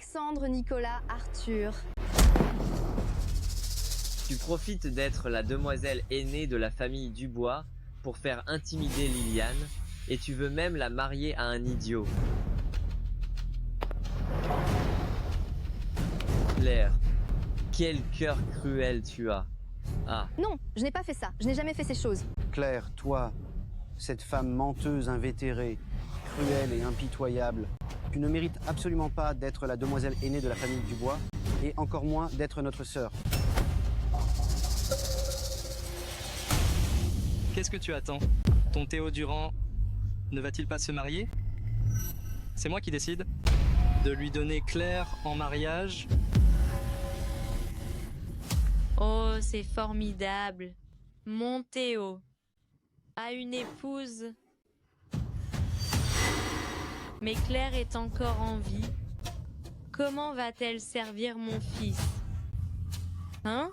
Alexandre, Nicolas, Arthur. Tu profites d'être la demoiselle aînée de la famille Dubois pour faire intimider Liliane, et tu veux même la marier à un idiot. Claire, quel cœur cruel tu as. Ah, Non, je n'ai pas fait ça. Je n'ai jamais fait ces choses. Claire, toi, cette femme menteuse, invétérée, cruelle et impitoyable, tu ne mérites absolument pas d'être la demoiselle aînée de la famille Dubois, et encore moins d'être notre sœur. Qu'est-ce que tu attends? Ton Théo Durand ne va-t-il pas se marier? C'est moi qui décide de lui donner Claire en mariage. Oh, c'est formidable. Mon Théo a une épouse. Mais Claire est encore en vie. Comment va-t-elle servir mon fils? Hein?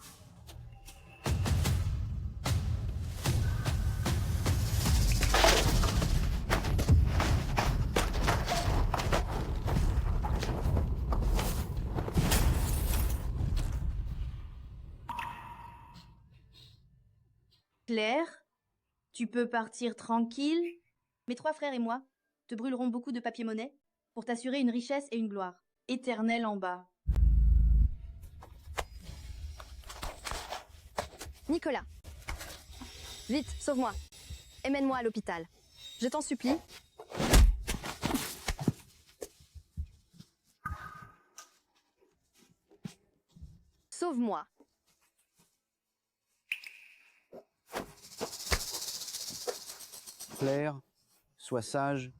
Claire, tu peux partir tranquille. Mes 3 frères et moi te brûlerons beaucoup de papier-monnaie pour t'assurer une richesse et une gloire éternelle en bas. Nicolas. Vite, sauve-moi. Et mène-moi à l'hôpital. Je t'en supplie. Sauve-moi. Claire, sois sage.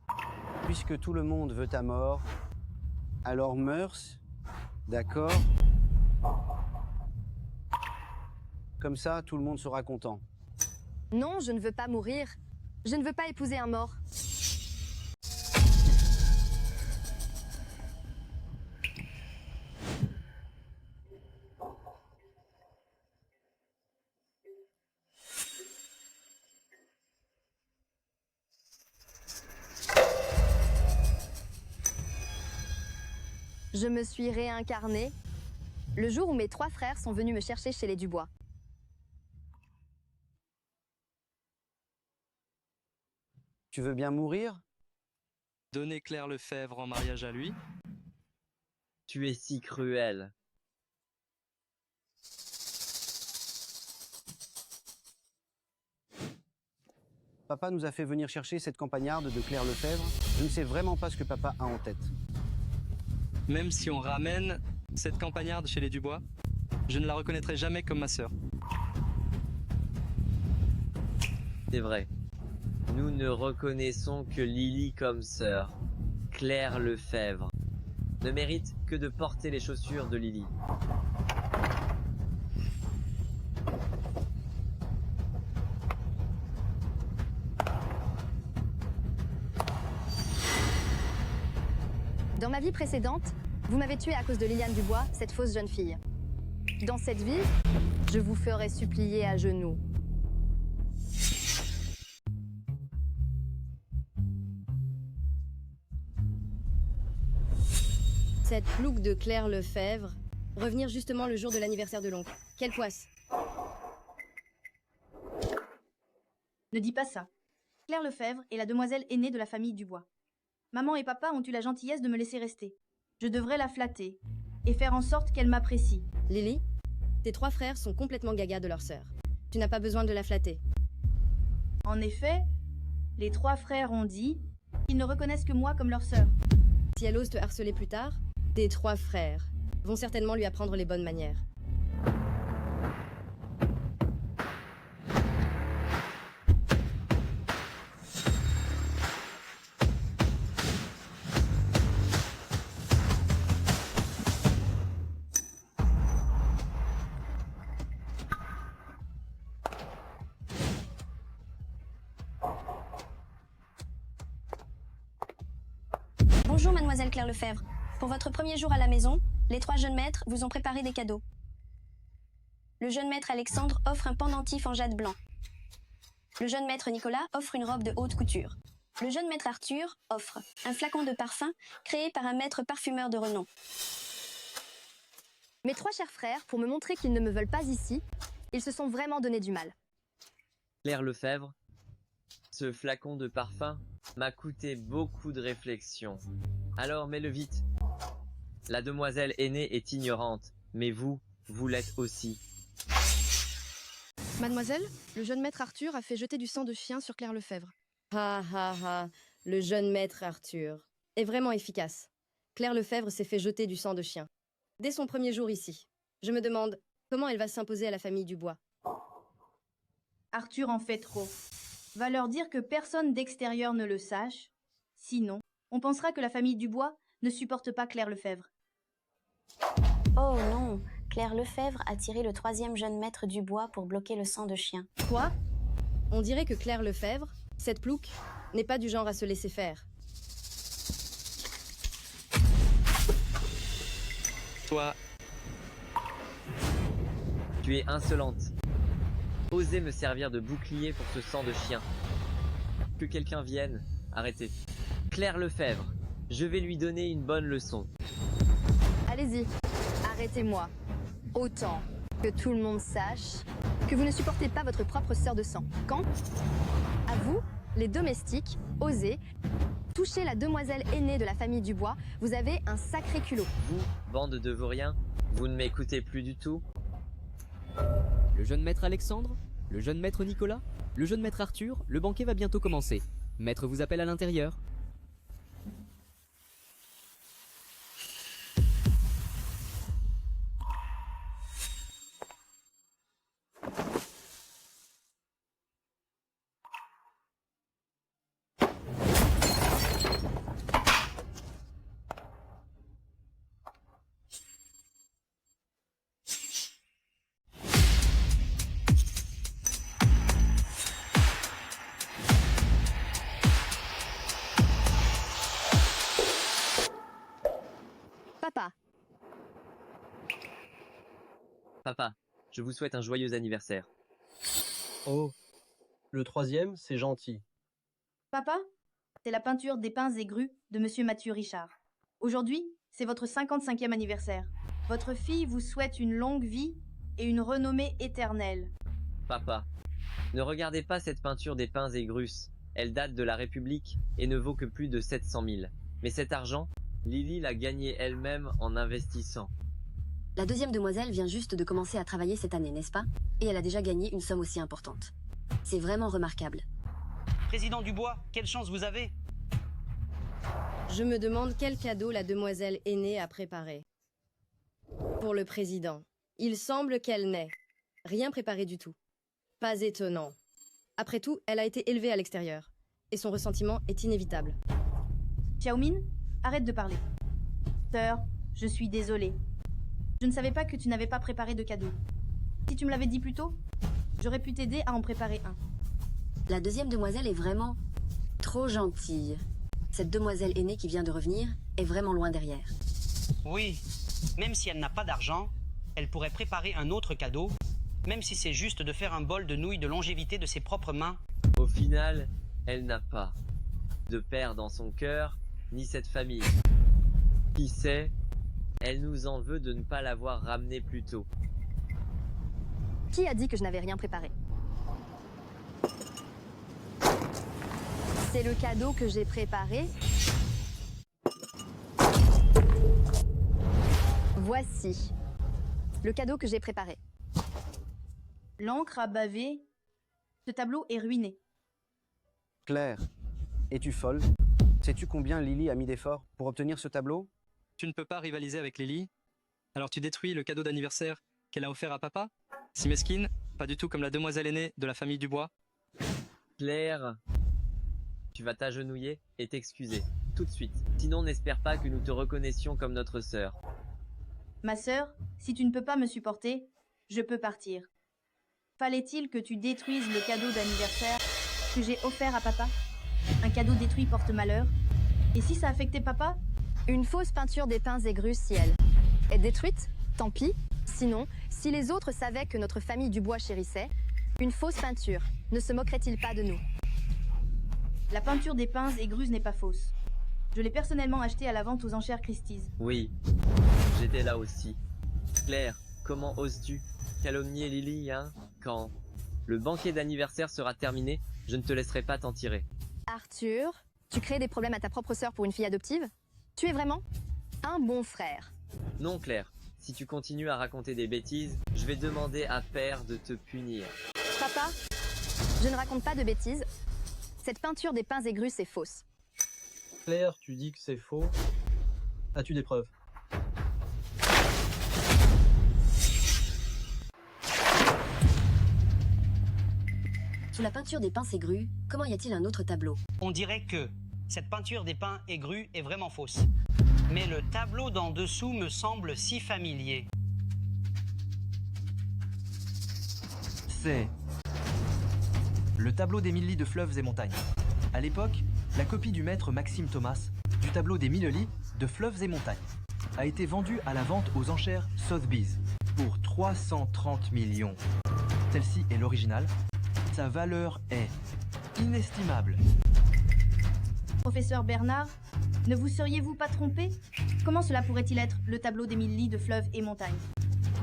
Puisque tout le monde veut ta mort, alors meurs, d'accord? Comme ça, tout le monde sera content. Non, je ne veux pas mourir. Je ne veux pas épouser un mort. Je me suis réincarnée le jour où mes 3 frères sont venus me chercher chez les Dubois. Tu veux bien mourir? Donner Claire Lefebvre en mariage à lui. tu es si cruel. Papa nous a fait venir chercher cette campagnarde de Claire Lefebvre. Je ne sais vraiment pas ce que papa a en tête. Même si on ramène cette campagnarde chez les Dubois, je ne la reconnaîtrai jamais comme ma sœur. C'est vrai. Nous ne reconnaissons que Lily comme sœur. Claire Lefebvre ne mérite que de porter les chaussures de Lily. Dans ma vie précédente, vous m'avez tué à cause de Liliane Dubois, cette fausse jeune fille. Dans cette vie, je vous ferai supplier à genoux. Cette plouque de Claire Lefebvre, revenir justement le jour de l'anniversaire de l'oncle. Quelle poisse! Ne dis pas ça. Claire Lefebvre est la demoiselle aînée de la famille Dubois. Maman et papa ont eu la gentillesse de me laisser rester. Je devrais la flatter et faire en sorte qu'elle m'apprécie. Lily, tes 3 frères sont complètement gaga de leur sœur. Tu n'as pas besoin de la flatter. En effet, les 3 frères ont dit qu'ils ne reconnaissent que moi comme leur sœur. Si elle ose te harceler plus tard, tes 3 frères vont certainement lui apprendre les bonnes manières. Bonjour mademoiselle Claire Lefebvre. Pour votre premier jour à la maison, les 3 jeunes maîtres vous ont préparé des cadeaux. Le jeune maître Alexandre offre un pendentif en jade blanc. Le jeune maître Nicolas offre une robe de haute couture. Le jeune maître Arthur offre un flacon de parfum créé par un maître parfumeur de renom. Mes 3 chers frères, pour me montrer qu'ils ne me veulent pas ici, ils se sont vraiment donné du mal. Claire Lefebvre, ce flacon de parfum m'a coûté beaucoup de réflexion. Alors mets-le vite. La demoiselle aînée est ignorante, mais vous l'êtes aussi. Mademoiselle, le jeune maître Arthur a fait jeter du sang de chien sur Claire Lefebvre. Ha ha ha, le jeune maître Arthur est vraiment efficace. Claire Lefebvre s'est fait jeter du sang de chien. Dès son premier jour ici, je me demande comment elle va s'imposer à la famille Dubois. Arthur en fait trop. Va leur dire que personne d'extérieur ne le sache. Sinon, on pensera que la famille Dubois ne supporte pas Claire Lefebvre. Oh non, Claire Lefebvre a tiré le 3e jeune maître du bois pour bloquer le sang de chien. Quoi? On dirait que Claire Lefebvre, cette plouque, n'est pas du genre à se laisser faire. Toi, Tu es insolente. Osez me servir de bouclier pour ce sang de chien. Que quelqu'un vienne. Arrêtez. Claire Lefebvre, je vais lui donner une bonne leçon. Allez-y, arrêtez-moi. Autant que tout le monde sache que vous ne supportez pas votre propre sœur de sang. Quand, à vous, les domestiques, osez toucher la demoiselle aînée de la famille Dubois, vous avez un sacré culot. Vous, bande de vauriens, vous ne m'écoutez plus du tout? Le jeune maître Alexandre, le jeune maître Nicolas, le jeune maître Arthur, le banquet va bientôt commencer. Maître vous appelle à l'intérieur. Papa, Papa, je vous souhaite un joyeux anniversaire. Oh, le 3e, c'est gentil. Papa, c'est la peinture des pins et grues de Monsieur Mathieu Richard. Aujourd'hui, c'est votre 55e anniversaire. Votre fille vous souhaite une longue vie et une renommée éternelle. Papa, ne regardez pas cette peinture des pins et grusses. Elle date de la République et ne vaut que plus de 700 000. Mais cet argent, Lily l'a gagné elle-même en investissant. La deuxième demoiselle vient juste de commencer à travailler cette année, n'est-ce pas? Et elle a déjà gagné une somme aussi importante. C'est vraiment remarquable. Président Dubois, quelle chance vous avez! Je me demande quel cadeau la demoiselle aînée a préparé. Pour le président, il semble qu'elle n'ait rien préparé du tout. Pas étonnant. Après tout, elle a été élevée à l'extérieur. Et son ressentiment est inévitable. Xiaomin, arrête de parler. Sœur, je suis désolée. Je ne savais pas que tu n'avais pas préparé de cadeau. Si tu me l'avais dit plus tôt, j'aurais pu t'aider à en préparer un. La deuxième demoiselle est vraiment trop gentille. Cette demoiselle aînée qui vient de revenir est vraiment loin derrière. Oui, même si elle n'a pas d'argent, elle pourrait préparer un autre cadeau, même si c'est juste de faire un bol de nouilles de longévité de ses propres mains. Au final, elle n'a pas de père dans son cœur, ni cette famille. Qui sait, elle nous en veut de ne pas l'avoir ramenée plus tôt. qui a dit que je n'avais rien préparé? C'est le cadeau que j'ai préparé. Voici le cadeau que j'ai préparé. L'encre a bavé. Ce tableau est ruiné. Claire, es-tu folle? Sais-tu combien Lily a mis d'efforts pour obtenir ce tableau? Tu ne peux pas rivaliser avec Lily. Alors tu détruis le cadeau d'anniversaire qu'elle a offert à papa? Si mesquine, pas du tout comme la demoiselle aînée de la famille Dubois. Claire, tu vas t'agenouiller et t'excuser, tout de suite. Sinon, n'espère pas que nous te reconnaissions comme notre sœur. Ma sœur, si tu ne peux pas me supporter, je peux partir. Fallait-il que tu détruises le cadeau d'anniversaire que j'ai offert à papa? Un cadeau détruit porte malheur. Et si ça affectait papa? Une fausse peinture des pins aigrus, si elle est détruite, tant pis. Sinon, si les autres savaient que notre famille Dubois chérissait, une fausse peinture ne se moquerait-il pas de nous? La peinture des pins et grues n'est pas fausse. Je l'ai personnellement achetée à la vente aux enchères Christie's. Oui, j'étais là aussi. Claire, comment oses-tu calomnier Lily, hein? Quand le banquet d'anniversaire sera terminé, je ne te laisserai pas t'en tirer. Arthur, tu crées des problèmes à ta propre sœur pour une fille adoptive? Tu es vraiment un bon frère. Non, Claire, si tu continues à raconter des bêtises, je vais demander à Père de te punir. Papa, je ne raconte pas de bêtises. Cette peinture des pins et grues, c'est fausse. Claire, tu dis que c'est faux. As-tu des preuves? Sous la peinture des pins et grues, comment y a-t-il un autre tableau? On dirait que cette peinture des pins et grues est vraiment fausse. Mais le tableau d'en dessous me semble si familier. C'est le tableau des 1000 lits de fleuves et montagnes. À l'époque, la copie du maître Maxime Thomas du tableau des 1000 lits de fleuves et montagnes a été vendue à la vente aux enchères Sotheby's pour 330 millions. Celle-ci est l'original. Sa valeur est inestimable. Professeur Bernard, ne vous seriez-vous pas trompé? Comment cela pourrait-il être le tableau des 1000 lits de fleuves et montagnes?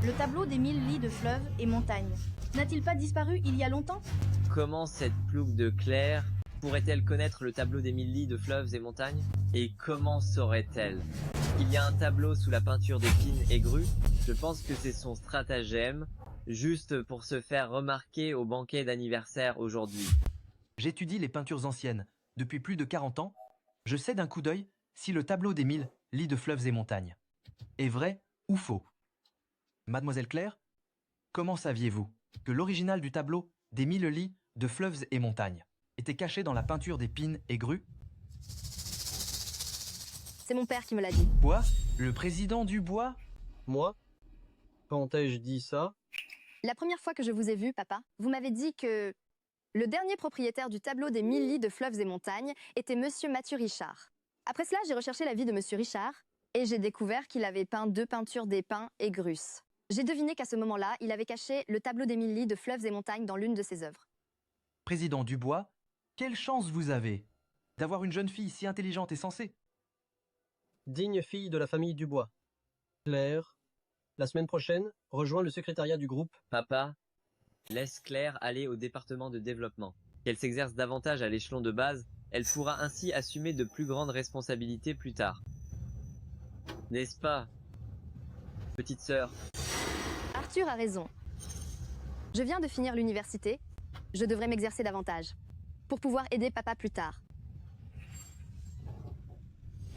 Le tableau des 1000 lits de fleuves et montagnes n'a-t-il pas disparu il y a longtemps? Comment cette plouque de Claire pourrait-elle connaître le tableau des 1000 lits de fleuves et montagnes? Et comment saurait-elle? Il y a un tableau sous la peinture des pins et grues. Je pense que c'est son stratagème, juste pour se faire remarquer au banquet d'anniversaire aujourd'hui. J'étudie les peintures anciennes depuis plus de 40 ans. Je sais d'un coup d'œil si le tableau des 1000 lits de fleuves et montagnes est vrai ou faux. Mademoiselle Claire, comment saviez-vous que l'original du tableau des 1000 lits de fleuves et montagnes était caché dans la peinture des pins et grues? C'est mon père qui me l'a dit. Quoi? Le président du bois? Moi? Quand ai-je dit ça? La première fois que je vous ai vu, papa, vous m'avez dit que le dernier propriétaire du tableau des 1000 lits de fleuves et montagnes était Monsieur Mathieu Richard. Après cela, j'ai recherché la vie de Monsieur Richard et j'ai découvert qu'il avait peint 2 peintures des pins et grus. J'ai deviné qu'à ce moment-là, il avait caché le tableau des 1000 lits de fleuves et montagnes dans l'une de ses œuvres. Président Dubois, quelle chance vous avez d'avoir une jeune fille si intelligente et sensée. Digne fille de la famille Dubois. Claire, la semaine prochaine, rejoins le secrétariat du groupe. Papa, laisse Claire aller au département de développement. Qu'elle s'exerce davantage à l'échelon de base, elle pourra ainsi assumer de plus grandes responsabilités plus tard. N'est-ce pas, petite sœur? Arthur a raison. Je viens de finir l'université, je devrais m'exercer davantage, pour pouvoir aider papa plus tard.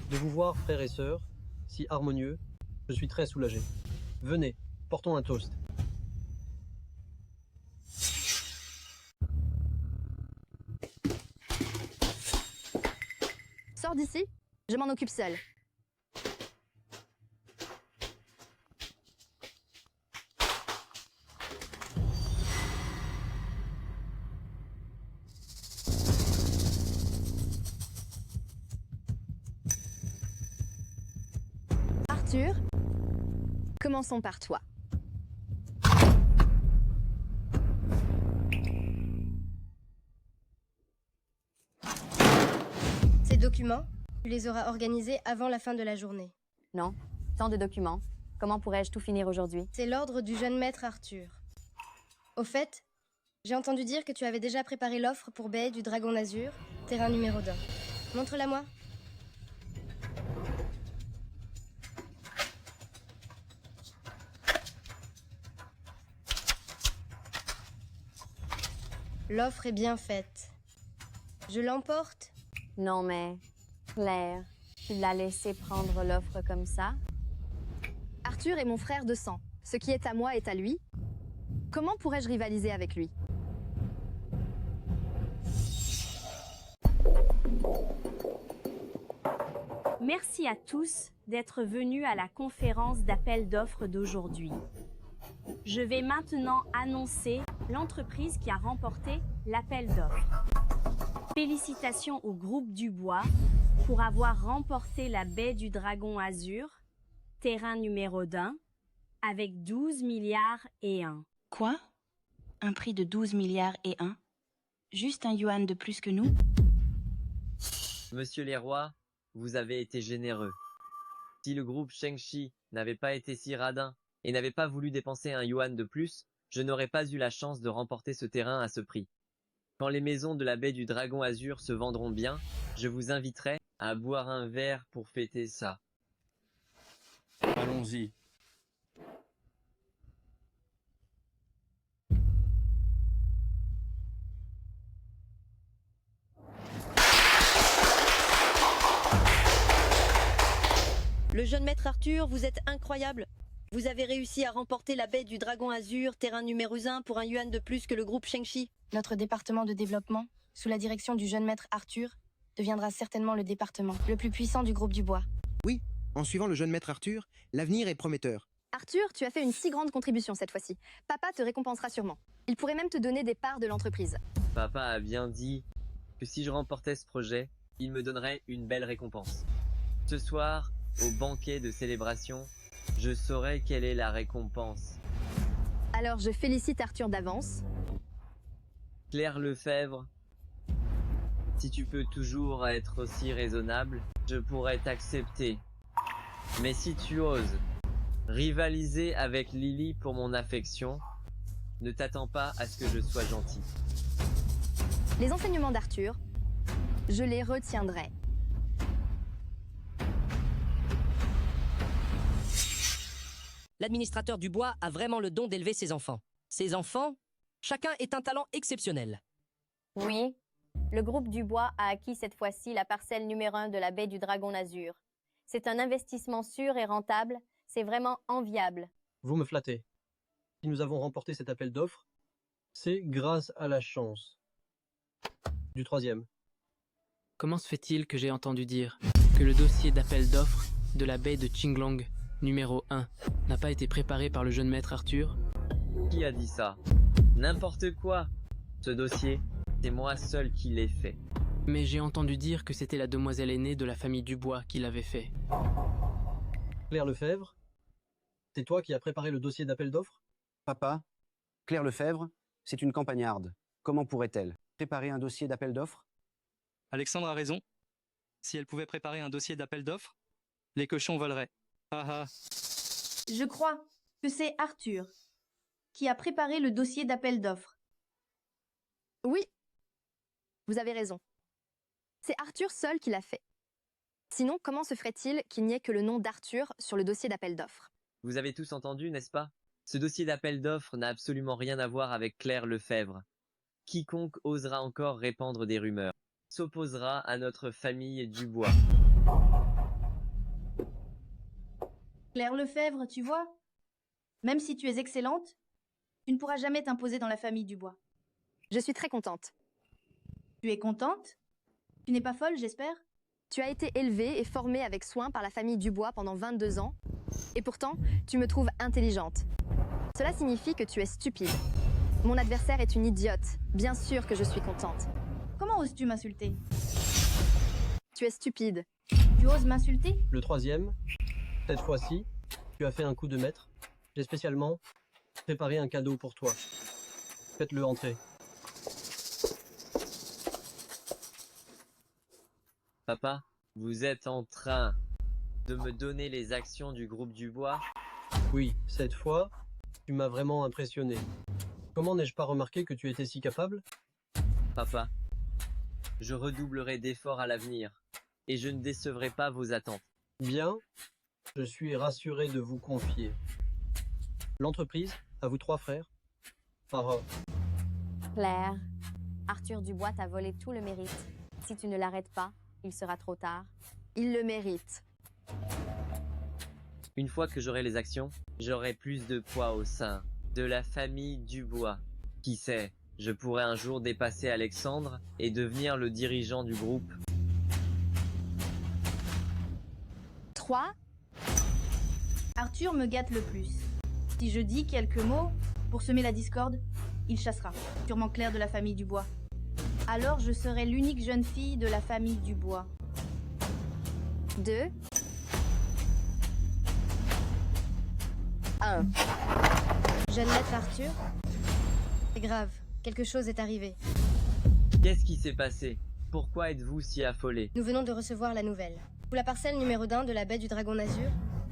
De vous voir, frères et sœurs, si harmonieux, je suis très soulagé. Venez, portons un toast. Sors d'ici, je m'en occupe seule. Arthur, commençons par toi. Ces documents, tu les auras organisés avant la fin de la journée. Non, tant de documents. Comment pourrais-je tout finir aujourd'hui? C'est l'ordre du jeune maître Arthur. Au fait, j'ai entendu dire que tu avais déjà préparé l'offre pour baie du Dragon Azur, terrain numéro 2. Montre-la moi. L'offre est bien faite. Je l'emporte? Non mais, Claire, tu l'as laissé prendre l'offre comme ça? Arthur est mon frère de sang. Ce qui est à moi est à lui. Comment pourrais-je rivaliser avec lui? Merci à tous d'être venus à la conférence d'appel d'offres d'aujourd'hui. Je vais maintenant annoncer l'entreprise qui a remporté l'appel d'offres. Félicitations au groupe Dubois pour avoir remporté la baie du Dragon Azur, terrain numéro 1, avec 12 milliards et 1. Quoi? Un prix de 12 milliards et 1? Juste un yuan de plus que nous? Monsieur les rois, vous avez été généreux. Si le groupe Shengshi n'avait pas été si radin et n'avait pas voulu dépenser un yuan de plus, je n'aurais pas eu la chance de remporter ce terrain à ce prix. Quand les maisons de la baie du Dragon Azur se vendront bien, je vous inviterai à boire un verre pour fêter ça. Allons-y. Le jeune maître Arthur, vous êtes incroyable. Vous avez réussi à remporter la baie du Dragon Azur, terrain numéro 1 pour un yuan de plus que le groupe Shengshi. Notre département de développement, sous la direction du jeune maître Arthur, deviendra certainement le département le plus puissant du groupe du bois. Oui, en suivant le jeune maître Arthur, l'avenir est prometteur. Arthur, tu as fait une si grande contribution cette fois-ci. Papa te récompensera sûrement. Il pourrait même te donner des parts de l'entreprise. Papa a bien dit que si je remportais ce projet, il me donnerait une belle récompense. Ce soir, au banquet de célébration, je saurai quelle est la récompense. Alors je félicite Arthur d'avance. Claire Lefebvre, si tu peux toujours être aussi raisonnable, je pourrais t'accepter. Mais si tu oses rivaliser avec Lily pour mon affection, ne t'attends pas à ce que je sois gentil. Les enseignements d'Arthur, je les retiendrai. L'administrateur du bois a vraiment le don d'élever ses enfants. Ces enfants, chacun est un talent exceptionnel. Oui, le groupe Dubois a acquis cette fois-ci la parcelle numéro 1 de la baie du Dragon Azur. C'est un investissement sûr et rentable, c'est vraiment enviable. Vous me flattez. Si nous avons remporté cet appel d'offres, c'est grâce à la chance. Du troisième. Comment se fait-il que j'ai entendu dire que le dossier d'appel d'offres de la baie de Qinglong, numéro 1, n'a pas été préparé par le jeune maître Arthur? Qui a dit ça? N'importe quoi. Ce dossier, c'est moi seul qui l'ai fait. Mais j'ai entendu dire que c'était la demoiselle aînée de la famille Dubois qui l'avait fait. Claire Lefebvre, c'est toi qui as préparé le dossier d'appel d'offres? Papa, Claire Lefebvre, c'est une campagnarde. Comment pourrait-elle préparer un dossier d'appel d'offres? Alexandre a raison. Si elle pouvait préparer un dossier d'appel d'offres, les cochons voleraient. Ah ah. Je crois que c'est Arthur qui a préparé le dossier d'appel d'offres. Oui, vous avez raison. C'est Arthur seul qui l'a fait. Sinon, comment se ferait-il qu'il n'y ait que le nom d'Arthur sur le dossier d'appel d'offres? Vous avez tous entendu, n'est-ce pas? Ce dossier d'appel d'offres n'a absolument rien à voir avec Claire Lefebvre. Quiconque osera encore répandre des rumeurs s'opposera à notre famille Dubois. Claire Lefebvre, tu vois, même si tu es excellente, tu ne pourras jamais t'imposer dans la famille Dubois. Je suis très contente. Tu es contente? Tu n'es pas folle, j'espère? Tu as été élevée et formée avec soin par la famille Dubois pendant 22 ans, et pourtant, tu me trouves intelligente. Cela signifie que tu es stupide. Mon adversaire est une idiote. Bien sûr que je suis contente. Comment oses-tu m'insulter? Tu es stupide. Tu oses m'insulter? Le troisième, cette fois-ci, tu as fait un coup de maître. J'ai spécialement préparé un cadeau pour toi. Faites-le entrer. Papa, vous êtes en train de me donner les actions du groupe Dubois? Oui, cette fois, tu m'as vraiment impressionné. Comment n'ai-je pas remarqué que tu étais si capable? Papa, je redoublerai d'efforts à l'avenir, et je ne décevrai pas vos attentes. Bien, je suis rassuré de vous confier l'entreprise à vous trois frères. Par Claire, Arthur Dubois t'a volé tout le mérite. Si tu ne l'arrêtes pas, il sera trop tard. Il le mérite. Une fois que j'aurai les actions, j'aurai plus de poids au sein de la famille Dubois. Qui sait, je pourrais un jour dépasser Alexandre et devenir le dirigeant du groupe. 3. Arthur me gâte le plus. Si je dis quelques mots pour semer la discorde, il chassera. Sûrement Claire de la famille Dubois. Alors je serai l'unique jeune fille de la famille Dubois. 2. 1. Jeune maître Arthur? C'est grave, quelque chose est arrivé. Qu'est-ce qui s'est passé? Pourquoi êtes-vous si affolé? Nous venons de recevoir la nouvelle. Sous la parcelle numéro 1 de la baie du Dragon Azur,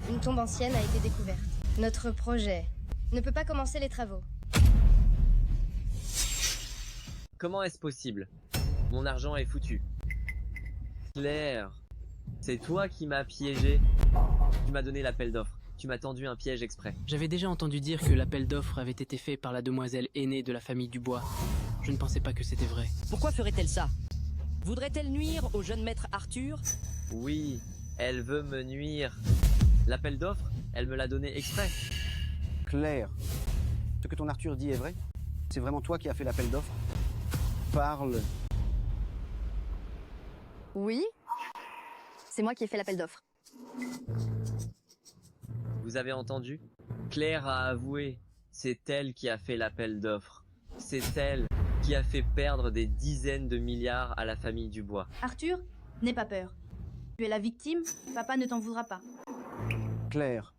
une tombe ancienne a été découverte. Notre projet ne peut pas commencer les travaux. Comment est-ce possible? Mon argent est foutu. Claire, c'est toi qui m'as piégé. Tu m'as donné l'appel d'offres. Tu m'as tendu un piège exprès. J'avais déjà entendu dire que l'appel d'offres avait été fait par la demoiselle aînée de la famille Dubois. Je ne pensais pas que c'était vrai. Pourquoi ferait-elle ça? Voudrait-elle nuire au jeune maître Arthur? Oui, elle veut me nuire. L'appel d'offres, elle me l'a donné exprès. Claire, ce que ton Arthur dit est vrai? C'est vraiment toi qui as fait l'appel d'offres? Parle. Oui, c'est moi qui ai fait l'appel d'offres. Vous avez entendu? Claire a avoué. C'est elle qui a fait l'appel d'offres. C'est elle qui a fait perdre des dizaines de milliards à la famille Dubois. Arthur, n'aie pas peur. Tu es la victime, papa ne t'en voudra pas. Claire,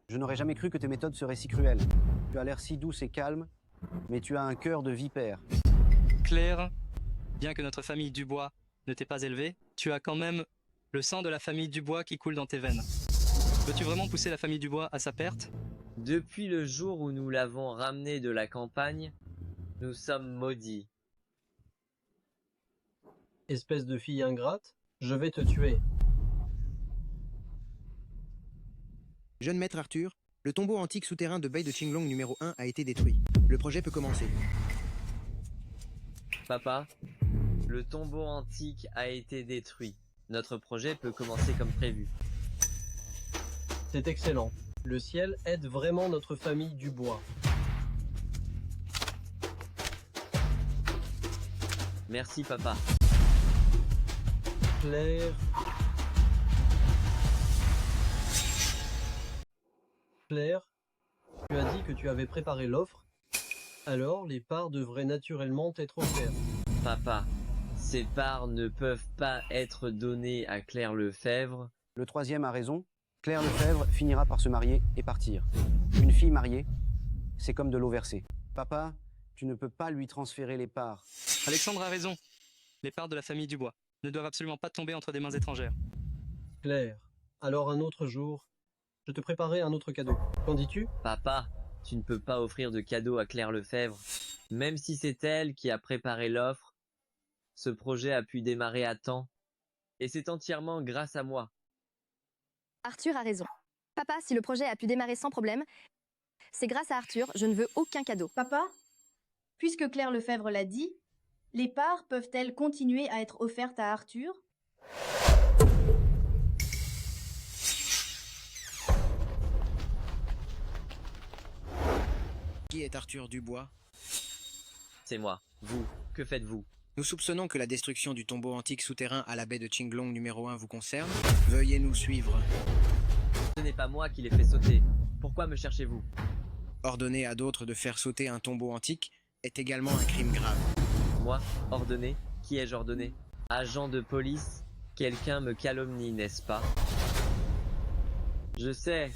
je n'aurais jamais cru que tes méthodes seraient si cruelles. Tu as l'air si douce et calme, mais tu as un cœur de vipère. Claire, bien que notre famille Dubois ne t'ait pas élevée, tu as quand même le sang de la famille Dubois qui coule dans tes veines. Veux-tu vraiment pousser la famille Dubois à sa perte? Depuis le jour où nous l'avons ramené de la campagne, nous sommes maudits. Espèce de fille ingrate, je vais te tuer. Jeune maître Arthur, le tombeau antique souterrain de Baie de Qinglong numéro 1 a été détruit. Le projet peut commencer. Papa, le tombeau antique a été détruit. Notre projet peut commencer comme prévu. C'est excellent. Le ciel aide vraiment notre famille Dubois. Merci, papa. Claire... Claire, tu as dit que tu avais préparé l'offre. Alors, les parts devraient naturellement être offertes. Papa, ces parts ne peuvent pas être données à Claire Lefebvre. Le troisième a raison. Claire Lefebvre finira par se marier et partir. Une fille mariée, c'est comme de l'eau versée. Papa, tu ne peux pas lui transférer les parts. Alexandre a raison. Les parts de la famille Dubois ne doivent absolument pas tomber entre des mains étrangères. Claire, alors un autre jour, je te préparerai un autre cadeau. Qu'en dis-tu? Papa, tu ne peux pas offrir de cadeau à Claire Lefebvre. Même si c'est elle qui a préparé l'offre, ce projet a pu démarrer à temps. Et c'est entièrement grâce à moi. Arthur a raison. Papa, si le projet a pu démarrer sans problème, c'est grâce à Arthur, je ne veux aucun cadeau. Papa, puisque Claire Lefebvre l'a dit, les parts peuvent-elles continuer à être offertes à Arthur? Qui est Arthur Dubois? C'est moi. Vous, que faites-vous? Nous soupçonnons que la destruction du tombeau antique souterrain à la baie de Qinglong numéro 1 vous concerne. Veuillez nous suivre. Ce n'est pas moi qui l'ai fait sauter. Pourquoi me cherchez-vous? Ordonner à d'autres de faire sauter un tombeau antique est également un crime grave. Moi, ordonné? Qui ai-je ordonné? Agent de police? Quelqu'un me calomnie, n'est-ce pas? Je sais.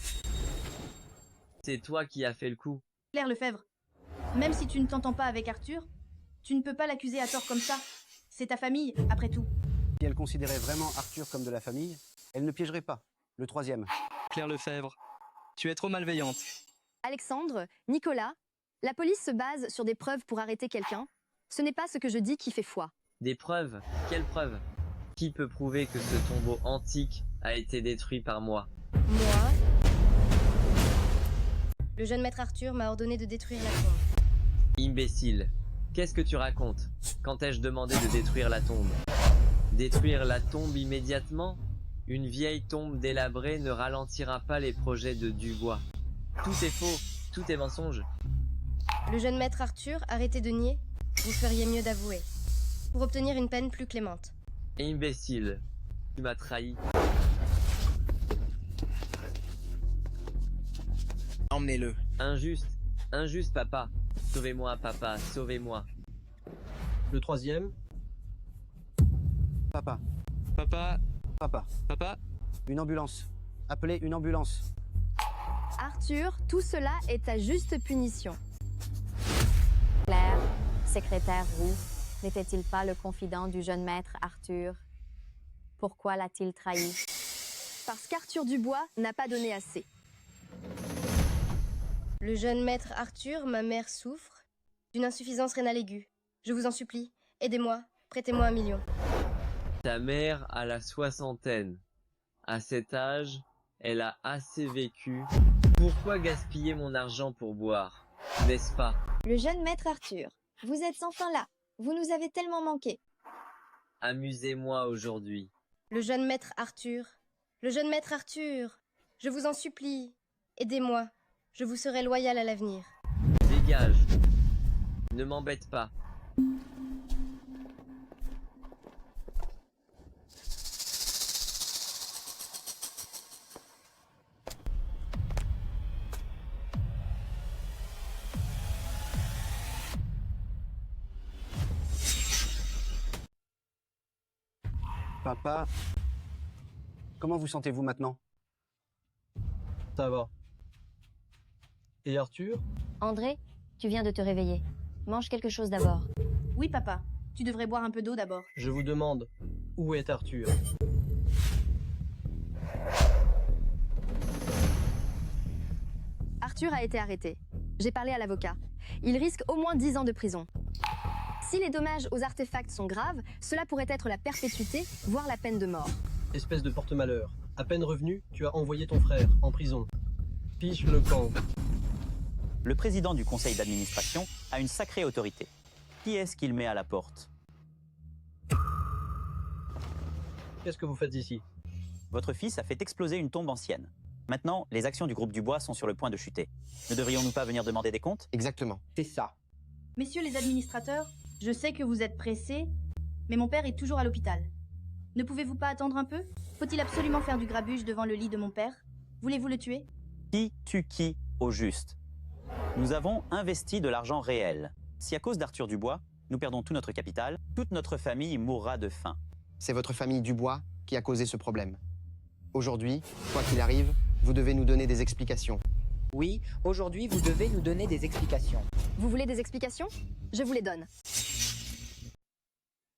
C'est toi qui as fait le coup. Claire Lefebvre, même si tu ne t'entends pas avec Arthur, tu ne peux pas l'accuser à tort comme ça. C'est ta famille, après tout. Si elle considérait vraiment Arthur comme de la famille, elle ne piégerait pas. Le troisième. Claire Lefebvre, tu es trop malveillante. Alexandre, Nicolas, la police se base sur des preuves pour arrêter quelqu'un. Ce n'est pas ce que je dis qui fait foi. Des preuves? Quelles preuves? Qui peut prouver que ce tombeau antique a été détruit par moi? Moi. Le jeune maître Arthur m'a ordonné de détruire la tombe. Imbécile. Qu'est-ce que tu racontes? Quand ai-je demandé de détruire la tombe? Détruire la tombe immédiatement? Une vieille tombe délabrée ne ralentira pas les projets de Dubois. Tout est faux, tout est mensonge. Le jeune maître Arthur, arrêtez de nier. Vous feriez mieux d'avouer. Pour obtenir une peine plus clémente. Imbécile. Tu m'as trahi. Emmenez-le. Injuste. Injuste, papa. Sauvez-moi, papa. Sauvez-moi. Le troisième. Papa. Papa. Papa. Papa. Une ambulance. Appelez une ambulance. Arthur, tout cela est ta juste punition. Claire, secrétaire Roux, N'était-il pas le confident du jeune maître Arthur? Pourquoi l'a-t-il trahi? Parce qu'Arthur Dubois n'a pas donné assez. Le jeune maître Arthur, ma mère souffre d'une insuffisance rénale aiguë. Je vous en supplie, aidez-moi, prêtez-moi 1 million. Ta mère a la soixantaine. À cet âge, elle a assez vécu. Pourquoi gaspiller mon argent pour boire, n'est-ce pas? Le jeune maître Arthur, vous êtes enfin là. Vous nous avez tellement manqué. Amusez-moi aujourd'hui. Le jeune maître Arthur, je vous en supplie, aidez-moi, je vous serai loyal à l'avenir. Dégage. Ne m'embête pas. Papa, comment vous sentez-vous maintenant? Ça va. Et Arthur? André, tu viens de te réveiller. Mange quelque chose d'abord. Oui, papa. Tu devrais boire un peu d'eau d'abord. Je vous demande, où est Arthur? Arthur a été arrêté. J'ai parlé à l'avocat. Il risque au moins 10 ans de prison. Si les dommages aux artefacts sont graves, cela pourrait être la perpétuité, voire la peine de mort. Espèce de porte-malheur. À peine revenu, tu as envoyé ton frère en prison. Piche le camp. Le président du conseil d'administration a une sacrée autorité. Qui est-ce qu'il met à la porte? Qu'est-ce que vous faites ici? Votre fils a fait exploser une tombe ancienne. Maintenant, les actions du groupe Dubois sont sur le point de chuter. Ne devrions-nous pas venir demander des comptes? Exactement. C'est ça. Messieurs les administrateurs, je sais que vous êtes pressés, mais mon père est toujours à l'hôpital. Ne pouvez-vous pas attendre un peu? Faut-il absolument faire du grabuge devant le lit de mon père? Voulez-vous le tuer? Qui tue qui au juste? Nous avons investi de l'argent réel. Si à cause d'Arthur Dubois, nous perdons tout notre capital, toute notre famille mourra de faim. C'est votre famille Dubois qui a causé ce problème. Aujourd'hui, quoi qu'il arrive, vous devez nous donner des explications. Oui, aujourd'hui, vous devez nous donner des explications. Vous voulez des explications? Je vous les donne.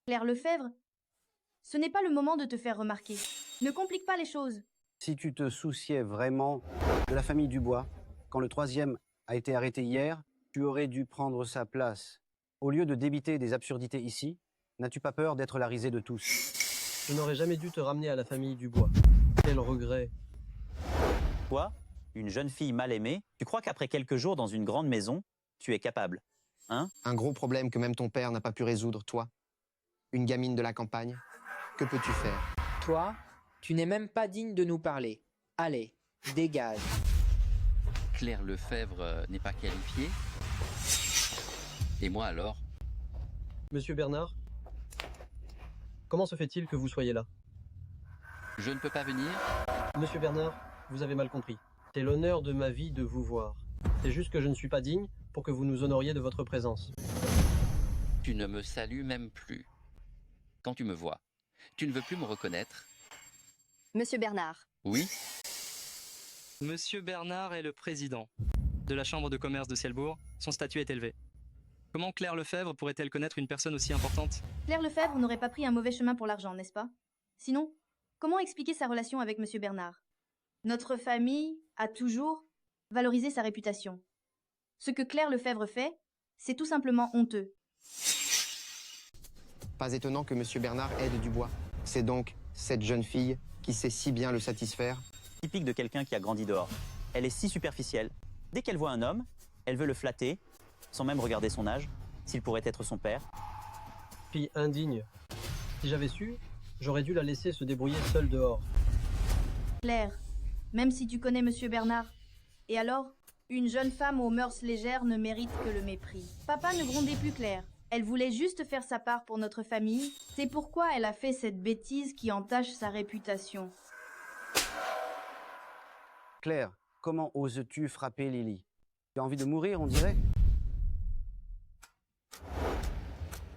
Claire Lefebvre, ce n'est pas le moment de te faire remarquer. Ne complique pas les choses. Si tu te souciais vraiment de la famille Dubois, quand le troisième a été arrêté hier, tu aurais dû prendre sa place. Au lieu de débiter des absurdités ici, n'as-tu pas peur d'être la risée de tous? Je n'aurais jamais dû te ramener à la famille Dubois. Quel regret. Toi, une jeune fille mal aimée, tu crois qu'après quelques jours dans une grande maison, tu es capable, hein? Un gros problème que même ton père n'a pas pu résoudre, toi. Une gamine de la campagne. Que peux-tu faire? Toi, tu n'es même pas digne de nous parler. Allez, dégage. Claire Lefebvre n'est pas qualifiée. Et moi alors? Monsieur Bernard, comment se fait-il que vous soyez là? Je ne peux pas venir? Monsieur Bernard, vous avez mal compris. C'est l'honneur de ma vie de vous voir. C'est juste que je ne suis pas digne pour que vous nous honoriez de votre présence. Tu ne me salues même plus. Quand tu me vois, tu ne veux plus me reconnaître? Monsieur Bernard. Oui? Monsieur Bernard est le président de la Chambre de commerce de Cielbourg. Son statut est élevé. Comment Claire Lefebvre pourrait-elle connaître une personne aussi importante? Claire Lefebvre n'aurait pas pris un mauvais chemin pour l'argent, n'est-ce pas? Sinon, comment expliquer sa relation avec Monsieur Bernard? Notre famille a toujours valorisé sa réputation. Ce que Claire Lefebvre fait, c'est tout simplement honteux. Pas étonnant que Monsieur Bernard aide Dubois. C'est donc cette jeune fille qui sait si bien le satisfaire. Typique de quelqu'un qui a grandi dehors. Elle est si superficielle. Dès qu'elle voit un homme, elle veut le flatter, sans même regarder son âge, s'il pourrait être son père. Fille indigne. Si j'avais su, j'aurais dû la laisser se débrouiller seule dehors. Claire, même si tu connais Monsieur Bernard, et alors, une jeune femme aux mœurs légères ne mérite que le mépris. Papa ne grondait plus Claire. Elle voulait juste faire sa part pour notre famille. C'est pourquoi elle a fait cette bêtise qui entache sa réputation. Claire, comment oses-tu frapper Lily? Tu as envie de mourir, on dirait?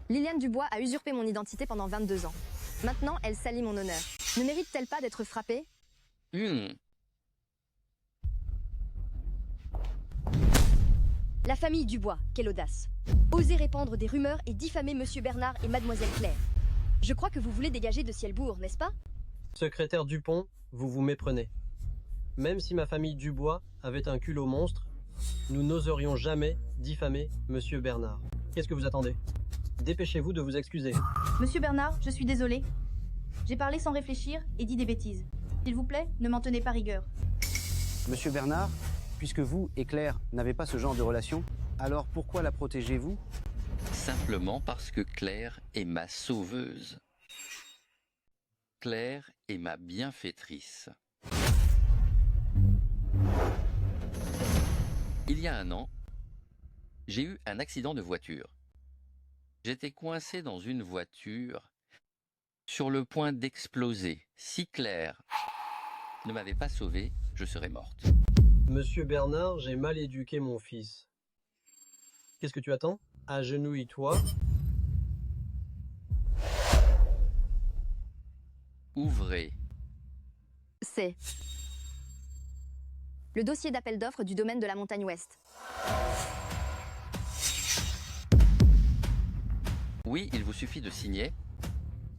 Liliane Dubois a usurpé mon identité pendant 22 ans. Maintenant, elle salit mon honneur. Ne mérite-t-elle pas d'être frappée? La famille Dubois, quelle audace. Osez répandre des rumeurs et diffamer Monsieur Bernard et Mademoiselle Claire. Je crois que vous voulez dégager de Cielbourg, n'est-ce pas? Secrétaire Dupont, vous vous méprenez. Même si ma famille Dubois avait un culot monstre, nous n'oserions jamais diffamer Monsieur Bernard. Qu'est-ce que vous attendez? Dépêchez-vous de vous excuser. Monsieur Bernard, je suis désolée. J'ai parlé sans réfléchir et dit des bêtises. S'il vous plaît, ne m'en tenez pas rigueur. Monsieur Bernard, puisque vous et Claire n'avez pas ce genre de relation, alors pourquoi la protégez-vous? Simplement parce que Claire est ma sauveuse. Claire est ma bienfaitrice. Il y a un an, j'ai eu un accident de voiture. J'étais coincé dans une voiture sur le point d'exploser. Si Claire ne m'avait pas sauvé, je serais morte. Monsieur Bernard, j'ai mal éduqué mon fils. Qu'est-ce que tu attends? Agenouille-toi. Ouvrez. C'est le dossier d'appel d'offres du domaine de la Montagne Ouest. Oui, il vous suffit de signer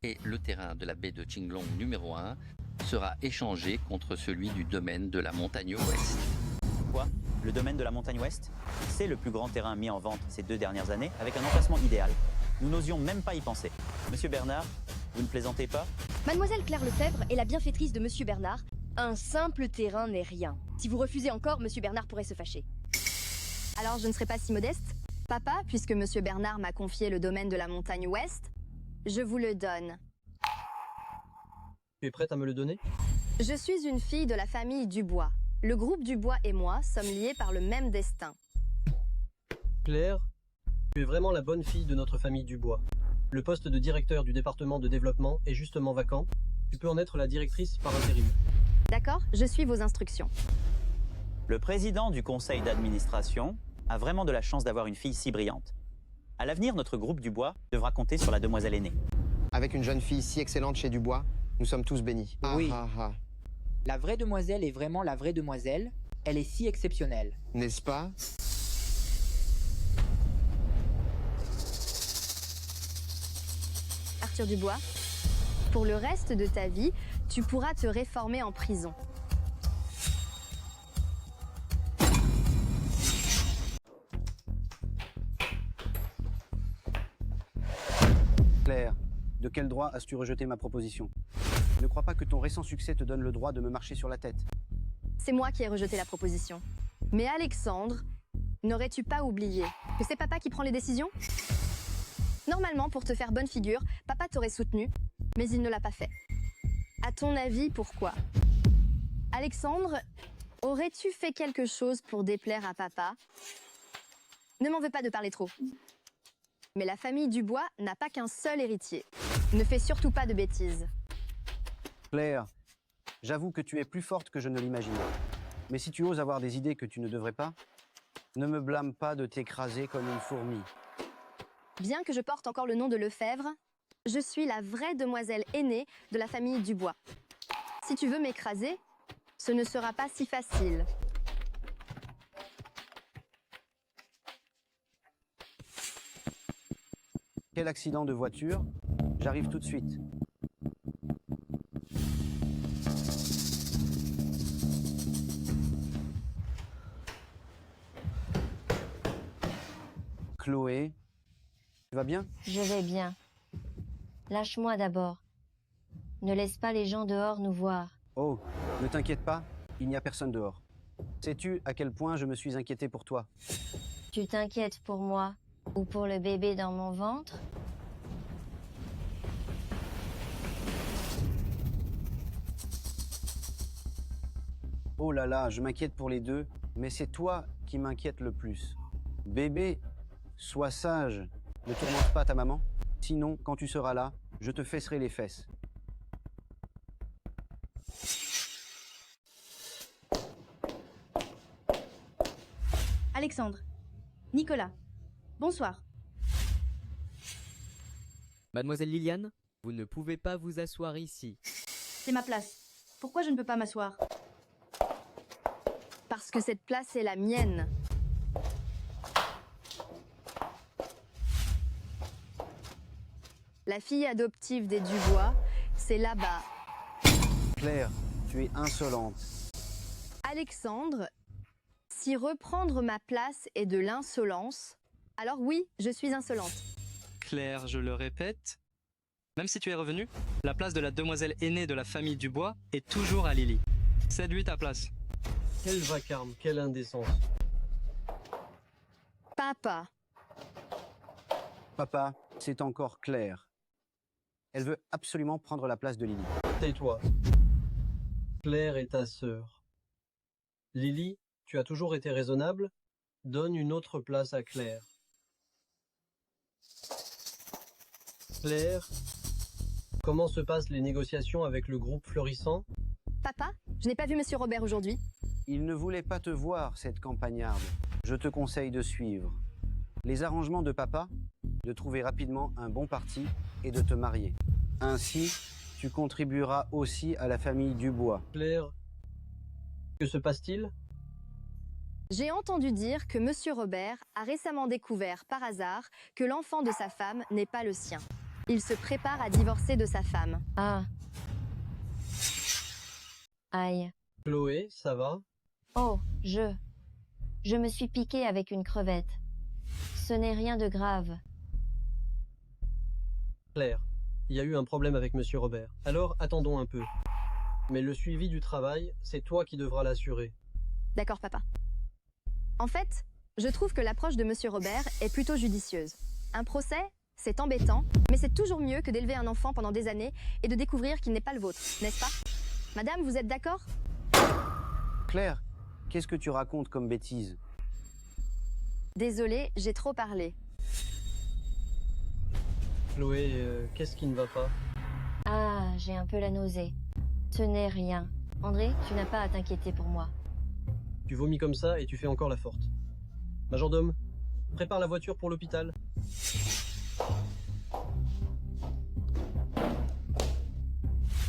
et le terrain de la baie de Qinglong numéro 1 sera échangé contre celui du domaine de la Montagne Ouest. Quoi? Le domaine de la Montagne Ouest? C'est le plus grand terrain mis en vente ces 2 dernières années, avec un emplacement idéal. Nous n'osions même pas y penser. Monsieur Bernard, vous ne plaisantez pas? Mademoiselle Claire Lefebvre est la bienfaitrice de Monsieur Bernard. Un simple terrain n'est rien. Si vous refusez encore, Monsieur Bernard pourrait se fâcher. Alors je ne serai pas si modeste? Papa, puisque Monsieur Bernard m'a confié le domaine de la Montagne Ouest, je vous le donne. Tu es prête à me le donner? Je suis une fille de la famille Dubois. Le groupe Dubois et moi sommes liés par le même destin. Claire, tu es vraiment la bonne fille de notre famille Dubois. Le poste de directeur du département de développement est justement vacant. Tu peux en être la directrice par intérim. D'accord? Je suis vos instructions. Le président du conseil d'administration a vraiment de la chance d'avoir une fille si brillante. À l'avenir, notre groupe Dubois devra compter sur la demoiselle aînée. Avec une jeune fille si excellente chez Dubois, nous sommes tous bénis. Oui. La vraie demoiselle est vraiment la vraie demoiselle. Elle est si exceptionnelle. N'est-ce pas? Arthur Dubois, pour le reste de ta vie, tu pourras te réformer en prison. Claire, de quel droit as-tu rejeté ma proposition? Ne crois pas que ton récent succès te donne le droit de me marcher sur la tête. C'est moi qui ai rejeté la proposition. Mais Alexandre, n'aurais-tu pas oublié que c'est papa qui prend les décisions? Normalement, pour te faire bonne figure, papa t'aurait soutenu, mais il ne l'a pas fait. À ton avis, pourquoi? Alexandre, aurais-tu fait quelque chose pour déplaire à papa? Ne m'en veux pas de parler trop. Mais la famille Dubois n'a pas qu'un seul héritier. Ne fais surtout pas de bêtises. Claire, j'avoue que tu es plus forte que je ne l'imaginais. Mais si tu oses avoir des idées que tu ne devrais pas, ne me blâme pas de t'écraser comme une fourmi. Bien que je porte encore le nom de Lefebvre, je suis la vraie demoiselle aînée de la famille Dubois. Si tu veux m'écraser, ce ne sera pas si facile. Quel accident de voiture? J'arrive tout de suite. Chloé, tu vas bien? Je vais bien. Lâche-moi d'abord. Ne laisse pas les gens dehors nous voir. Oh, ne t'inquiète pas, il n'y a personne dehors. Sais-tu à quel point je me suis inquiété pour toi? Tu t'inquiètes pour moi ou pour le bébé dans mon ventre? Oh là là, je m'inquiète pour les deux, mais c'est toi qui m'inquiète le plus. Bébé, sois sage, ne tourmente pas ta maman, sinon quand tu seras là, je te fesserai les fesses. Alexandre. Nicolas. Bonsoir. Mademoiselle Liliane, vous ne pouvez pas vous asseoir ici. C'est ma place. Pourquoi je ne peux pas m'asseoir? Parce que cette place est la mienne. La fille adoptive des Dubois, c'est là-bas. Claire, tu es insolente. Alexandre, si reprendre ma place est de l'insolence, alors oui, je suis insolente. Claire, je le répète, même si tu es revenu, la place de la demoiselle aînée de la famille Dubois est toujours à Lily. Cède-lui ta place. Quel vacarme, quelle indécence. Papa. Papa, c'est encore Claire. Elle veut absolument prendre la place de Lily. Tais-toi. Claire est ta sœur. Lily, tu as toujours été raisonnable. Donne une autre place à Claire. Claire, comment se passent les négociations avec le groupe Florissant? Papa, je n'ai pas vu Monsieur Robert aujourd'hui. Il ne voulait pas te voir, cette campagnarde. Je te conseille de suivre. Les arrangements de papa, de trouver rapidement un bon parti et de te marier. Ainsi, tu contribueras aussi à la famille Dubois. Claire, que se passe-t-il? J'ai entendu dire que Monsieur Robert a récemment découvert par hasard que l'enfant de sa femme n'est pas le sien. Il se prépare à divorcer de sa femme. Ah. Aïe. Chloé, ça va? Oh, je me suis piqué avec une crevette. Ce n'est rien de grave. Claire, il y a eu un problème avec Monsieur Robert. Alors attendons un peu. Mais le suivi du travail, c'est toi qui devras l'assurer. D'accord, papa. En fait, je trouve que l'approche de Monsieur Robert est plutôt judicieuse. Un procès, c'est embêtant, mais c'est toujours mieux que d'élever un enfant pendant des années et de découvrir qu'il n'est pas le vôtre, n'est-ce pas? Madame, vous êtes d'accord? Claire, qu'est-ce que tu racontes comme bêtise? Désolée, j'ai trop parlé. Chloé, qu'est-ce qui ne va pas? Ah, j'ai un peu la nausée. Ce n'est rien. André, tu n'as pas à t'inquiéter pour moi. Tu vomis comme ça et tu fais encore la forte. Majordome, prépare la voiture pour l'hôpital.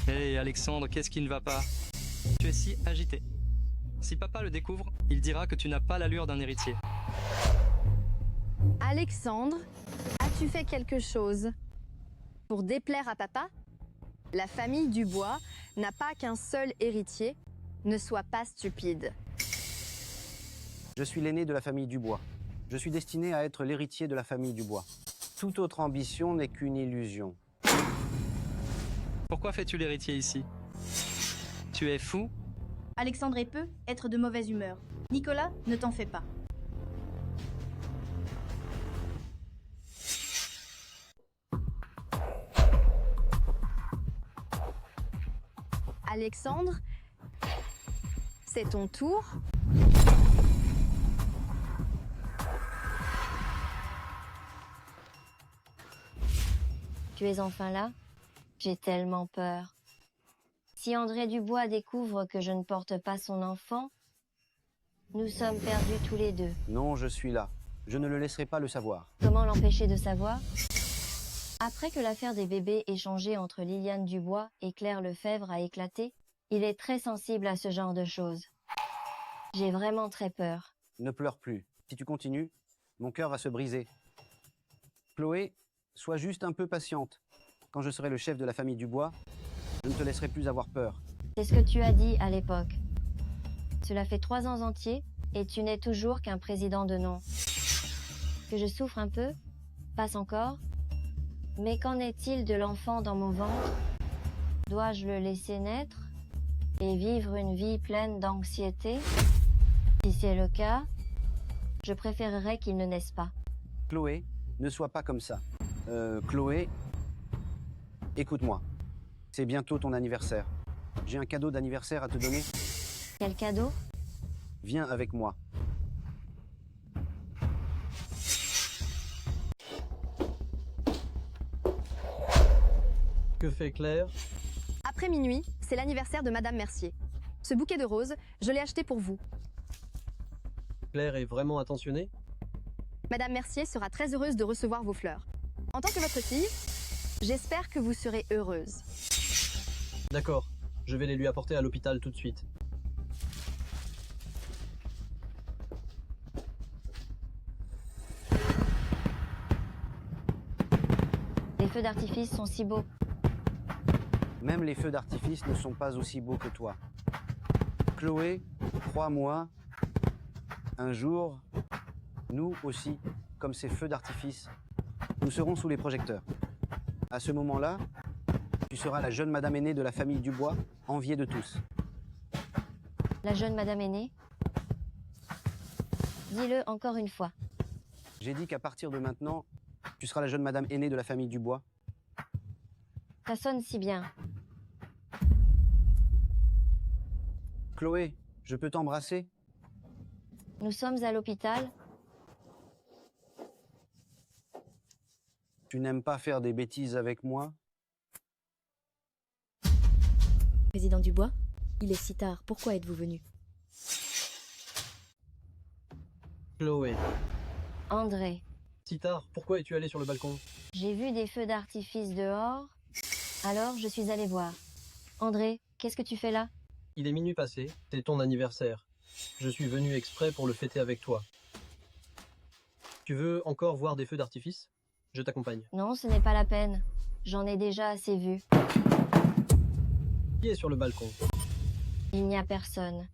Hé Alexandre, qu'est-ce qui ne va pas? Tu es si agité. Si papa le découvre, il dira que tu n'as pas l'allure d'un héritier. Alexandre, as-tu fait quelque chose pour déplaire à papa? La famille Dubois n'a pas qu'un seul héritier. Ne sois pas stupide. Je suis l'aîné de la famille Dubois. Je suis destiné à être l'héritier de la famille Dubois. Toute autre ambition n'est qu'une illusion. Pourquoi fais-tu l'héritier ici? Tu es fou? Alexandre peut être de mauvaise humeur. Nicolas, ne t'en fais pas. Alexandre, c'est ton tour. Tu es enfin là? J'ai tellement peur. Si André Dubois découvre que je ne porte pas son enfant, nous sommes perdus tous les deux. Non, je suis là. Je ne le laisserai pas le savoir. Comment l'empêcher de savoir? Après que l'affaire des bébés échangés entre Liliane Dubois et Claire Lefebvre a éclaté, il est très sensible à ce genre de choses. J'ai vraiment très peur. Ne pleure plus. Si tu continues, mon cœur va se briser. Chloé, sois juste un peu patiente. Quand je serai le chef de la famille Dubois, je ne te laisserai plus avoir peur. C'est ce que tu as dit à l'époque. Cela fait 3 ans entiers et tu n'es toujours qu'un président de nom. Que je souffre un peu? Passe encore? Mais qu'en est-il de l'enfant dans mon ventre? Dois-je le laisser naître et vivre une vie pleine d'anxiété? Si c'est le cas, je préférerais qu'il ne naisse pas. Chloé, ne sois pas comme ça. Chloé, écoute-moi. C'est bientôt ton anniversaire. J'ai un cadeau d'anniversaire à te donner. Quel cadeau? Viens avec moi. Que fait Claire? Après minuit, c'est l'anniversaire de Madame Mercier. Ce bouquet de roses, je l'ai acheté pour vous. Claire est vraiment attentionnée? Madame Mercier sera très heureuse de recevoir vos fleurs. En tant que votre fille, j'espère que vous serez heureuse. D'accord, je vais les lui apporter à l'hôpital tout de suite. Les feux d'artifice sont si beaux. Même les feux d'artifice ne sont pas aussi beaux que toi. Chloé, crois-moi, un jour, nous aussi, comme ces feux d'artifice, nous serons sous les projecteurs. À ce moment-là, tu seras la jeune madame aînée de la famille Dubois, enviée de tous. La jeune madame aînée? Dis-le encore une fois. J'ai dit qu'à partir de maintenant, tu seras la jeune madame aînée de la famille Dubois. Ça sonne si bien. Chloé, je peux t'embrasser? Nous sommes à l'hôpital. Tu n'aimes pas faire des bêtises avec moi? Président Dubois, il est si tard, pourquoi êtes-vous venu? Chloé. André, Si tard, pourquoi es-tu allé sur le balcon? j'ai vu des feux d'artifice dehors, alors je suis allée voir. André, qu'est-ce que tu fais là? Il est minuit passé, c'est ton anniversaire. Je suis venu exprès pour le fêter avec toi. Tu veux encore voir des feux d'artifice? Je t'accompagne. Non, ce n'est pas la peine. J'en ai déjà assez vu. Qui est sur le balcon? Il n'y a personne.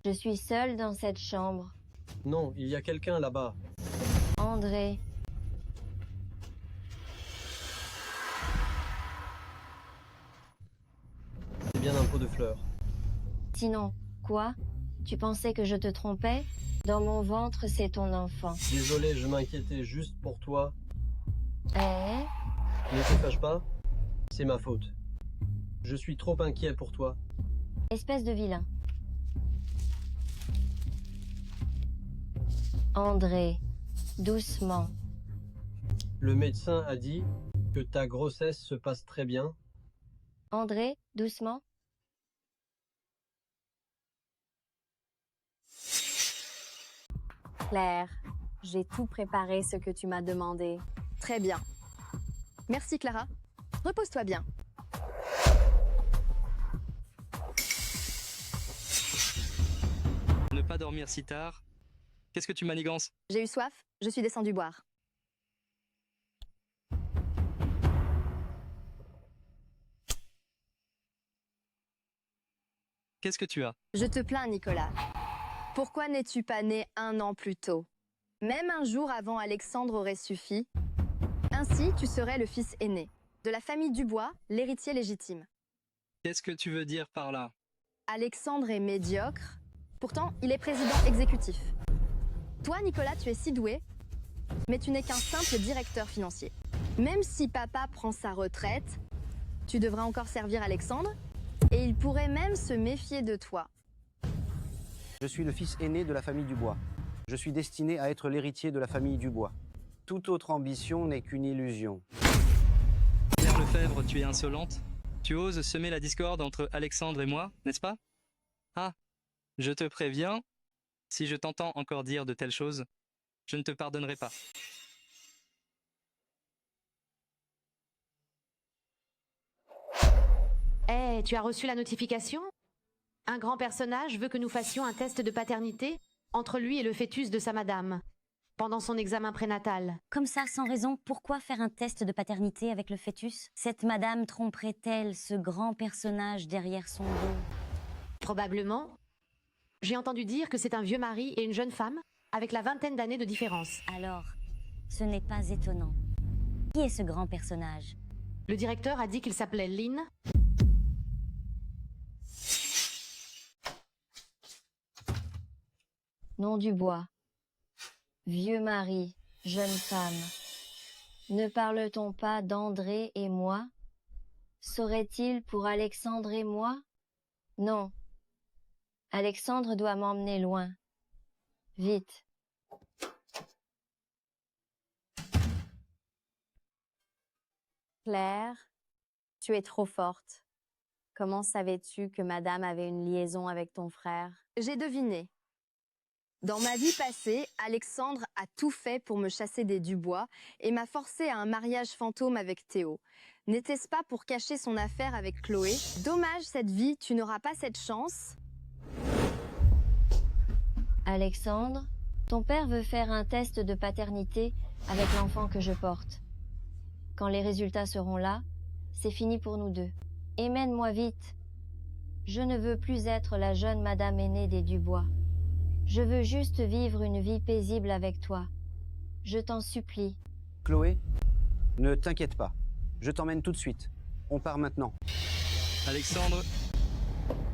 Je suis seule dans cette chambre. Non, il y a quelqu'un là-bas. André, C'est bien un pot de fleurs. sinon, quoi? Tu pensais que je te trompais? Dans mon ventre, c'est ton enfant. Désolé, je m'inquiétais juste pour toi. Eh? Ne te fâche pas, c'est ma faute. Je suis trop inquiet pour toi. Espèce de vilain. André, doucement. Le médecin a dit que ta grossesse se passe très bien. André, doucement. Claire, j'ai tout préparé ce que tu m'as demandé. Très bien. Merci Clara. Repose-toi bien. Ne pas dormir si tard. Qu'est-ce que tu manigances? J'ai eu soif, je suis descendu boire. Qu'est-ce que tu as? Je te plains, Nicolas. Pourquoi n'es-tu pas né 1 an plus tôt? Même un jour avant Alexandre aurait suffi. Ainsi, tu serais le fils aîné. De la famille Dubois, l'héritier légitime. Qu'est-ce que tu veux dire par là? Alexandre est médiocre. Pourtant, il est président exécutif. Toi, Nicolas, tu es si doué, mais tu n'es qu'un simple directeur financier. Même si papa prend sa retraite, tu devras encore servir Alexandre, et il pourrait même se méfier de toi. Je suis le fils aîné de la famille Dubois. Je suis destiné à être l'héritier de la famille Dubois. Toute autre ambition n'est qu'une illusion. Claire Lefebvre, tu es insolente. Tu oses semer la discorde entre Alexandre et moi, n'est-ce pas? Ah, je te préviens, si je t'entends encore dire de telles choses, je ne te pardonnerai pas. Eh, tu as reçu la notification? Un grand personnage veut que nous fassions un test de paternité entre lui et le fœtus de sa madame, pendant son examen prénatal. Comme ça, sans raison, pourquoi faire un test de paternité avec le fœtus? Cette madame tromperait-elle ce grand personnage derrière son dos? Probablement. J'ai entendu dire que c'est un vieux mari et une jeune femme, avec la 20aine d'années de différence. Alors, ce n'est pas étonnant. Qui est ce grand personnage? Le directeur a dit qu'il s'appelait Lynn. Nom du bois. Vieux mari, jeune femme. Ne parle-t-on pas d'André et moi? Saurait-il pour Alexandre et moi? Non. Alexandre doit m'emmener loin. Vite. Claire, tu es trop forte. Comment savais-tu que madame avait une liaison avec ton frère? J'ai deviné. Dans ma vie passée, Alexandre a tout fait pour me chasser des Dubois et m'a forcé à un mariage fantôme avec Théo. N'était-ce pas pour cacher son affaire avec Chloé? Dommage cette vie, tu n'auras pas cette chance. Alexandre, ton père veut faire un test de paternité avec l'enfant que je porte. Quand les résultats seront là, c'est fini pour nous deux. Et mène-moi vite. Je ne veux plus être la jeune madame aînée des Dubois. Je veux juste vivre une vie paisible avec toi. Je t'en supplie. Chloé, ne t'inquiète pas. Je t'emmène tout de suite. On part maintenant. Alexandre,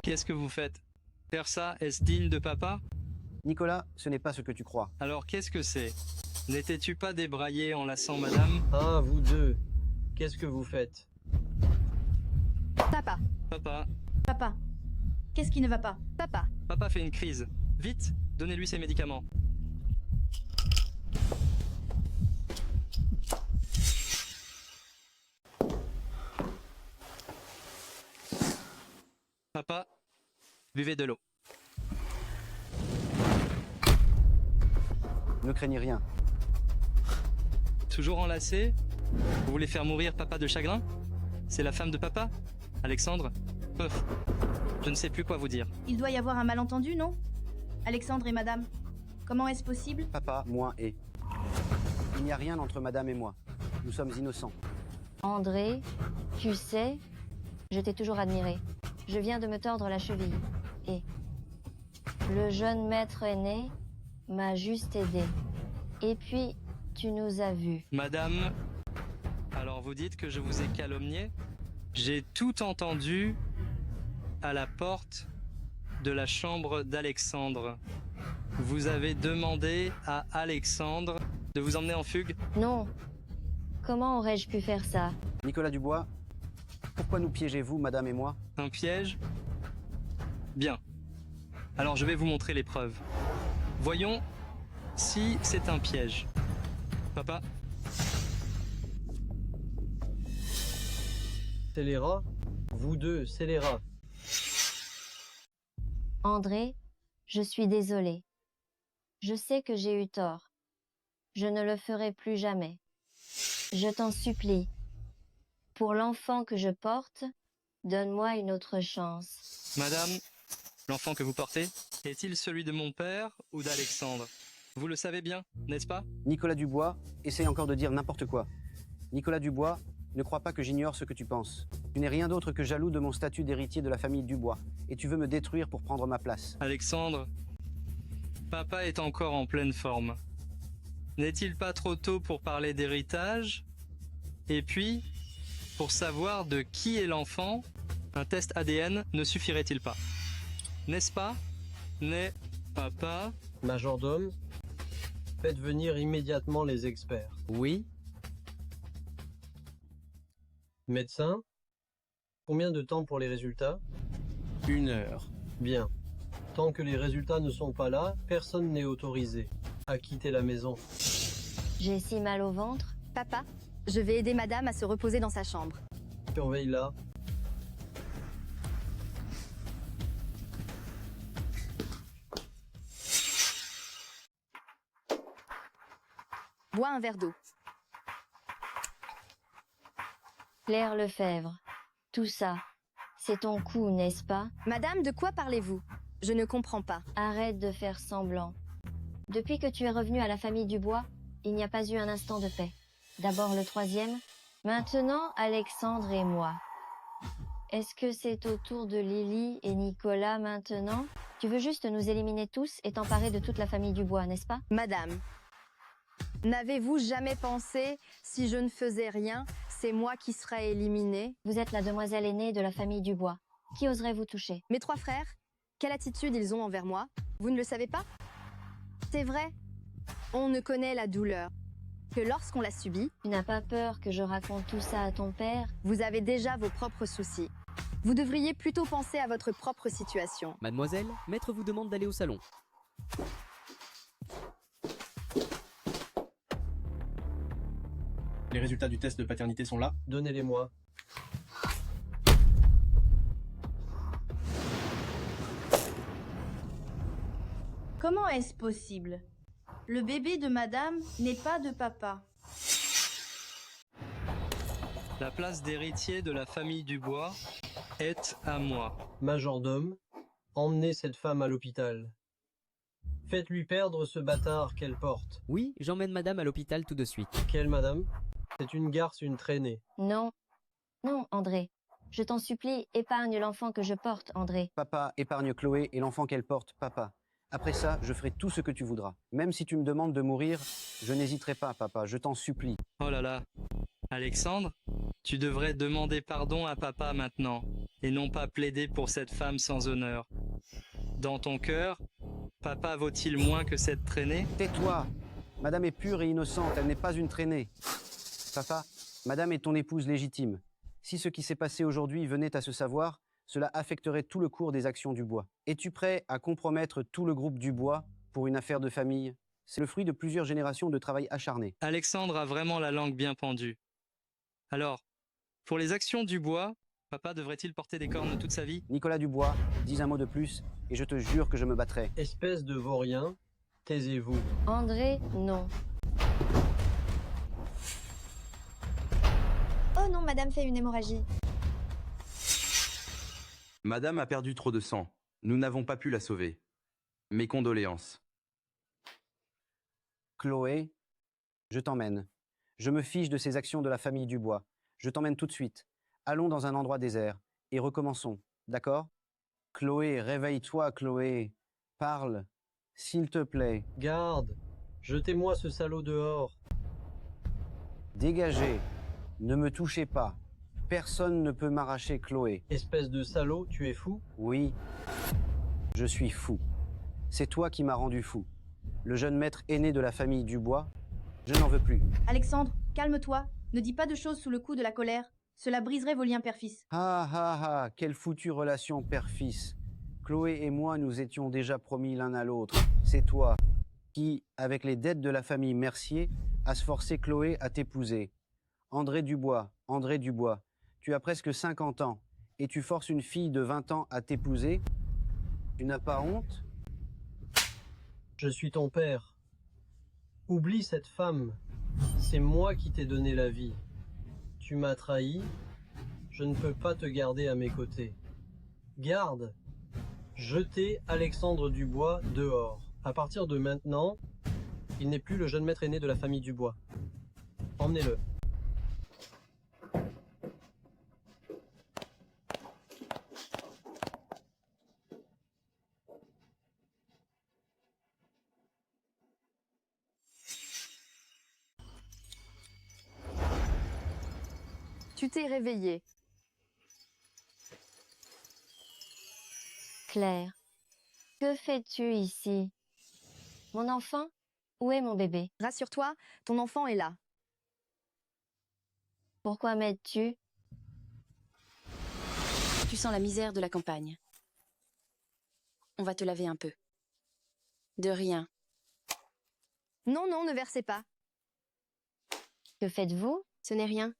qu'est-ce que vous faites? Faire ça, est-ce digne de papa? Nicolas, ce n'est pas ce que tu crois. Alors qu'est-ce que c'est? N'étais-tu pas débraillé en lassant madame? Ah, vous deux, qu'est-ce que vous faites? Papa. Papa. Papa, qu'est-ce qui ne va pas? Papa. Papa fait une crise. Vite, donnez-lui ses médicaments. Papa, buvez de l'eau. Ne craignez rien. Toujours enlacé? Vous voulez faire mourir papa de chagrin? C'est la femme de papa? Alexandre? Pof. Je ne sais plus quoi vous dire. Il doit y avoir un malentendu, non? Alexandre et madame, comment est-ce possible? Papa, moi et... Il n'y a rien entre madame et moi. Nous sommes innocents. André, tu sais, je t'ai toujours admiré. Je viens de me tordre la cheville. Et le jeune maître aîné m'a juste aidé. Et puis, tu nous as vus. Madame, alors vous dites que je vous ai calomnié? J'ai tout entendu à la porte de la chambre d'Alexandre. Vous avez demandé à Alexandre de vous emmener en fugue? Non. Comment aurais-je pu faire ça? Nicolas Dubois, pourquoi nous piégez-vous, madame et moi? Un piège? Bien. Alors je vais vous montrer les preuves. Voyons si c'est un piège. Papa? Scélérat? Vous deux, scélérat. André, je suis désolée. Je sais que j'ai eu tort. Je ne le ferai plus jamais. Je t'en supplie. Pour l'enfant que je porte, donne-moi une autre chance. Madame, l'enfant que vous portez, est-il celui de mon père ou d'Alexandre? Vous le savez bien, n'est-ce pas? Nicolas Dubois, essaye encore de dire n'importe quoi. Nicolas Dubois, ne crois pas que j'ignore ce que tu penses. Tu n'es rien d'autre que jaloux de mon statut d'héritier de la famille Dubois, et tu veux me détruire pour prendre ma place. Alexandre, papa est encore en pleine forme. N'est-il pas trop tôt pour parler d'héritage? Et puis, pour savoir de qui est l'enfant, un test ADN ne suffirait-il pas? N'est-ce pas? N'est papa? Majordome, faites venir immédiatement les experts. Oui. Médecin, combien de temps pour les résultats? 1 heure. Bien. Tant que les résultats ne sont pas là, personne n'est autorisé à quitter la maison. J'ai si mal au ventre. Papa, je vais aider madame à se reposer dans sa chambre. Surveille-la. Bois un verre d'eau. Claire Lefebvre, tout ça, c'est ton coup, n'est-ce pas? Madame, de quoi parlez-vous? Je ne comprends pas. Arrête de faire semblant. Depuis que tu es revenue à la famille Dubois, il n'y a pas eu un instant de paix. D'abord le troisième, maintenant Alexandre et moi. Est-ce que c'est au tour de Lily et Nicolas maintenant? Tu veux juste nous éliminer tous et t'emparer de toute la famille Dubois, n'est-ce pas? Madame, n'avez-vous jamais pensé, si je ne faisais rien, c'est moi qui serais éliminée? Vous êtes la demoiselle aînée de la famille Dubois. Qui oserait vous toucher? Mes 3 frères, quelle attitude ils ont envers moi? Vous ne le savez pas? C'est vrai, on ne connaît la douleur que lorsqu'on l'a subie. Tu n'as pas peur que je raconte tout ça à ton père? Vous avez déjà vos propres soucis. Vous devriez plutôt penser à votre propre situation. Mademoiselle, maître vous demande d'aller au salon. Les résultats du test de paternité sont là. Donnez-les-moi. Comment est-ce possible? Le bébé de madame n'est pas de papa. La place d'héritier de la famille Dubois est à moi. Majordome, emmenez cette femme à l'hôpital. Faites-lui perdre ce bâtard qu'elle porte. Oui, j'emmène madame à l'hôpital tout de suite. Quelle madame? C'est une garce, une traînée. Non. Non, André. Je t'en supplie, épargne l'enfant que je porte, André. Papa, épargne Chloé et l'enfant qu'elle porte, papa. Après ça, je ferai tout ce que tu voudras. Même si tu me demandes de mourir, je n'hésiterai pas, papa, je t'en supplie. Oh là là. Alexandre, tu devrais demander pardon à papa maintenant, et non pas plaider pour cette femme sans honneur. Dans ton cœur, papa vaut-il moins que cette traînée? Tais-toi! Madame est pure et innocente, elle n'est pas une traînée. Papa, madame est ton épouse légitime. Si ce qui s'est passé aujourd'hui venait à se savoir, cela affecterait tout le cours des actions du bois. Es-tu prêt à compromettre tout le groupe du bois pour une affaire de famille? C'est le fruit de plusieurs générations de travail acharné. Alexandre a vraiment la langue bien pendue. Alors, pour les actions du bois, papa devrait-il porter des cornes toute sa vie? Nicolas Dubois, dis un mot de plus et je te jure que je me battrai. Espèce de vaurien, taisez-vous. André, non. Oh non, madame fait une hémorragie. Madame a perdu trop de sang. Nous n'avons pas pu la sauver. Mes condoléances. Chloé, je t'emmène. Je me fiche de ces actions de la famille Dubois. Je t'emmène tout de suite. Allons dans un endroit désert et recommençons, d'accord? Chloé, réveille-toi, Chloé. Parle, s'il te plaît. Garde, jetez-moi ce salaud dehors. Dégagez, ne me touchez pas. Personne ne peut m'arracher Chloé. Espèce de salaud, tu es fou? Oui, je suis fou. C'est toi qui m'as rendu fou. Le jeune maître aîné de la famille Dubois, je n'en veux plus. Alexandre, calme-toi. Ne dis pas de choses sous le coup de la colère. Cela briserait vos liens père-fils. Ah ah ah, quelle foutue relation père-fils. Chloé et moi nous étions déjà promis l'un à l'autre. C'est toi qui, avec les dettes de la famille Mercier, as forcé Chloé à t'épouser. André Dubois, tu as presque 50 ans et tu forces une fille de 20 ans à t'épouser. Tu n'as pas honte? Je suis ton père. Oublie cette femme. C'est moi qui t'ai donné la vie. Tu m'as trahi. Je ne peux pas te garder à mes côtés. Garde. Jetez Alexandre Dubois dehors. À partir de maintenant, il n'est plus le jeune maître aîné de la famille Dubois. Emmenez-le. Tu t'es réveillée. Claire, que fais-tu ici? Mon enfant? Où est mon bébé? Rassure-toi, ton enfant est là. Pourquoi m'aides-tu? Tu sens la misère de la campagne. On va te laver un peu. De rien. Non, non, ne versez pas. Que faites-vous? Ce n'est rien.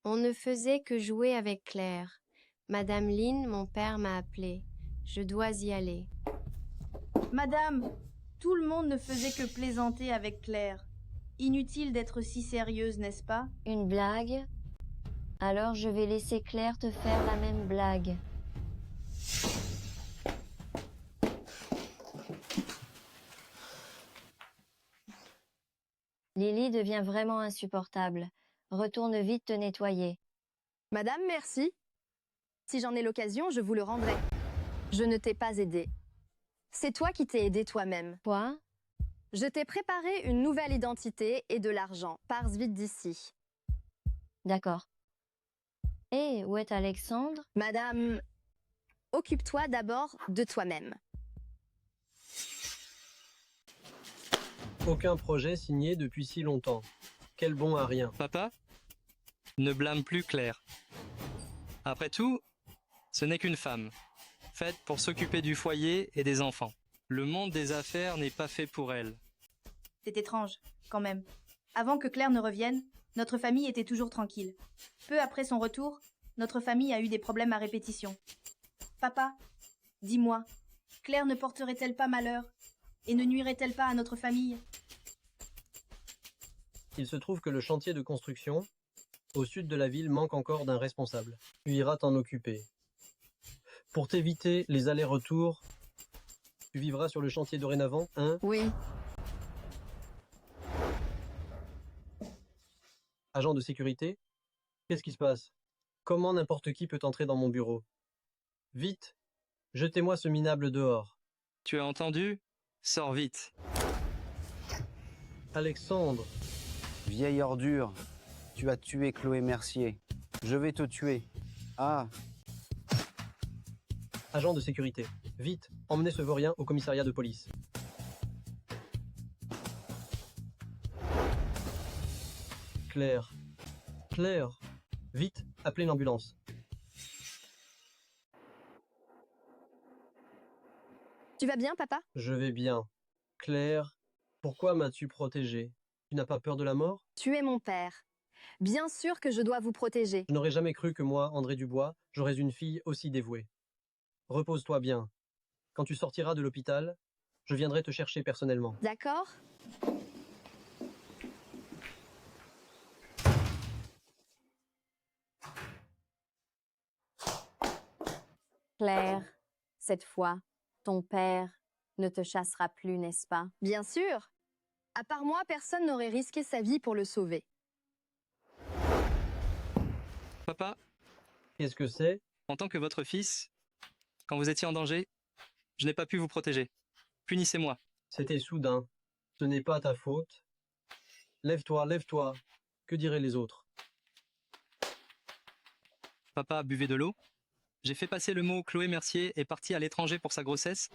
On ne faisait que jouer avec Claire. Madame Lynn, mon père m'a appelé. Je dois y aller. Madame, tout le monde ne faisait que plaisanter avec Claire. Inutile d'être si sérieuse, n'est-ce pas? Une blague? Alors je vais laisser Claire te faire la même blague. Lily devient vraiment insupportable. Retourne vite te nettoyer. Madame, merci. Si j'en ai l'occasion, je vous le rendrai. Je ne t'ai pas aidé. C'est toi qui t'es aidé toi-même. Quoi? Je t'ai préparé une nouvelle identité et de l'argent. Pars vite d'ici. D'accord. Et où est Alexandre? Madame, occupe-toi d'abord de toi-même. Aucun projet signé depuis si longtemps. Quel bon à rien. Papa, ne blâme plus Claire. Après tout, ce n'est qu'une femme, faite pour s'occuper du foyer et des enfants. Le monde des affaires n'est pas fait pour elle. C'est étrange, quand même. Avant que Claire ne revienne, notre famille était toujours tranquille. Peu après son retour, notre famille a eu des problèmes à répétition. Papa, dis-moi, Claire ne porterait-elle pas malheur et ne nuirait-elle pas à notre famille? Il se trouve que le chantier de construction, au sud de la ville, manque encore d'un responsable. Tu iras t'en occuper. Pour t'éviter les allers-retours, tu vivras sur le chantier dorénavant, hein? Oui. Agent de sécurité? Qu'est-ce qui se passe? Comment n'importe qui peut entrer dans mon bureau? Vite! Jetez-moi ce minable dehors. Tu as entendu? Sors vite. Alexandre! Vieille ordure, tu as tué Chloé Mercier. Je vais te tuer. Ah, Agent de sécurité, vite, emmenez ce vaurien au commissariat de police. Claire. Claire. Vite, appelez l'ambulance. Tu vas bien, papa? Je vais bien. Claire, pourquoi m'as-tu protégé? Tu n'as pas peur de la mort? Tu es mon père. Bien sûr que je dois vous protéger. Je n'aurais jamais cru que moi, André Dubois, j'aurais une fille aussi dévouée. Repose-toi bien. Quand tu sortiras de l'hôpital, je viendrai te chercher personnellement. D'accord? Claire, cette fois, ton père ne te chassera plus, n'est-ce pas? Bien sûr. À part moi, personne n'aurait risqué sa vie pour le sauver. Papa, qu'est-ce que c'est? En tant que votre fils, quand vous étiez en danger, je n'ai pas pu vous protéger. Punissez-moi. C'était soudain. Ce n'est pas ta faute. Lève-toi, lève-toi. Que diraient les autres? Papa buvait de l'eau. J'ai fait passer le mot Chloé Mercier est partie à l'étranger pour sa grossesse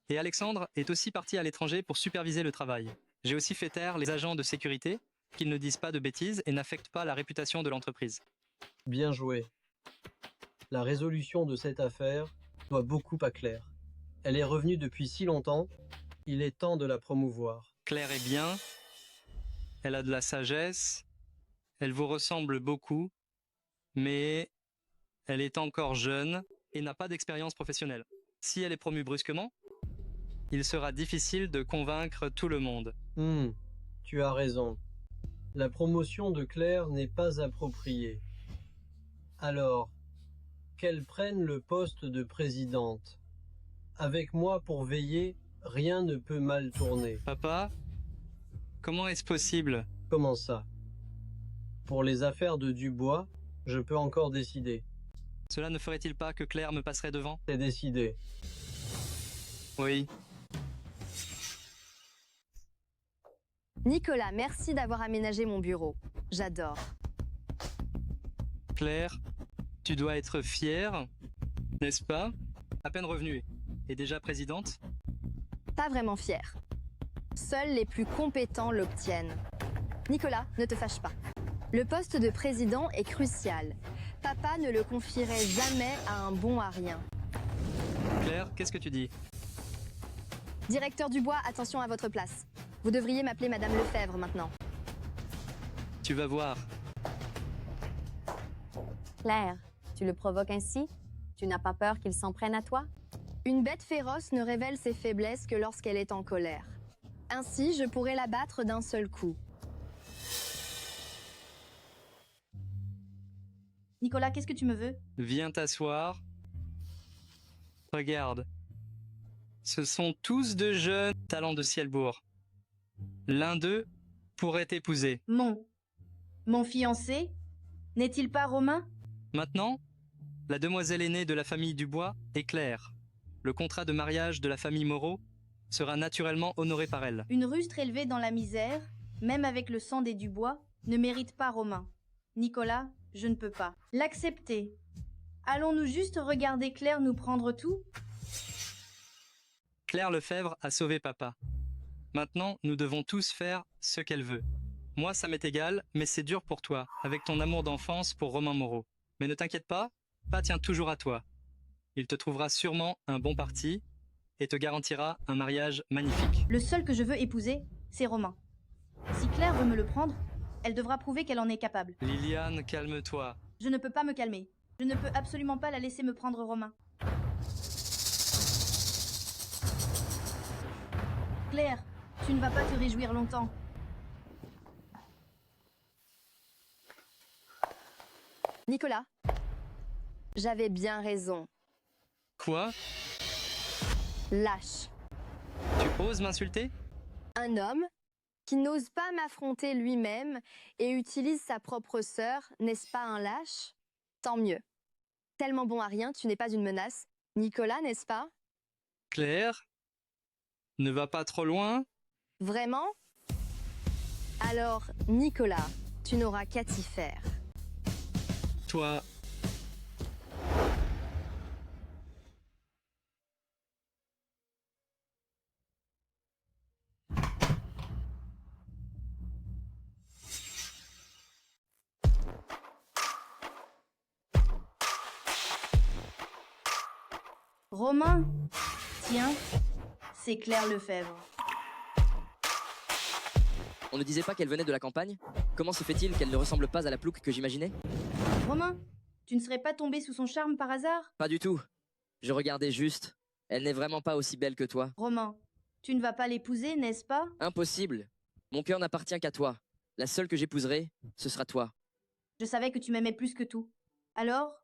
et Alexandre est aussi parti à l'étranger pour superviser le travail. J'ai aussi fait taire les agents de sécurité qu'ils ne disent pas de bêtises et n'affectent pas la réputation de l'entreprise. Bien joué. La résolution de cette affaire doit beaucoup à Claire. Elle est revenue depuis si longtemps, il est temps de la promouvoir. Claire est bien, elle a de la sagesse, elle vous ressemble beaucoup, mais elle est encore jeune et n'a pas d'expérience professionnelle. Si elle est promue brusquement, il sera difficile de convaincre tout le monde. Tu as raison. La promotion de Claire n'est pas appropriée. Alors, qu'elle prenne le poste de présidente. Avec moi pour veiller, rien ne peut mal tourner. Papa, comment est-ce possible? Comment ça? Pour les affaires de Dubois, je peux encore décider. Cela ne ferait-il pas que Claire me passerait devant? C'est décidé. Oui. Nicolas, merci d'avoir aménagé mon bureau. J'adore. Claire, tu dois être fière, n'est-ce pas? À peine revenue et déjà présidente? Pas vraiment fière. Seuls les plus compétents l'obtiennent. Nicolas, ne te fâche pas. Le poste de président est crucial. Papa ne le confierait jamais à un bon à rien. Claire, qu'est-ce que tu dis? Directeur Dubois, attention à votre place. Vous devriez m'appeler Madame Lefebvre maintenant. Tu vas voir. Claire, tu le provoques ainsi? Tu n'as pas peur qu'il s'en prenne à toi? Une bête féroce ne révèle ses faiblesses que lorsqu'elle est en colère. Ainsi, je pourrais la battre d'un seul coup. Nicolas, qu'est-ce que tu me veux? Viens t'asseoir. Regarde. Ce sont tous de jeunes talents de Cielbourg. L'un d'eux pourrait t'épouser. Mon fiancé? N'est-il pas Romain? Maintenant, la demoiselle aînée de la famille Dubois est Claire. Le contrat de mariage de la famille Moreau sera naturellement honoré par elle. Une rustre élevée dans la misère, même avec le sang des Dubois, ne mérite pas Romain. Nicolas, je ne peux pas l'accepter. Allons-nous juste regarder Claire nous prendre tout? Claire Lefebvre a sauvé papa. Maintenant, nous devons tous faire ce qu'elle veut. Moi, ça m'est égal, mais c'est dur pour toi, avec ton amour d'enfance pour Romain Moreau. Mais ne t'inquiète pas, papa tient toujours à toi. Il te trouvera sûrement un bon parti et te garantira un mariage magnifique. Le seul que je veux épouser, c'est Romain. Si Claire veut me le prendre, elle devra prouver qu'elle en est capable. Liliane, calme-toi. Je ne peux pas me calmer. Je ne peux absolument pas la laisser me prendre Romain. Claire, tu ne vas pas te réjouir longtemps. Nicolas, j'avais bien raison. Quoi? Lâche. Tu oses m'insulter? Un homme qui n'ose pas m'affronter lui-même et utilise sa propre sœur, n'est-ce pas un lâche? Tant mieux. Tellement bon à rien, tu n'es pas une menace. Nicolas, n'est-ce pas? Claire, ne va pas trop loin. Vraiment? Alors, Nicolas, tu n'auras qu'à t'y faire. Toi, Romain, tiens, c'est Claire Lefebvre. On ne disait pas qu'elle venait de la campagne? Comment se fait-il qu'elle ne ressemble pas à la plouque que j'imaginais? Romain, tu ne serais pas tombé sous son charme par hasard? Pas du tout. Je regardais juste. Elle n'est vraiment pas aussi belle que toi. Romain, tu ne vas pas l'épouser, n'est-ce pas? Impossible. Mon cœur n'appartient qu'à toi. La seule que j'épouserai, ce sera toi. Je savais que tu m'aimais plus que tout. Alors,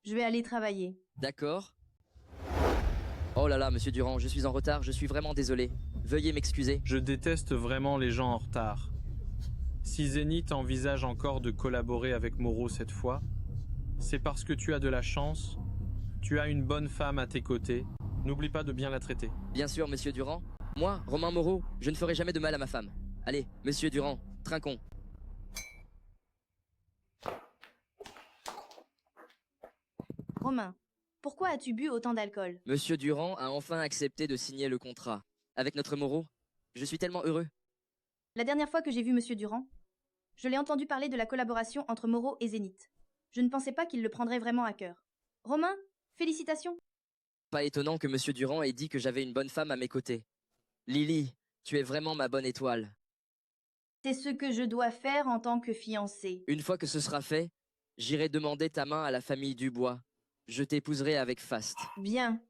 je vais aller travailler. D'accord. Oh là là, monsieur Durand, je suis en retard, je suis vraiment désolé. Veuillez m'excuser. Je déteste vraiment les gens en retard. Si Zénith envisage encore de collaborer avec Moreau cette fois, c'est parce que tu as de la chance, tu as une bonne femme à tes côtés. N'oublie pas de bien la traiter. Bien sûr, monsieur Durand. Moi, Romain Moreau, je ne ferai jamais de mal à ma femme. Allez, monsieur Durand, trinquons. Romain, pourquoi as-tu bu autant d'alcool? Monsieur Durand a enfin accepté de signer le contrat. Avec notre Moreau, je suis tellement heureux. La dernière fois que j'ai vu Monsieur Durand, je l'ai entendu parler de la collaboration entre Moreau et Zénith. Je ne pensais pas qu'il le prendrait vraiment à cœur. Romain, félicitations. Pas étonnant que monsieur Durand ait dit que j'avais une bonne femme à mes côtés. Lily, tu es vraiment ma bonne étoile. C'est ce que je dois faire en tant que fiancée. Une fois que ce sera fait, j'irai demander ta main à la famille Dubois. Je t'épouserai avec faste. Bien.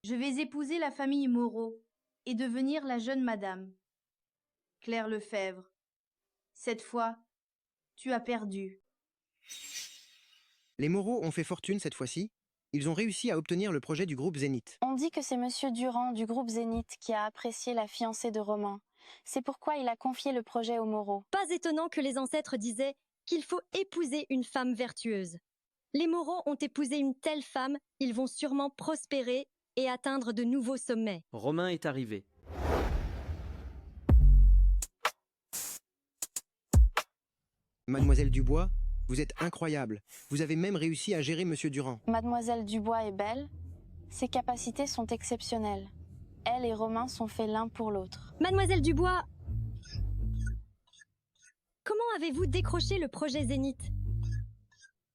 Je vais épouser la famille Moreau et devenir la jeune madame. Claire Lefebvre, cette fois, tu as perdu. Les Moreau ont fait fortune cette fois-ci. Ils ont réussi à obtenir le projet du groupe Zénith. On dit que c'est Monsieur Durand du groupe Zénith qui a apprécié la fiancée de Romain. C'est pourquoi il a confié le projet aux Moreau. Pas étonnant que les ancêtres disaient qu'il faut épouser une femme vertueuse. Les Moreau ont épousé une telle femme, ils vont sûrement prospérer et atteindre de nouveaux sommets. Romain est arrivé. Mademoiselle Dubois, vous êtes incroyable. Vous avez même réussi à gérer Monsieur Durand. Mademoiselle Dubois est belle. Ses capacités sont exceptionnelles. Elle et Romain sont faits l'un pour l'autre. Mademoiselle Dubois, comment avez-vous décroché le projet Zénith?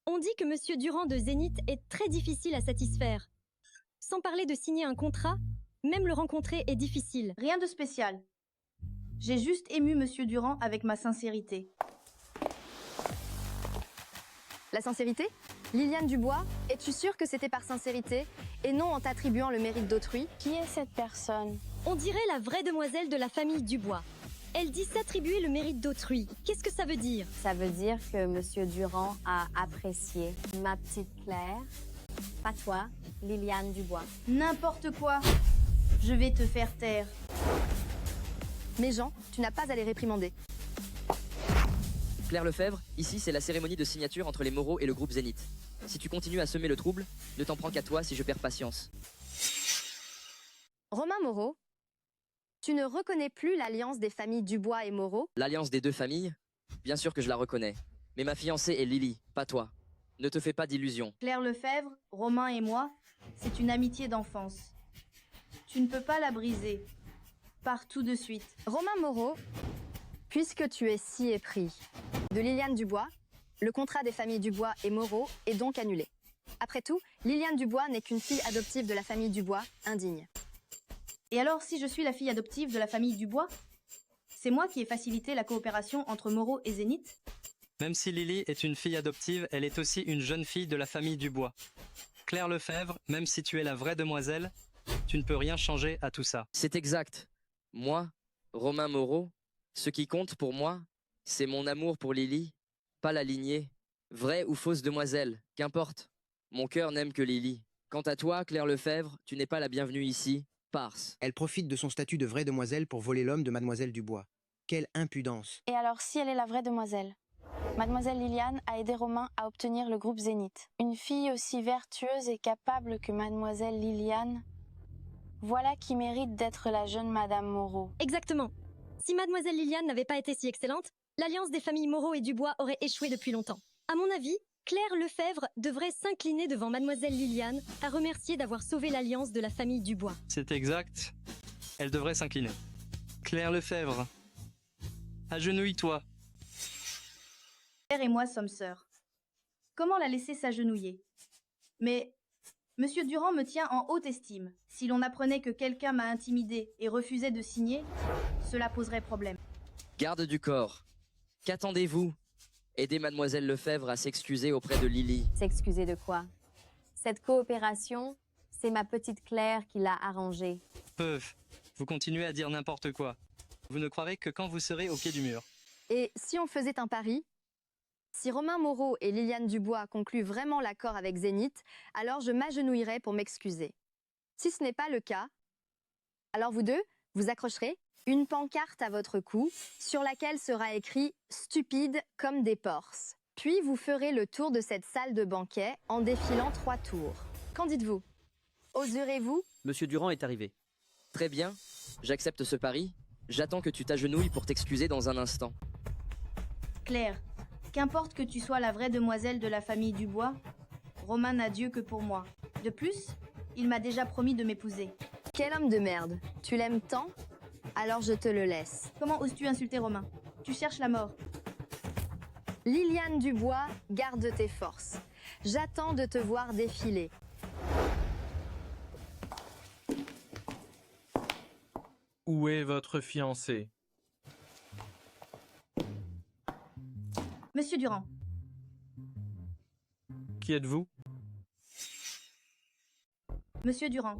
On dit que Monsieur Durand de Zénith est très difficile à satisfaire. Sans parler de signer un contrat, même le rencontrer est difficile. Rien de spécial. J'ai juste ému Monsieur Durand avec ma sincérité. La sincérité? Liliane Dubois, es-tu sûre que c'était par sincérité et non en t'attribuant le mérite d'autrui? Qui est cette personne? On dirait la vraie demoiselle de la famille Dubois. Elle dit s'attribuer le mérite d'autrui. Qu'est-ce que ça veut dire? Ça veut dire que Monsieur Durand a apprécié ma petite Claire, pas toi, Liliane Dubois. N'importe quoi. Je vais te faire taire. Mais Jean, tu n'as pas à les réprimander. Claire Lefebvre, ici c'est la cérémonie de signature entre les Moreau et le groupe Zénith. Si tu continues à semer le trouble, ne t'en prends qu'à toi si je perds patience. Romain Moreau, tu ne reconnais plus l'alliance des familles Dubois et Moreau? L'alliance des deux familles? Bien sûr que je la reconnais. Mais ma fiancée est Lily, pas toi. Ne te fais pas d'illusions. Claire Lefebvre, Romain et moi, c'est une amitié d'enfance. Tu ne peux pas la briser. Pars tout de suite. Romain Moreau, puisque tu es si épris de Liliane Dubois, le contrat des familles Dubois et Moreau est donc annulé. Après tout, Liliane Dubois n'est qu'une fille adoptive de la famille Dubois, indigne. Et alors, si je suis la fille adoptive de la famille Dubois, c'est moi qui ai facilité la coopération entre Moreau et Zénith? Même si Lily est une fille adoptive, elle est aussi une jeune fille de la famille Dubois. Claire Lefebvre, même si tu es la vraie demoiselle, tu ne peux rien changer à tout ça. C'est exact. Moi, Romain Moreau, ce qui compte pour moi, c'est mon amour pour Lily, pas la lignée. Vraie ou fausse demoiselle, qu'importe. Mon cœur n'aime que Lily. Quant à toi, Claire Lefebvre, tu n'es pas la bienvenue ici, parse. Elle profite de son statut de vraie demoiselle pour voler l'homme de Mademoiselle Dubois. Quelle impudence. Et alors si elle est la vraie demoiselle? Mademoiselle Liliane a aidé Romain à obtenir le groupe Zénith. Une fille aussi vertueuse et capable que Mademoiselle Liliane, voilà qui mérite d'être la jeune Madame Moreau. Exactement. Si Mademoiselle Liliane n'avait pas été si excellente, l'alliance des familles Moreau et Dubois aurait échoué depuis longtemps. À mon avis, Claire Lefebvre devrait s'incliner devant Mademoiselle Liliane à remercier d'avoir sauvé l'alliance de la famille Dubois. C'est exact. Elle devrait s'incliner. Claire Lefebvre, agenouille-toi. Claire et moi sommes sœurs. Comment la laisser s'agenouiller? Mais Monsieur Durand me tient en haute estime. Si l'on apprenait que quelqu'un m'a intimidé et refusait de signer, cela poserait problème. Garde du corps, qu'attendez-vous? Aidez Mademoiselle Lefebvre à s'excuser auprès de Lily. S'excuser de quoi? Cette coopération, c'est ma petite Claire qui l'a arrangée. Vous continuez à dire n'importe quoi. Vous ne croirez que quand vous serez au pied du mur. Et si on faisait un pari? Si Romain Moreau et Liliane Dubois concluent vraiment l'accord avec Zénith, alors je m'agenouillerai pour m'excuser. Si ce n'est pas le cas, alors vous deux, vous accrocherez une pancarte à votre cou sur laquelle sera écrit « Stupide comme des porces ». Puis vous ferez le tour de cette salle de banquet en défilant 3 tours. Qu'en dites-vous? Oserez-vous? Monsieur Durand est arrivé. Très bien, j'accepte ce pari. J'attends que tu t'agenouilles pour t'excuser dans un instant. Claire, qu'importe que tu sois la vraie demoiselle de la famille Dubois, Romain n'a Dieu que pour moi. De plus, il m'a déjà promis de m'épouser. Quel homme de merde! Tu l'aimes tant? Alors je te le laisse. Comment oses-tu insulter Romain? Tu cherches la mort. Liliane Dubois, garde tes forces. J'attends de te voir défiler. Où est votre fiancé? Monsieur Durand. Qui êtes-vous? Monsieur Durand,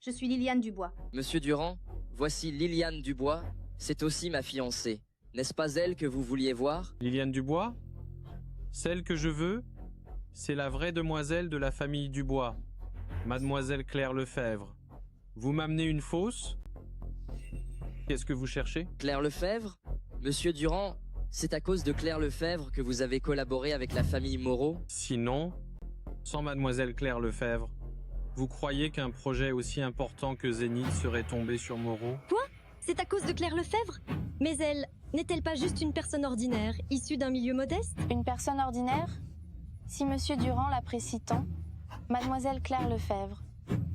je suis Liliane Dubois. Monsieur Durand, voici Liliane Dubois, c'est aussi ma fiancée. N'est-ce pas elle que vous vouliez voir? Liliane Dubois? Celle que je veux, c'est la vraie demoiselle de la famille Dubois, Mademoiselle Claire Lefebvre. Vous m'amenez une fausse? Qu'est-ce que vous cherchez? Claire Lefebvre? Monsieur Durand, c'est à cause de Claire Lefebvre que vous avez collaboré avec la famille Moreau? Sinon, sans Mademoiselle Claire Lefebvre, vous croyez qu'un projet aussi important que Zénith serait tombé sur Moreau? Quoi? C'est à cause de Claire Lefebvre? Mais elle, n'est-elle pas juste une personne ordinaire, issue d'un milieu modeste? Une personne ordinaire? Si Monsieur Durand l'apprécie tant, Mademoiselle Claire Lefebvre,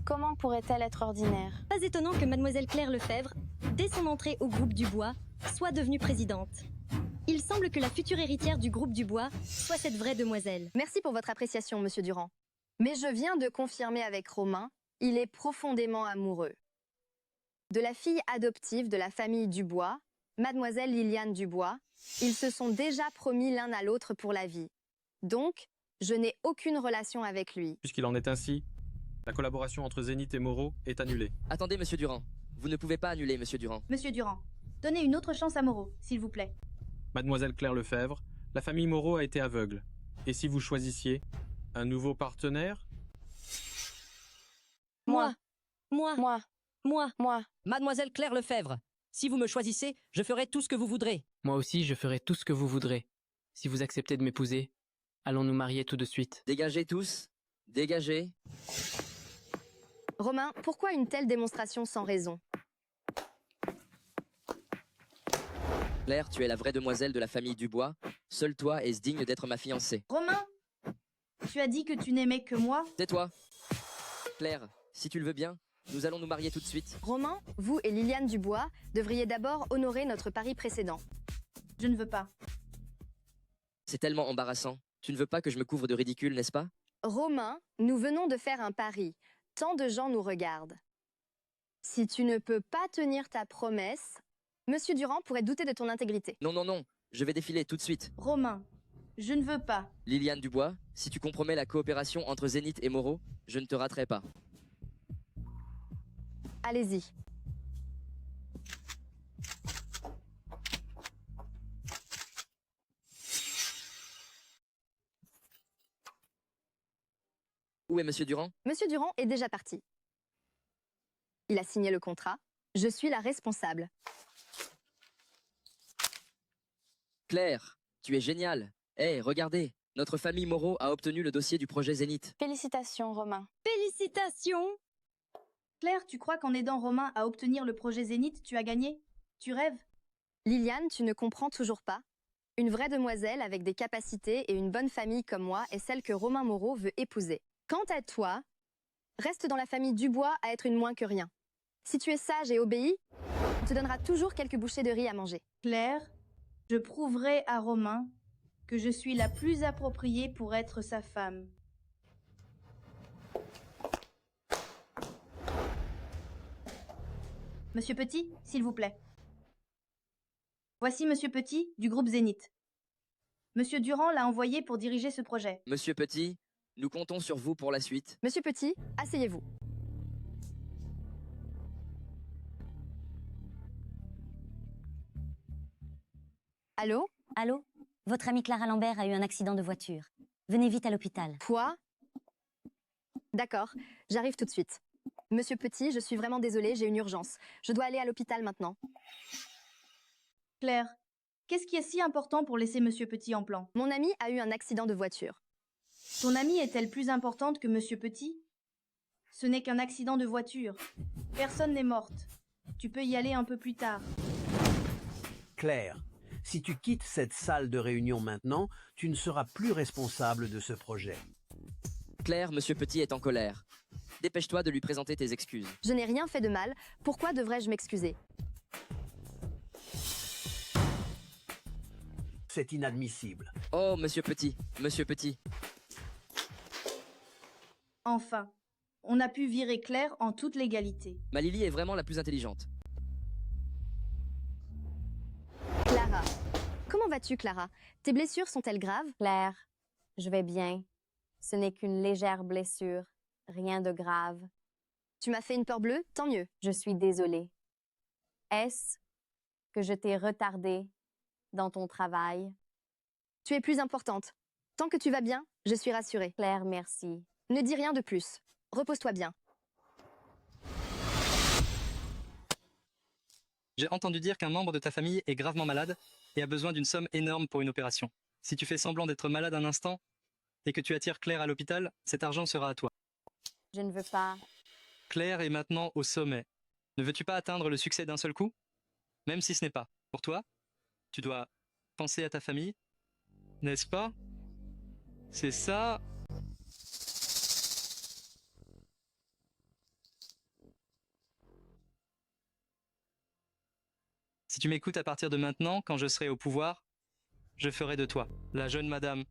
comment pourrait-elle être ordinaire? Pas étonnant que Mademoiselle Claire Lefebvre, dès son entrée au groupe Dubois, soit devenue présidente. Il semble que la future héritière du groupe Dubois soit cette vraie demoiselle. Merci pour votre appréciation, Monsieur Durand. Mais je viens de confirmer avec Romain, il est profondément amoureux. De la fille adoptive de la famille Dubois, Mademoiselle Liliane Dubois, ils se sont déjà promis l'un à l'autre pour la vie. Donc, je n'ai aucune relation avec lui. Puisqu'il en est ainsi, la collaboration entre Zénith et Moreau est annulée. Attendez, Monsieur Durand. Vous ne pouvez pas annuler, Monsieur Durand. Monsieur Durand, donnez une autre chance à Moreau, s'il vous plaît. Mademoiselle Claire Lefebvre, la famille Moreau a été aveugle. Et si vous choisissiez un nouveau partenaire? Moi. Mademoiselle Claire Lefebvre, si vous me choisissez, je ferai tout ce que vous voudrez. Moi aussi, je ferai tout ce que vous voudrez. Si vous acceptez de m'épouser, allons nous marier tout de suite. Dégagez tous. Dégagez. Romain, pourquoi une telle démonstration sans raison? Claire, tu es la vraie demoiselle de la famille Dubois. Seul toi est digne d'être ma fiancée. Romain, tu as dit que tu n'aimais que moi? Tais-toi. Claire, si tu le veux bien, nous allons nous marier tout de suite. Romain, vous et Liliane Dubois devriez d'abord honorer notre pari précédent. Je ne veux pas. C'est tellement embarrassant. Tu ne veux pas que je me couvre de ridicule, n'est-ce pas? Romain, nous venons de faire un pari. Tant de gens nous regardent. Si tu ne peux pas tenir ta promesse, Monsieur Durand pourrait douter de ton intégrité. Non, non, non. Je vais défiler tout de suite. Romain, je ne veux pas. Liliane Dubois, si tu compromets la coopération entre Zénith et Moreau, je ne te raterai pas. Allez-y. Où est Monsieur Durand? Monsieur Durand est déjà parti. Il a signé le contrat. Je suis la responsable. Claire, tu es géniale. Hé, regardez, notre famille Moreau a obtenu le dossier du projet Zénith. Félicitations, Romain. Félicitations! Claire, tu crois qu'en aidant Romain à obtenir le projet Zénith, tu as gagné? Tu rêves? Liliane, tu ne comprends toujours pas. Une vraie demoiselle avec des capacités et une bonne famille comme moi est celle que Romain Moreau veut épouser. Quant à toi, reste dans la famille Dubois à être une moins que rien. Si tu es sage et obéis, on te donnera toujours quelques bouchées de riz à manger. Claire, je prouverai à Romain que je suis la plus appropriée pour être sa femme. Monsieur Petit, s'il vous plaît. Voici Monsieur Petit, du groupe Zénith. Monsieur Durand l'a envoyé pour diriger ce projet. Monsieur Petit, nous comptons sur vous pour la suite. Monsieur Petit, asseyez-vous. Allô? Allô? Votre amie Clara Lambert a eu un accident de voiture. Venez vite à l'hôpital. Quoi? D'accord, j'arrive tout de suite. Monsieur Petit, je suis vraiment désolée, j'ai une urgence. Je dois aller à l'hôpital maintenant. Claire, qu'est-ce qui est si important pour laisser Monsieur Petit en plan? Mon amie a eu un accident de voiture. Ton amie est-elle plus importante que Monsieur Petit? Ce n'est qu'un accident de voiture. Personne n'est morte. Tu peux y aller un peu plus tard. Claire, si tu quittes cette salle de réunion maintenant, tu ne seras plus responsable de ce projet. Claire, Monsieur Petit est en colère. Dépêche-toi de lui présenter tes excuses. Je n'ai rien fait de mal. Pourquoi devrais-je m'excuser? C'est inadmissible. Oh, Monsieur Petit, Monsieur Petit. Enfin, on a pu virer Claire en toute légalité. Ma Lily est vraiment la plus intelligente. Clara. Comment vas-tu, Clara? Tes blessures sont-elles graves? Claire, je vais bien. Ce n'est qu'une légère blessure. Rien de grave. Tu m'as fait une peur bleue? Tant mieux. Je suis désolée. Est-ce que je t'ai retardé dans ton travail? Tu es plus importante. Tant que tu vas bien, je suis rassurée. Claire, merci. Ne dis rien de plus. Repose-toi bien. J'ai entendu dire qu'un membre de ta famille est gravement malade et a besoin d'une somme énorme pour une opération. Si tu fais semblant d'être malade un instant et que tu attires Claire à l'hôpital, cet argent sera à toi. Je ne veux pas. Claire est maintenant au sommet. Ne veux-tu pas atteindre le succès d'un seul coup? Même si ce n'est pas pour toi, tu dois penser à ta famille, n'est-ce pas? C'est ça. Si tu m'écoutes à partir de maintenant, quand je serai au pouvoir, je ferai de toi la jeune madame.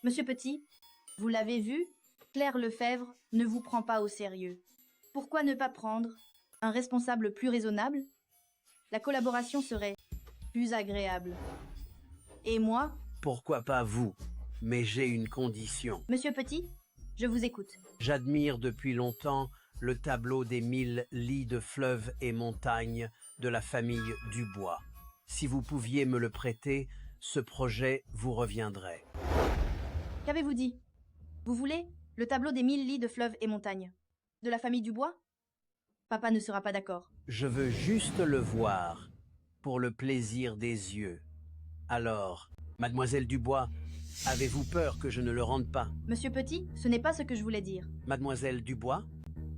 Monsieur Petit, vous l'avez vu, Claire Lefebvre ne vous prend pas au sérieux. Pourquoi ne pas prendre un responsable plus raisonnable? La collaboration serait plus agréable. Et moi? Pourquoi pas vous? Mais j'ai une condition. Monsieur Petit, je vous écoute. J'admire depuis longtemps le tableau des 1000 lits de fleuves et montagnes de la famille Dubois. Si vous pouviez me le prêter, ce projet vous reviendrait. Qu'avez-vous dit? Vous voulez le tableau des 1000 lits de fleuves et montagnes de la famille Dubois? Papa ne sera pas d'accord. Je veux juste le voir, pour le plaisir des yeux. Alors, mademoiselle Dubois, avez-vous peur que je ne le rende pas? Monsieur Petit, ce n'est pas ce que je voulais dire. Mademoiselle Dubois,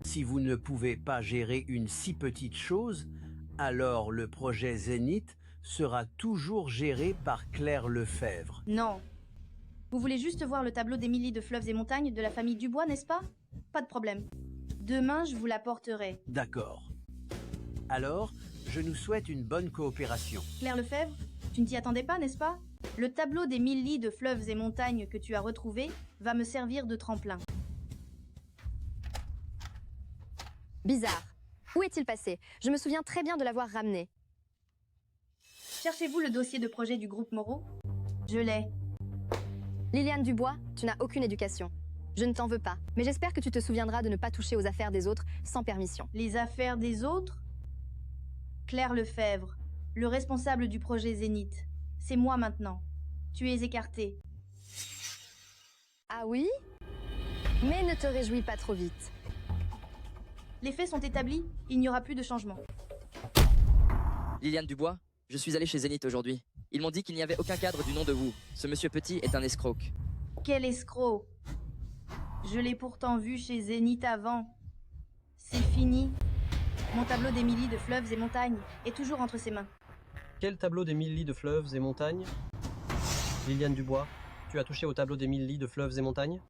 si vous ne pouvez pas gérer une si petite chose, alors le projet Zénith sera toujours géré par Claire Lefebvre. Non. Vous voulez juste voir le tableau des 1000 lits de fleuves et montagnes de la famille Dubois, n'est-ce pas? Pas de problème. Demain, je vous l'apporterai. D'accord. Alors, je nous souhaite une bonne coopération. Claire Lefebvre, tu ne t'y attendais pas, n'est-ce pas? Le tableau des 1000 lits de fleuves et montagnes que tu as retrouvé va me servir de tremplin. Bizarre. Où est-il passé? Je me souviens très bien de l'avoir ramené. Cherchez-vous le dossier de projet du groupe Moreau? Je l'ai. Liliane Dubois, tu n'as aucune éducation. Je ne t'en veux pas, mais j'espère que tu te souviendras de ne pas toucher aux affaires des autres sans permission. Les affaires des autres? Claire Lefebvre, le responsable du projet Zénith. C'est moi maintenant. Tu es écartée. Ah oui? Mais ne te réjouis pas trop vite. Les faits sont établis, il n'y aura plus de changement. Liliane Dubois, je suis allé chez Zénith aujourd'hui. Ils m'ont dit qu'il n'y avait aucun cadre du nom de vous. Ce monsieur Petit est un escroc. Quel escroc! Je l'ai pourtant vu chez Zénith avant. C'est fini. Mon tableau des 1000 lits de fleuves et montagnes est toujours entre ses mains. Quel tableau des 1000 lits de fleuves et montagnes? Liliane Dubois, tu as touché au tableau des 1000 lits de fleuves et montagnes?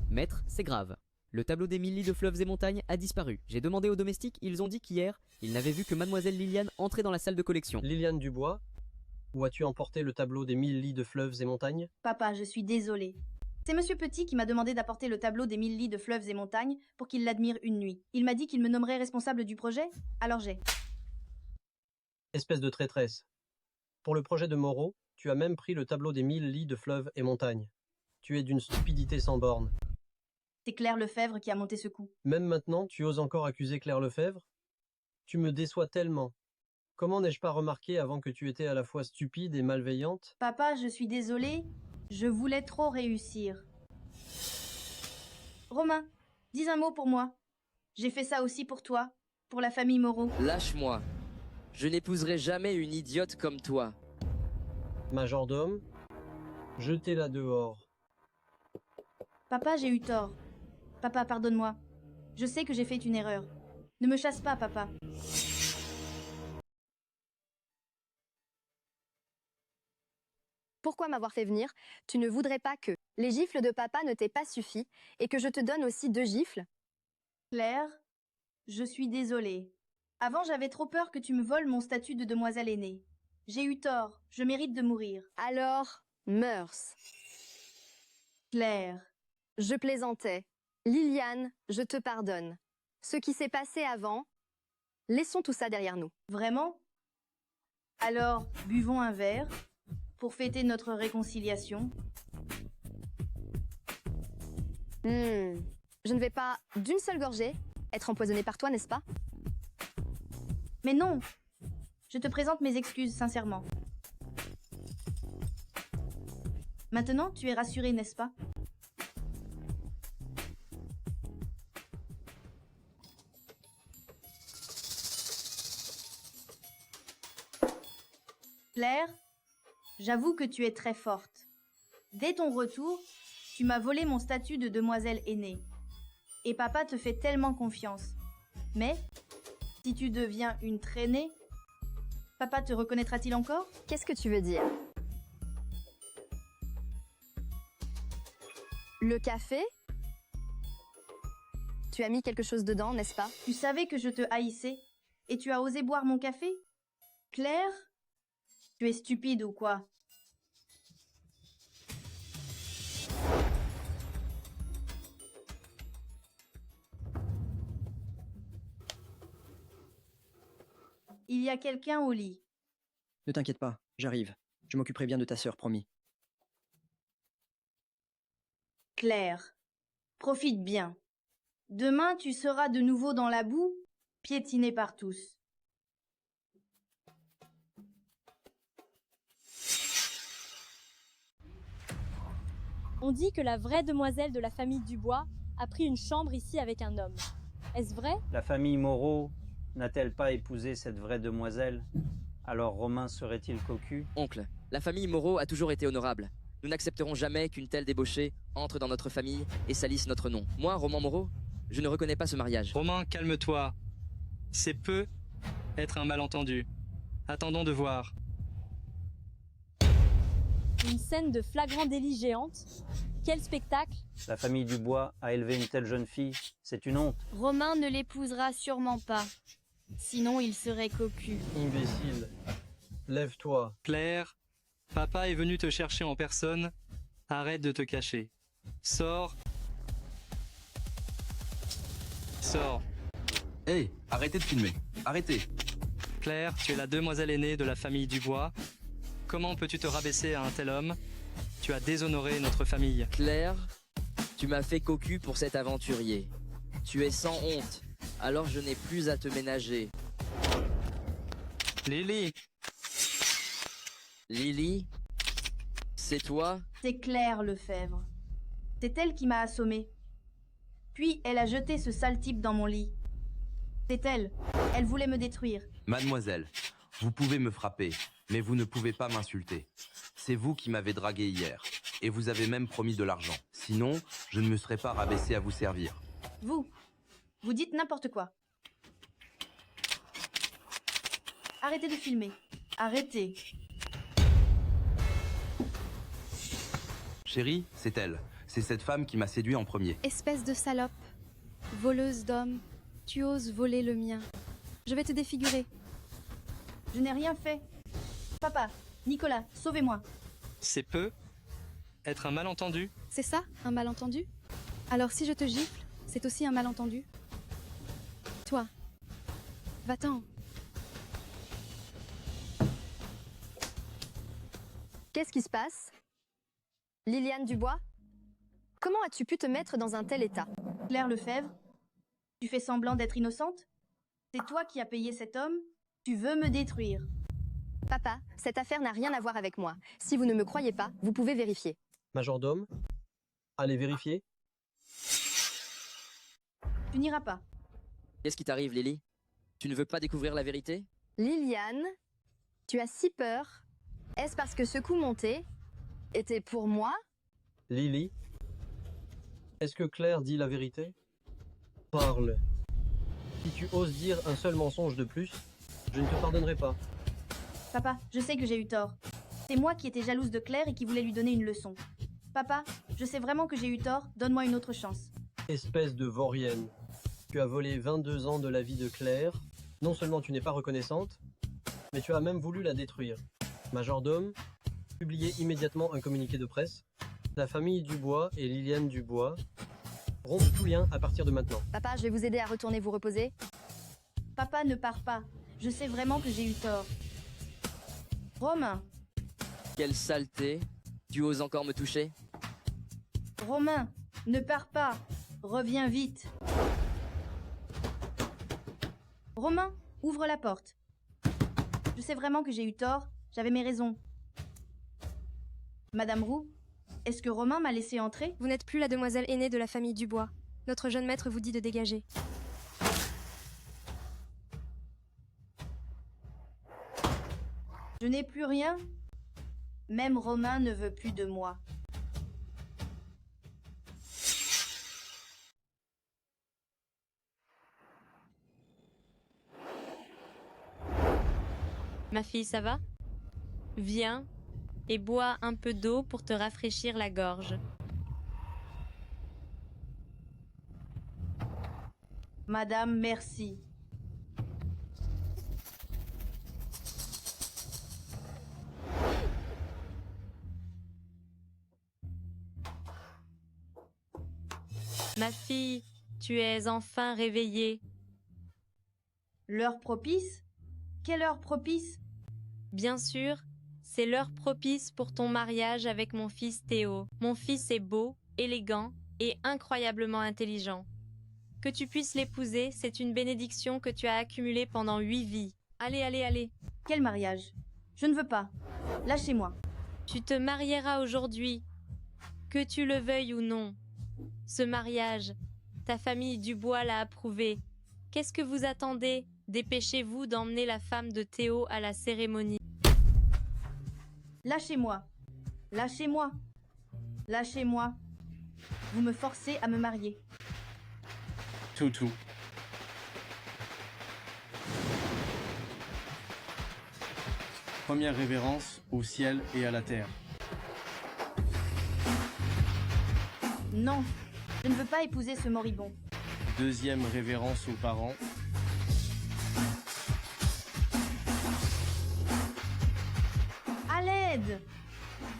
Maître, c'est grave. Le tableau des 1000 lits de fleuves et montagnes a disparu. J'ai demandé aux domestiques, ils ont dit qu'hier, ils n'avaient vu que mademoiselle Liliane entrer dans la salle de collection. Liliane Dubois, où as-tu emporté le tableau des 1000 lits de fleuves et montagnes? Papa, je suis désolée. C'est Monsieur Petit qui m'a demandé d'apporter le tableau des 1000 lits de fleuves et montagnes pour qu'il l'admire une nuit. Il m'a dit qu'il me nommerait responsable du projet, alors j'ai. Espèce de traîtresse. Pour le projet de Moreau, tu as même pris le tableau des 1000 lits de fleuves et montagnes. Tu es d'une stupidité sans borne. C'est Claire Lefebvre qui a monté ce coup. Même maintenant, tu oses encore accuser Claire Lefebvre? Tu me déçois tellement. Comment n'ai-je pas remarqué avant que tu étais à la fois stupide et malveillante? Papa, je suis désolée. Je voulais trop réussir. Romain, dis un mot pour moi. J'ai fait ça aussi pour toi, pour la famille Moreau. Lâche-moi. Je n'épouserai jamais une idiote comme toi. Majordome, jetez-la dehors. Papa, j'ai eu tort. Papa, pardonne-moi. Je sais que j'ai fait une erreur. Ne me chasse pas, papa. Pourquoi m'avoir fait venir? Tu ne voudrais pas que les gifles de papa ne t'aient pas suffi et que je te donne aussi 2 gifles? Claire, je suis désolée. Avant, j'avais trop peur que tu me voles mon statut de demoiselle aînée. J'ai eu tort. Je mérite de mourir. Alors, meurs. Claire. Je plaisantais. Liliane, je te pardonne. Ce qui s'est passé avant, laissons tout ça derrière nous. Vraiment? Alors, buvons un verre pour fêter notre réconciliation. Je ne vais pas, d'une seule gorgée, être empoisonnée par toi, n'est-ce pas? Mais non! Je te présente mes excuses sincèrement. Maintenant, tu es rassurée, n'est-ce pas? Claire, j'avoue que tu es très forte. Dès ton retour, tu m'as volé mon statut de demoiselle aînée. Et papa te fait tellement confiance. Mais, si tu deviens une traînée, papa te reconnaîtra-t-il encore? Qu'est-ce que tu veux dire? Le café? Tu as mis quelque chose dedans, n'est-ce pas? Tu savais que je te haïssais et tu as osé boire mon café? Claire? Tu es stupide ou quoi? Il y a quelqu'un au lit. Ne t'inquiète pas, j'arrive. Je m'occuperai bien de ta sœur, promis. Claire, profite bien. Demain, tu seras de nouveau dans la boue, piétiné par tous. On dit que la vraie demoiselle de la famille Dubois a pris une chambre ici avec un homme. Est-ce vrai? La famille Moreau n'a-t-elle pas épousé cette vraie demoiselle? Alors Romain serait-il cocu? Oncle, la famille Moreau a toujours été honorable. Nous n'accepterons jamais qu'une telle débauchée entre dans notre famille et salisse notre nom. Moi, Romain Moreau, je ne reconnais pas ce mariage. Romain, calme-toi. C'est peut être un malentendu. Attendons de voir. Une scène de flagrant délit géante? Quel spectacle! La famille Dubois a élevé une telle jeune fille, c'est une honte. Romain ne l'épousera sûrement pas. Sinon, il serait cocu. Imbécile. Lève-toi. Claire, papa est venu te chercher en personne. Arrête de te cacher. Sors. Sors. Hey, arrêtez de filmer. Arrêtez. Claire, tu es la demoiselle aînée de la famille Dubois. Comment peux-tu te rabaisser à un tel homme? Tu as déshonoré notre famille. Claire, tu m'as fait cocu pour cet aventurier. Tu es sans honte, alors je n'ai plus à te ménager. Lily! Lily? C'est toi? C'est Claire Lefebvre. C'est elle qui m'a assommée. Puis elle a jeté ce sale type dans mon lit. C'est elle. Elle voulait me détruire. Mademoiselle, Vous pouvez me frapper, mais vous ne pouvez pas m'insulter. C'est vous qui m'avez dragué hier, et vous avez même promis de l'argent. Sinon, je ne me serais pas rabaissé à vous servir. Vous dites n'importe quoi. Arrêtez de filmer. Arrêtez. Chérie, c'est elle. C'est cette femme qui m'a séduit en premier. Espèce de salope. Voleuse d'hommes. Tu oses voler le mien. Je vais te défigurer. Je n'ai rien fait. Papa, Nicolas, sauvez-moi. C'est peu être un malentendu. C'est ça, un malentendu? Alors si je te gifle, c'est aussi un malentendu? Toi, va-t'en. Qu'est-ce qui se passe? Liliane Dubois? Comment as-tu pu te mettre dans un tel état? Claire Lefebvre, tu fais semblant d'être innocente? C'est toi qui as payé cet homme? Tu veux me détruire? Papa, cette affaire n'a rien à voir avec moi. Si vous ne me croyez pas, vous pouvez vérifier. Majordome, allez vérifier. Tu n'iras pas. Qu'est-ce qui t'arrive, Lily? Tu ne veux pas découvrir la vérité? Liliane, tu as si peur. Est-ce parce que ce coup monté était pour moi? Lily, est-ce que Claire dit la vérité? Parle. Si tu oses dire un seul mensonge de plus, je ne te pardonnerai pas. Papa, je sais que j'ai eu tort. C'est moi qui étais jalouse de Claire et qui voulais lui donner une leçon. Papa, je sais vraiment que j'ai eu tort, donne-moi une autre chance. Espèce de vaurienne. Tu as volé 22 ans de la vie de Claire. Non seulement tu n'es pas reconnaissante, mais tu as même voulu la détruire. Majordome, publiez immédiatement un communiqué de presse. La famille Dubois et Liliane Dubois rompent tout lien à partir de maintenant. Papa, je vais vous aider à retourner vous reposer. Papa, ne pars pas. Je sais vraiment que j'ai eu tort. Romain. Quelle saleté! Tu oses encore me toucher? Romain, ne pars pas. Reviens vite. Romain, ouvre la porte. Je sais vraiment que j'ai eu tort. J'avais mes raisons. Madame Roux, est-ce que Romain m'a laissé entrer? Vous n'êtes plus la demoiselle aînée de la famille Dubois. Notre jeune maître vous dit de dégager. Je n'ai plus rien. Même Romain ne veut plus de moi. Ma fille, ça va? Viens et bois un peu d'eau pour te rafraîchir la gorge. Madame, merci. Ma fille, tu es enfin réveillée. L'heure propice? Quelle heure propice? Bien sûr, c'est l'heure propice pour ton mariage avec mon fils Théo. Mon fils est beau, élégant et incroyablement intelligent. Que tu puisses l'épouser, c'est une bénédiction que tu as accumulée pendant 8 vies. Allez, allez, allez. Quel mariage? Je ne veux pas. Lâchez-moi. Tu te marieras aujourd'hui, que tu le veuilles ou non. Ce mariage, ta famille Dubois l'a approuvé. Qu'est-ce que vous attendez? Dépêchez-vous d'emmener la femme de Théo à la cérémonie. Lâchez-moi. Lâchez-moi. Lâchez-moi. Vous me forcez à me marier. Toutou. Première révérence au ciel et à la terre. Non, je ne veux pas épouser ce moribond. Deuxième révérence aux parents. À l'aide!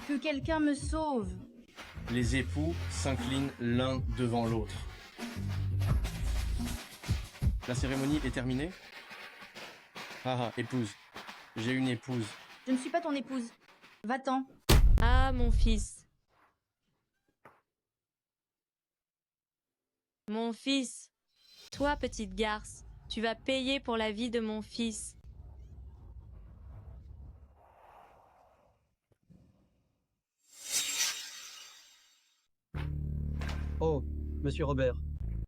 Que quelqu'un me sauve! Les époux s'inclinent l'un devant l'autre. La cérémonie est terminée? Ah, épouse. J'ai une épouse. Je ne suis pas ton épouse. Va-t'en. Ah, mon fils. Mon fils. Toi, petite garce, tu vas payer pour la vie de mon fils. Oh, monsieur Robert.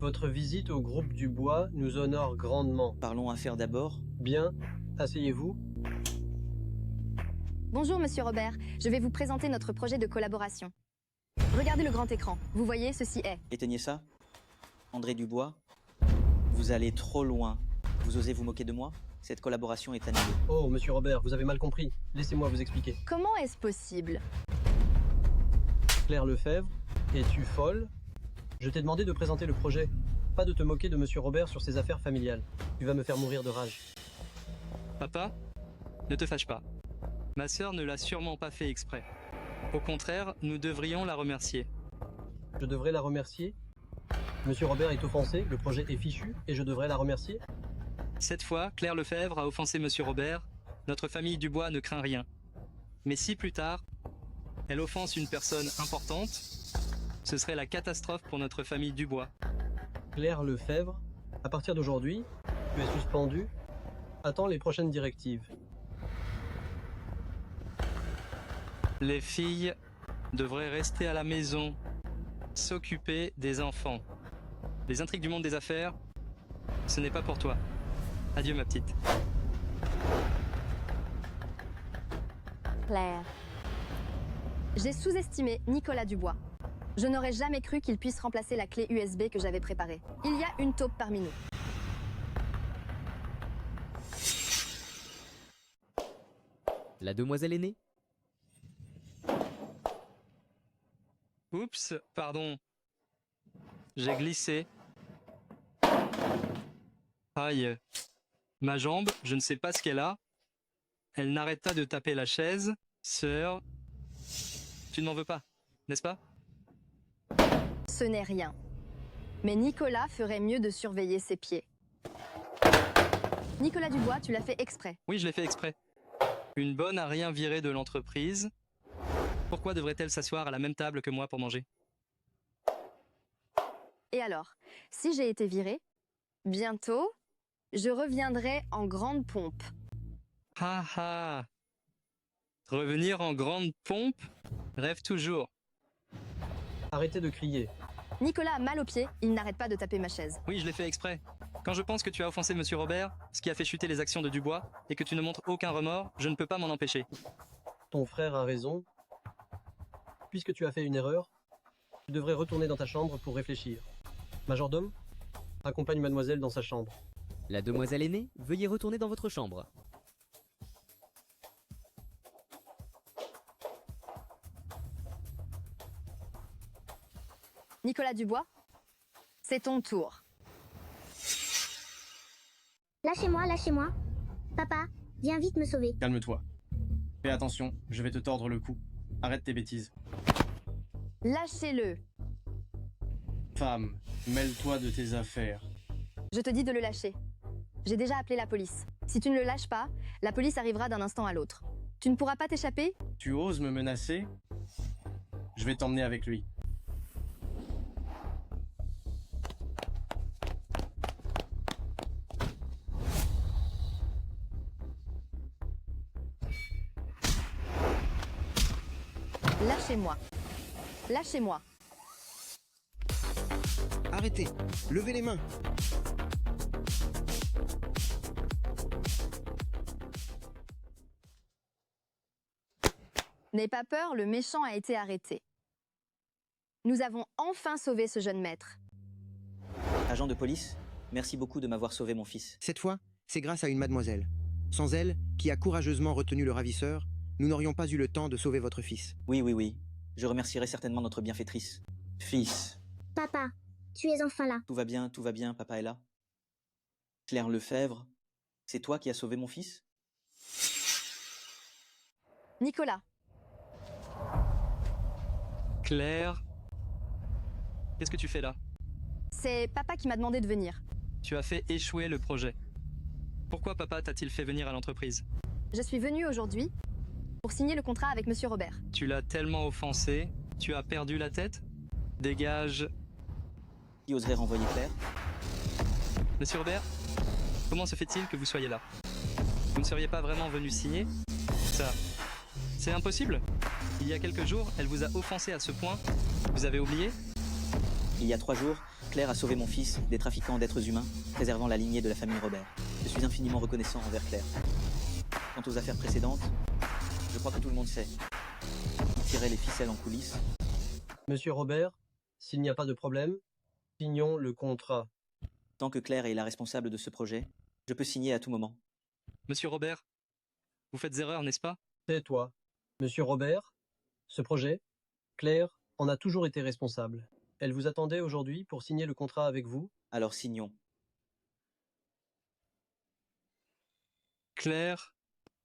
Votre visite au groupe Dubois nous honore grandement. Parlons affaires d'abord. Bien, asseyez-vous. Bonjour, monsieur Robert. Je vais vous présenter notre projet de collaboration. Regardez le grand écran. Vous voyez, ceci est... Éteignez ça. André Dubois, vous allez trop loin. Vous osez vous moquer de moi? Cette collaboration est annulée. Oh, monsieur Robert, vous avez mal compris. Laissez-moi vous expliquer. Comment est-ce possible? Claire Lefebvre, es-tu folle? Je t'ai demandé de présenter le projet, pas de te moquer de monsieur Robert sur ses affaires familiales. Tu vas me faire mourir de rage. Papa, ne te fâche pas. Ma sœur ne l'a sûrement pas fait exprès. Au contraire, nous devrions la remercier. Je devrais la remercier? Monsieur Robert est offensé, le projet est fichu, et je devrais la remercier? Cette fois, Claire Lefebvre a offensé monsieur Robert. Notre famille Dubois ne craint rien. Mais si plus tard, elle offense une personne importante, ce serait la catastrophe pour notre famille Dubois. Claire Lefebvre, à partir d'aujourd'hui, tu es suspendu. Attends les prochaines directives. Les filles devraient rester à la maison, s'occuper des enfants. Les intrigues du monde des affaires, ce n'est pas pour toi. Adieu ma petite. Claire. J'ai sous-estimé Nicolas Dubois. Je n'aurais jamais cru qu'il puisse remplacer la clé USB que j'avais préparée. Il y a une taupe parmi nous. La demoiselle aînée? Oups, pardon. J'ai glissé. Aïe. Ma jambe, je ne sais pas ce qu'elle a. Elle n'arrête pas de taper la chaise. Sœur, tu ne m'en veux pas, n'est-ce pas? Ce n'est rien. Mais Nicolas ferait mieux de surveiller ses pieds. Nicolas Dubois, tu l'as fait exprès. Oui, je l'ai fait exprès. Une bonne à rien virer de l'entreprise. Pourquoi devrait-elle s'asseoir à la même table que moi pour manger? Et alors, si j'ai été virée, bientôt, je reviendrai en grande pompe. Ha ha. Revenir en grande pompe? Rêve toujours. Arrêtez de crier. Nicolas a mal aux pieds, il n'arrête pas de taper ma chaise. Oui, je l'ai fait exprès. Quand je pense que tu as offensé monsieur Robert, ce qui a fait chuter les actions de Dubois, et que tu ne montres aucun remords, je ne peux pas m'en empêcher. Ton frère a raison. Puisque tu as fait une erreur, tu devrais retourner dans ta chambre pour réfléchir. Majordome, accompagne mademoiselle dans sa chambre. La demoiselle aînée, veuillez retourner dans votre chambre. Nicolas Dubois, c'est ton tour. Lâchez-moi, lâchez-moi. Papa, viens vite me sauver. Calme-toi. Fais attention, je vais te tordre le cou. Arrête tes bêtises. Lâchez-le. Femme, mêle-toi de tes affaires. Je te dis de le lâcher. J'ai déjà appelé la police. Si tu ne le lâches pas, la police arrivera d'un instant à l'autre. Tu ne pourras pas t'échapper? Tu oses me menacer? Je vais t'emmener avec lui. Lâchez-moi. Lâchez-moi. Arrêtez. Levez les mains. N'aie pas peur, le méchant a été arrêté. Nous avons enfin sauvé ce jeune maître. Agent de police, merci beaucoup de m'avoir sauvé mon fils. Cette fois, c'est grâce à une mademoiselle. Sans elle, qui a courageusement retenu le ravisseur, nous n'aurions pas eu le temps de sauver votre fils. Oui, oui, oui. Je remercierai certainement notre bienfaitrice. Fils. Papa, tu es enfin là. Tout va bien, papa est là. Claire Lefebvre, c'est toi qui as sauvé mon fils? Nicolas. Claire, qu'est-ce que tu fais là? C'est papa qui m'a demandé de venir. Tu as fait échouer le projet. Pourquoi papa t'a-t-il fait venir à l'entreprise? Je suis venue aujourd'hui pour signer le contrat avec monsieur Robert. Tu l'as tellement offensé, tu as perdu la tête? Dégage. Qui oserait renvoyer Claire? Monsieur Robert, comment se fait-il que vous soyez là? Vous ne seriez pas vraiment venu signer? Ça, c'est impossible. Il y a quelques jours, elle vous a offensé à ce point. Vous avez oublié? Il y a 3 jours, Claire a sauvé mon fils des trafiquants d'êtres humains, préservant la lignée de la famille Robert. Je suis infiniment reconnaissant envers Claire. Quant aux affaires précédentes, Je crois que tout le monde sait. Tirer les ficelles en coulisses. Monsieur Robert, s'il n'y a pas de problème, signons le contrat. Tant que Claire est la responsable de ce projet, je peux signer à tout moment. Monsieur Robert, vous faites erreur, n'est-ce pas? C'est toi. Monsieur Robert, ce projet, Claire en a toujours été responsable. Elle vous attendait aujourd'hui pour signer le contrat avec vous. Alors signons. Claire,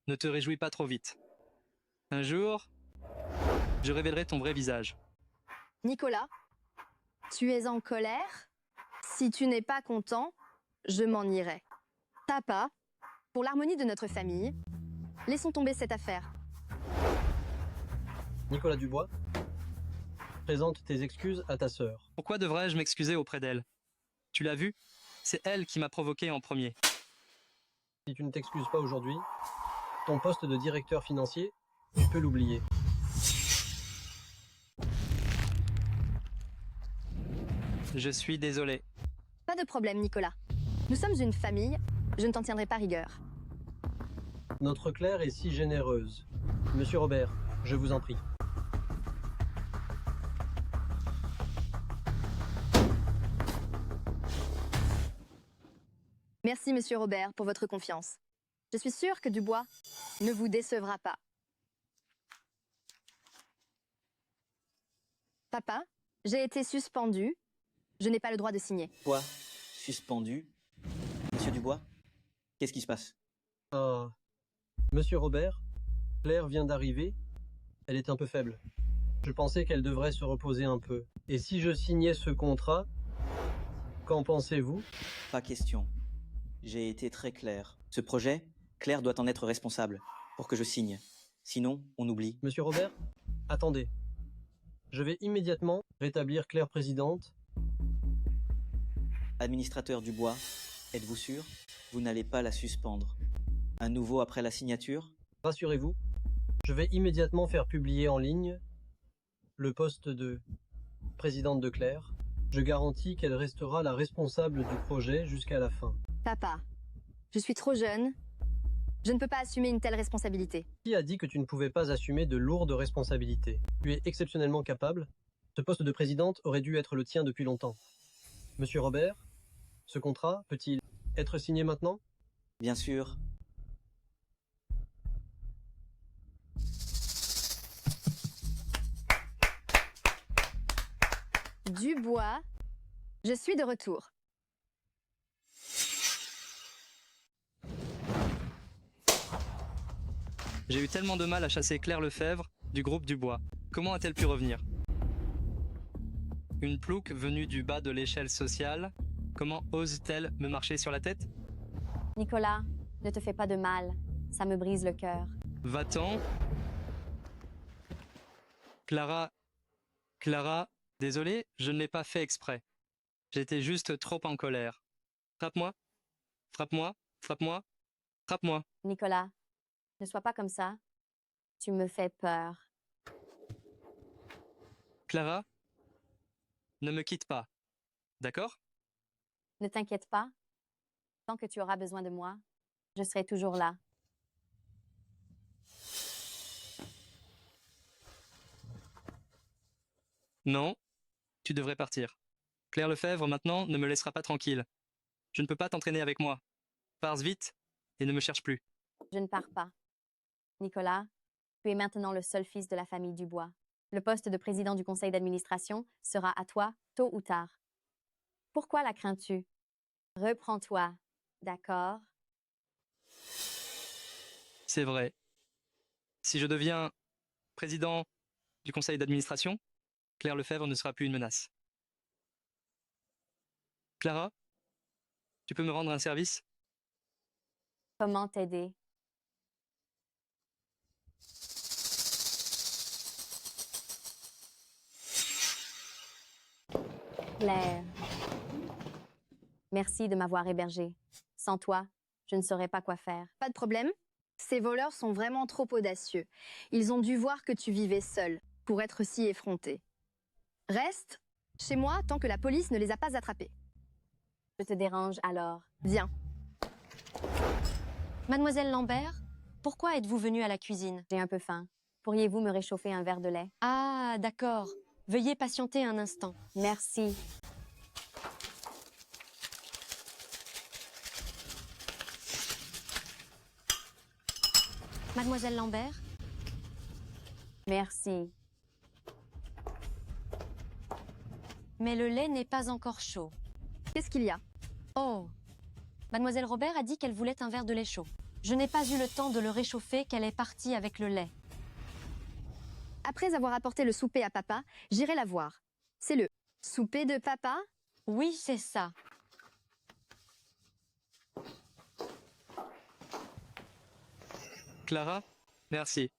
ne te réjouis pas trop vite. Un jour, je révélerai ton vrai visage. Nicolas, tu es en colère? Si tu n'es pas content, je m'en irai. Papa, pour l'harmonie de notre famille, laissons tomber cette affaire. Nicolas Dubois, présente tes excuses à ta sœur. Pourquoi devrais-je m'excuser auprès d'elle? Tu l'as vu? C'est elle qui m'a provoqué en premier. Si tu ne t'excuses pas aujourd'hui, ton poste de directeur financier, tu peux l'oublier. Je suis désolé. Pas de problème, Nicolas. Nous sommes une famille, je ne t'en tiendrai pas rigueur. Notre Claire est si généreuse. Monsieur Robert, je vous en prie. Merci, Monsieur Robert, pour votre confiance. Je suis sûre que Dubois ne vous décevra pas. Papa, j'ai été suspendue. Je n'ai pas le droit de signer. Quoi? Suspendu? Monsieur Dubois? Qu'est-ce qui se passe? Ah, Monsieur Robert, Claire vient d'arriver. Elle est un peu faible. Je pensais qu'elle devrait se reposer un peu. Et si je signais ce contrat, qu'en pensez-vous? Pas question. J'ai été très clair. Ce projet, Claire doit en être responsable pour que je signe. Sinon, on oublie. Monsieur Robert, attendez. Je vais immédiatement rétablir Claire présidente. Administrateur Dubois, êtes-vous sûr? Vous n'allez pas la suspendre. Un nouveau après la signature? Rassurez-vous, je vais immédiatement faire publier en ligne le poste de présidente de Claire. Je garantis qu'elle restera la responsable du projet jusqu'à la fin. Papa, je suis trop jeune. Je ne peux pas assumer une telle responsabilité. Qui a dit que tu ne pouvais pas assumer de lourdes responsabilités? Tu es exceptionnellement capable. Ce poste de présidente aurait dû être le tien depuis longtemps. Monsieur Robert, ce contrat peut-il être signé maintenant? Bien sûr. Dubois, je suis de retour. J'ai eu tellement de mal à chasser Claire Lefebvre du groupe Dubois. Comment a-t-elle pu revenir? Une plouque venue du bas de l'échelle sociale. Comment ose-t-elle me marcher sur la tête? Nicolas, ne te fais pas de mal. Ça me brise le cœur. Va-t'en. Clara, désolé, je ne l'ai pas fait exprès. J'étais juste trop en colère. Frappe-moi, frappe-moi, frappe-moi, frappe-moi. Nicolas, ne sois pas comme ça. Tu me fais peur. Clara, ne me quitte pas, d'accord? Ne t'inquiète pas. Tant que tu auras besoin de moi, je serai toujours là. Non, tu devrais partir. Claire Lefebvre, maintenant, ne me laissera pas tranquille. Je ne peux pas t'entraîner avec moi. Pars vite et ne me cherche plus. Je ne pars pas. Nicolas, tu es maintenant le seul fils de la famille Dubois. Le poste de président du conseil d'administration sera à toi, tôt ou tard. Pourquoi la crains-tu? Reprends-toi, d'accord? C'est vrai. Si je deviens président du conseil d'administration, Claire Lefebvre ne sera plus une menace. Clara, tu peux me rendre un service? Comment t'aider? Claire. Merci de m'avoir hébergée. Sans toi, je ne saurais pas quoi faire. Pas de problème. Ces voleurs sont vraiment trop audacieux. Ils ont dû voir que tu vivais seul pour être si effronté. Reste chez moi tant que la police ne les a pas attrapés. Je te dérange alors. Viens. Mademoiselle Lambert, Pourquoi êtes-vous venu à la cuisine? J'ai un peu faim. Pourriez-vous me réchauffer un verre de lait? Ah, d'accord. Veuillez patienter un instant. Merci. Mademoiselle Lambert? Merci. Mais le lait n'est pas encore chaud. Qu'est-ce qu'il y a? Oh! Mademoiselle Robert a dit qu'elle voulait un verre de lait chaud. Je n'ai pas eu le temps de le réchauffer qu'elle est partie avec le lait. Après avoir apporté le souper à papa, j'irai la voir. C'est le souper de papa? Oui, c'est ça. Clara, merci.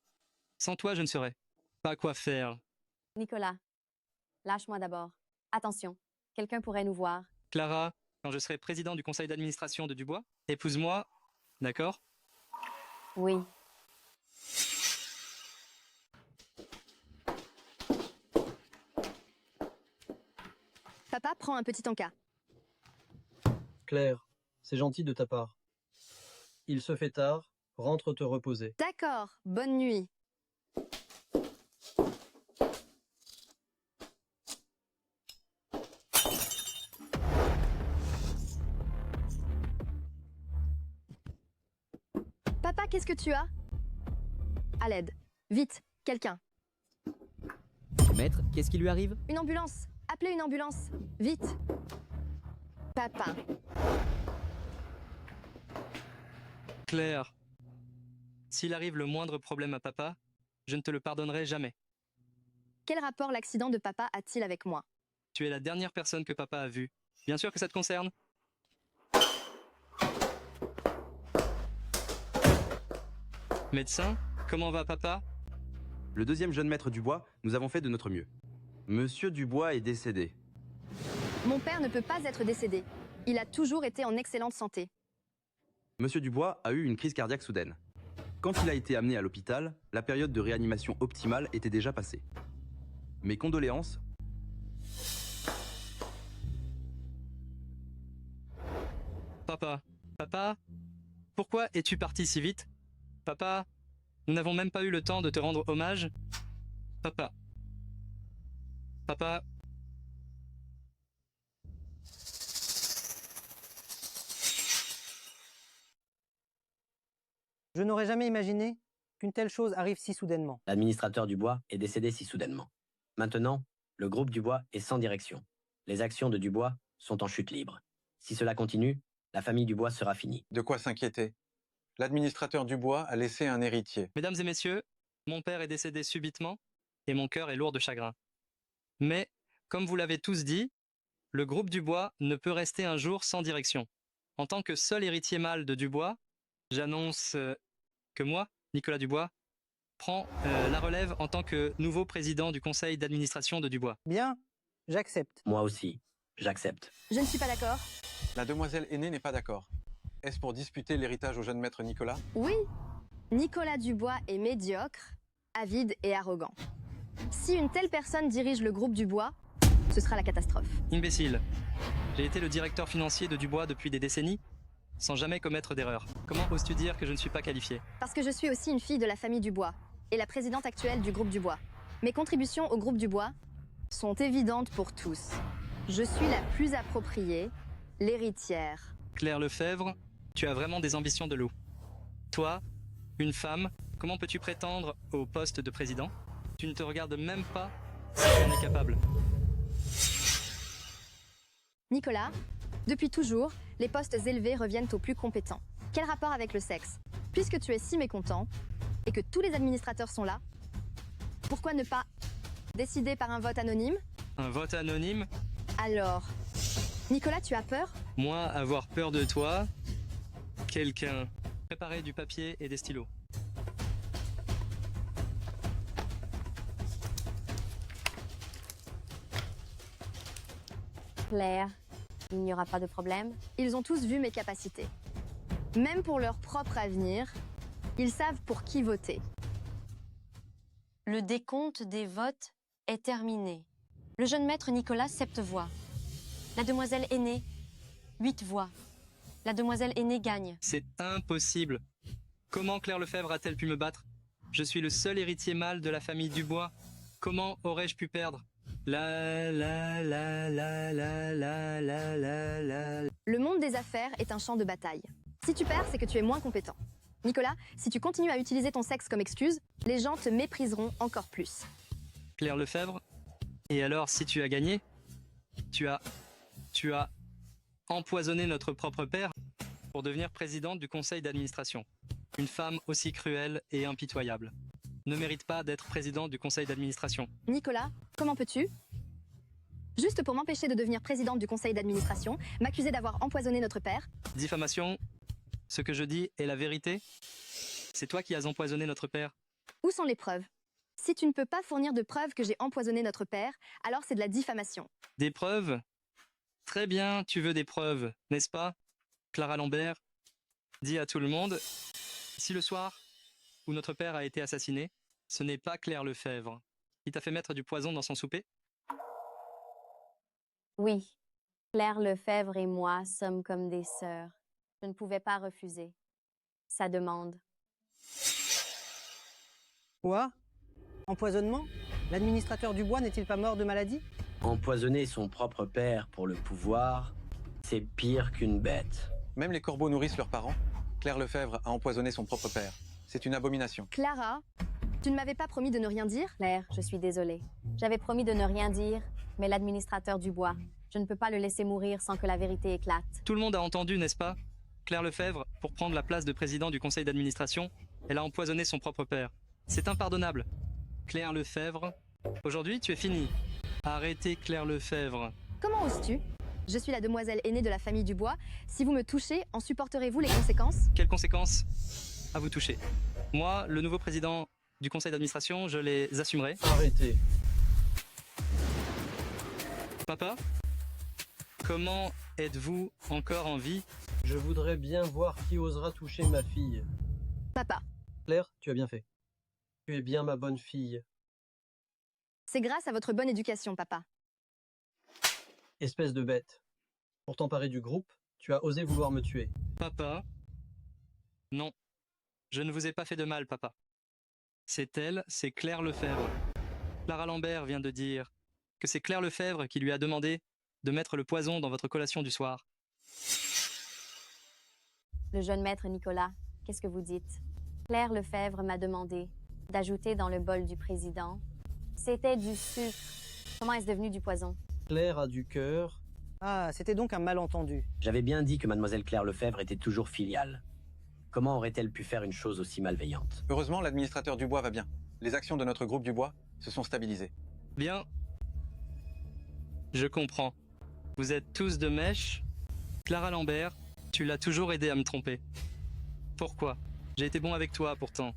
Sans toi, je ne saurais pas quoi faire. Nicolas, lâche-moi d'abord. Attention, quelqu'un pourrait nous voir. Clara, quand je serai président du conseil d'administration de Dubois, épouse-moi, d'accord? Oui. Papa, prends un petit encas. Claire, c'est gentil de ta part. Il se fait tard, rentre te reposer. D'accord, bonne nuit. Papa, qu'est-ce que tu as? À l'aide. Vite, quelqu'un. Maître, qu'est-ce qui lui arrive? Une ambulance. Appelez une ambulance. Vite. Papa. Claire, s'il arrive le moindre problème à papa, je ne te le pardonnerai jamais. Quel rapport l'accident de papa a-t-il avec moi? Tu es la dernière personne que papa a vue. Bien sûr que ça te concerne. Médecin, comment va papa? Le deuxième jeune maître Dubois, nous avons fait de notre mieux. Monsieur Dubois est décédé. Mon père ne peut pas être décédé. Il a toujours été en excellente santé. Monsieur Dubois a eu une crise cardiaque soudaine. Quand il a été amené à l'hôpital, la période de réanimation optimale était déjà passée. Mes condoléances. Papa, pourquoi es-tu parti si vite? Papa, nous n'avons même pas eu le temps de te rendre hommage. Papa. Je n'aurais jamais imaginé qu'une telle chose arrive si soudainement. L'administrateur Dubois est décédé si soudainement. Maintenant, le groupe Dubois est sans direction. Les actions de Dubois sont en chute libre. Si cela continue, la famille Dubois sera finie. De quoi s'inquiéter? L'administrateur Dubois a laissé un héritier. Mesdames et messieurs, mon père est décédé subitement et mon cœur est lourd de chagrin. Mais, comme vous l'avez tous dit, le groupe Dubois ne peut rester un jour sans direction. En tant que seul héritier mâle de Dubois, j'annonce que moi, Nicolas Dubois, prends la relève en tant que nouveau président du conseil d'administration de Dubois. Bien, j'accepte. Moi aussi, j'accepte. Je ne suis pas d'accord. La demoiselle aînée n'est pas d'accord. Est-ce pour disputer l'héritage au jeune maître Nicolas? Oui. Nicolas Dubois est médiocre, avide et arrogant. Si une telle personne dirige le groupe Dubois, ce sera la catastrophe. Imbécile. J'ai été le directeur financier de Dubois depuis des décennies, sans jamais commettre d'erreur. Comment oses-tu dire que je ne suis pas qualifié? Parce que je suis aussi une fille de la famille Dubois et la présidente actuelle du groupe Dubois. Mes contributions au groupe Dubois sont évidentes pour tous. Je suis la plus appropriée, l'héritière. Claire Lefebvre, tu as vraiment des ambitions de loup. Toi, une femme, comment peux-tu prétendre au poste de président? Tu ne te regardes même pas si tu en es capable. Nicolas, depuis toujours, les postes élevés reviennent aux plus compétents. Quel rapport avec le sexe? Puisque tu es si mécontent et que tous les administrateurs sont là, pourquoi ne pas décider par un vote anonyme? Un vote anonyme? Alors, Nicolas, tu as peur? Moi, avoir peur de toi? Quelqu'un. Préparez du papier et des stylos. Claire, il n'y aura pas de problème. Ils ont tous vu mes capacités. Même pour leur propre avenir, ils savent pour qui voter. Le décompte des votes est terminé. Le jeune maître Nicolas, 7 voix. La demoiselle aînée, 8 voix. La demoiselle aînée gagne. C'est impossible. Comment Claire Lefebvre a-t-elle pu me battre? Je suis le seul héritier mâle de la famille Dubois. Comment aurais-je pu perdre? Le monde des affaires est un champ de bataille. Si tu perds, c'est que tu es moins compétent. Nicolas, si tu continues à utiliser ton sexe comme excuse, les gens te mépriseront encore plus. Claire Lefebvre? Et alors, si tu as gagné? Tu as empoisonné notre propre père pour devenir présidente du conseil d'administration. Une femme aussi cruelle et impitoyable ne mérite pas d'être présidente du conseil d'administration. Nicolas, comment peux-tu, juste pour m'empêcher de devenir présidente du conseil d'administration, m'accuser d'avoir empoisonné notre père? Diffamation, ce que je dis est la vérité. C'est toi qui as empoisonné notre père. Où sont les preuves? Si tu ne peux pas fournir de preuves que j'ai empoisonné notre père, alors c'est de la diffamation. Des preuves? Très bien, tu veux des preuves, n'est-ce pas? Clara Lambert, dis à tout le monde, si le soir où notre père a été assassiné, ce n'est pas Claire Lefebvre qui t'a fait mettre du poison dans son souper? Oui, Claire Lefebvre et moi sommes comme des sœurs. Je ne pouvais pas refuser sa demande. Quoi? Empoisonnement? L'administrateur Dubois n'est-il pas mort de maladie? Empoisonner son propre père pour le pouvoir, c'est pire qu'une bête. Même les corbeaux nourrissent leurs parents. Claire Lefebvre a empoisonné son propre père. C'est une abomination. Clara, tu ne m'avais pas promis de ne rien dire? Claire, je suis désolée. J'avais promis de ne rien dire, mais l'administrateur Dubois, je ne peux pas le laisser mourir sans que la vérité éclate. Tout le monde a entendu, n'est-ce pas? Claire Lefebvre, pour prendre la place de président du conseil d'administration, elle a empoisonné son propre père. C'est impardonnable. Claire Lefebvre, aujourd'hui tu es finie. Arrêtez Claire Lefebvre. Comment oses-tu? Je suis la demoiselle aînée de la famille Dubois. Si vous me touchez, en supporterez-vous les conséquences? Quelles conséquences à vous toucher? Moi, le nouveau président du conseil d'administration, je les assumerai. Arrêtez. Papa, comment êtes-vous encore en vie? Je voudrais bien voir qui osera toucher ma fille. Papa. Claire, tu as bien fait. Tu es bien ma bonne fille. C'est grâce à votre bonne éducation, papa. Espèce de bête. Pour t'emparer du groupe, tu as osé vouloir me tuer. Papa? Non. Je ne vous ai pas fait de mal, papa. C'est elle, c'est Claire Lefebvre. Clara Lambert vient de dire que c'est Claire Lefebvre qui lui a demandé de mettre le poison dans votre collation du soir. Le jeune maître Nicolas, qu'est-ce que vous dites? Claire Lefebvre m'a demandé d'ajouter dans le bol du président. C'était du sucre. Comment est-ce devenu du poison? Claire a du cœur. Ah, c'était donc un malentendu. J'avais bien dit que mademoiselle Claire Lefebvre était toujours filiale. Comment aurait-elle pu faire une chose aussi malveillante? Heureusement, l'administrateur Dubois va bien. Les actions de notre groupe Dubois se sont stabilisées. Bien. Je comprends. Vous êtes tous de mèche. Clara Lambert, tu l'as toujours aidé à me tromper. Pourquoi? J'ai été bon avec toi, pourtant.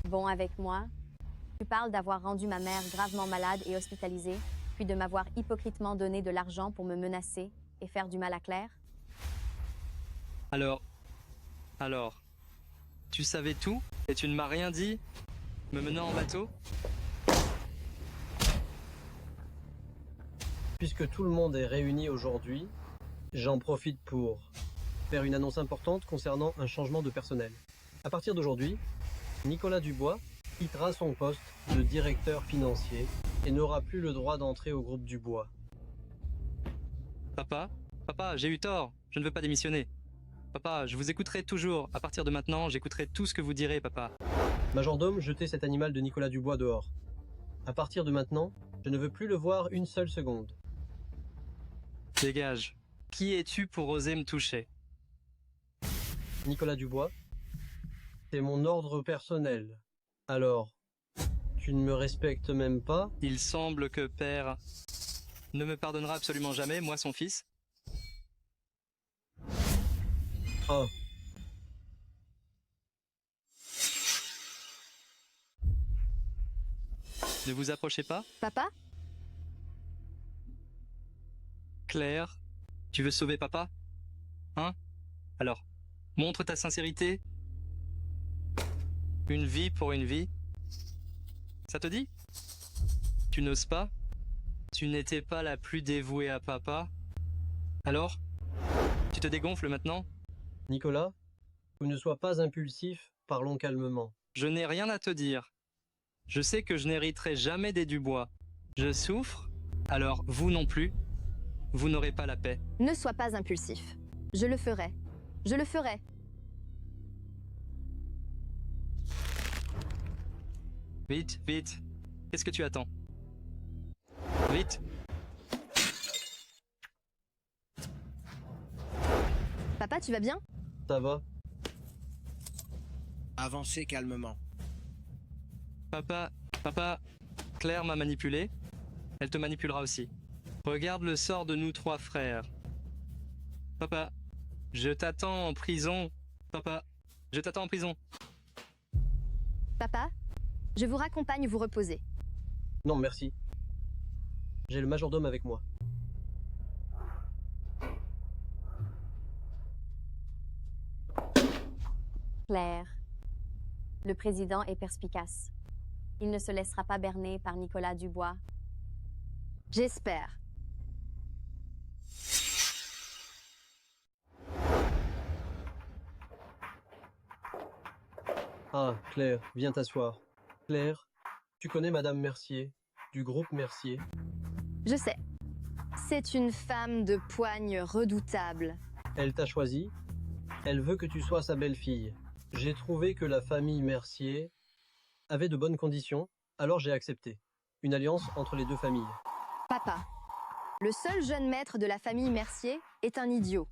Bon avec moi? Tu parles d'avoir rendu ma mère gravement malade et hospitalisée, puis de m'avoir hypocritement donné de l'argent pour me menacer et faire du mal à Claire? Alors, tu savais tout et tu ne m'as rien dit, me menant en bateau? Puisque tout le monde est réuni aujourd'hui, j'en profite pour faire une annonce importante concernant un changement de personnel. À partir d'aujourd'hui, Nicolas Dubois quittera son poste de directeur financier et n'aura plus le droit d'entrer au groupe Dubois. Papa, j'ai eu tort, je ne veux pas démissionner. Papa, je vous écouterai toujours. À partir de maintenant, j'écouterai tout ce que vous direz, papa. Majordome, jetez cet animal de Nicolas Dubois dehors. À partir de maintenant, je ne veux plus le voir une seule seconde. Dégage. Qui es-tu pour oser me toucher? Nicolas Dubois, c'est mon ordre personnel. Alors, tu ne me respectes même pas? Il semble que père ne me pardonnera absolument jamais, moi son fils. Oh. Ne vous approchez pas. Papa? Claire, tu veux sauver papa? Hein? Alors, montre ta sincérité. Une vie pour une vie. Ça te dit? Tu n'oses pas? Tu n'étais pas la plus dévouée à papa? Alors? Tu te dégonfles maintenant? Nicolas, Vous ne sois pas impulsif, parlons calmement. Je n'ai rien à te dire. Je sais que je n'hériterai jamais des Dubois. Je souffre, alors vous non plus. Vous n'aurez pas la paix. Ne sois pas impulsif. Je le ferai. Je le ferai. Vite, vite. Qu'est-ce que tu attends? Vite. Papa, tu vas bien? Ça va? Avancez calmement. Papa, Claire m'a manipulé. Elle te manipulera aussi. Regarde le sort de nous 3 frères. Papa, je t'attends en prison. Papa, je t'attends en prison. Papa, je vous raccompagne vous reposer. Non, merci. J'ai le majordome avec moi. Claire. Le président est perspicace. Il ne se laissera pas berner par Nicolas Dubois. J'espère. Ah, Claire, viens t'asseoir. Claire, tu connais Madame Mercier, du groupe Mercier? Je sais. C'est une femme de poigne redoutable. Elle t'a choisi. Elle veut que tu sois sa belle-fille. J'ai trouvé que la famille Mercier avait de bonnes conditions, alors j'ai accepté. Une alliance entre les deux familles. Papa, le seul jeune maître de la famille Mercier est un idiot.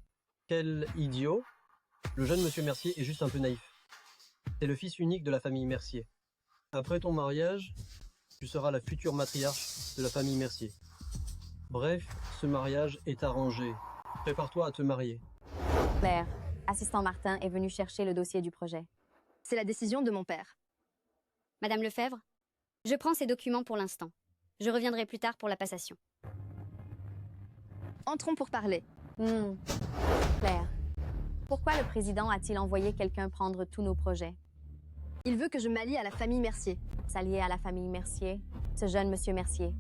Quel idiot! Le jeune monsieur Mercier est juste un peu naïf. C'est le fils unique de la famille Mercier. Après ton mariage, tu seras la future matriarche de la famille Mercier. Bref, ce mariage est arrangé. Prépare-toi à te marier. Claire, assistant Martin est venu chercher le dossier du projet. C'est la décision de mon père. Madame Lefebvre, je prends ces documents pour l'instant. Je reviendrai plus tard pour la passation. Entrons pour parler. Claire, pourquoi le président a-t-il envoyé quelqu'un prendre tous nos projets? Il veut que je m'allie à la famille Mercier. S'allier à la famille Mercier? Ce jeune monsieur Mercier.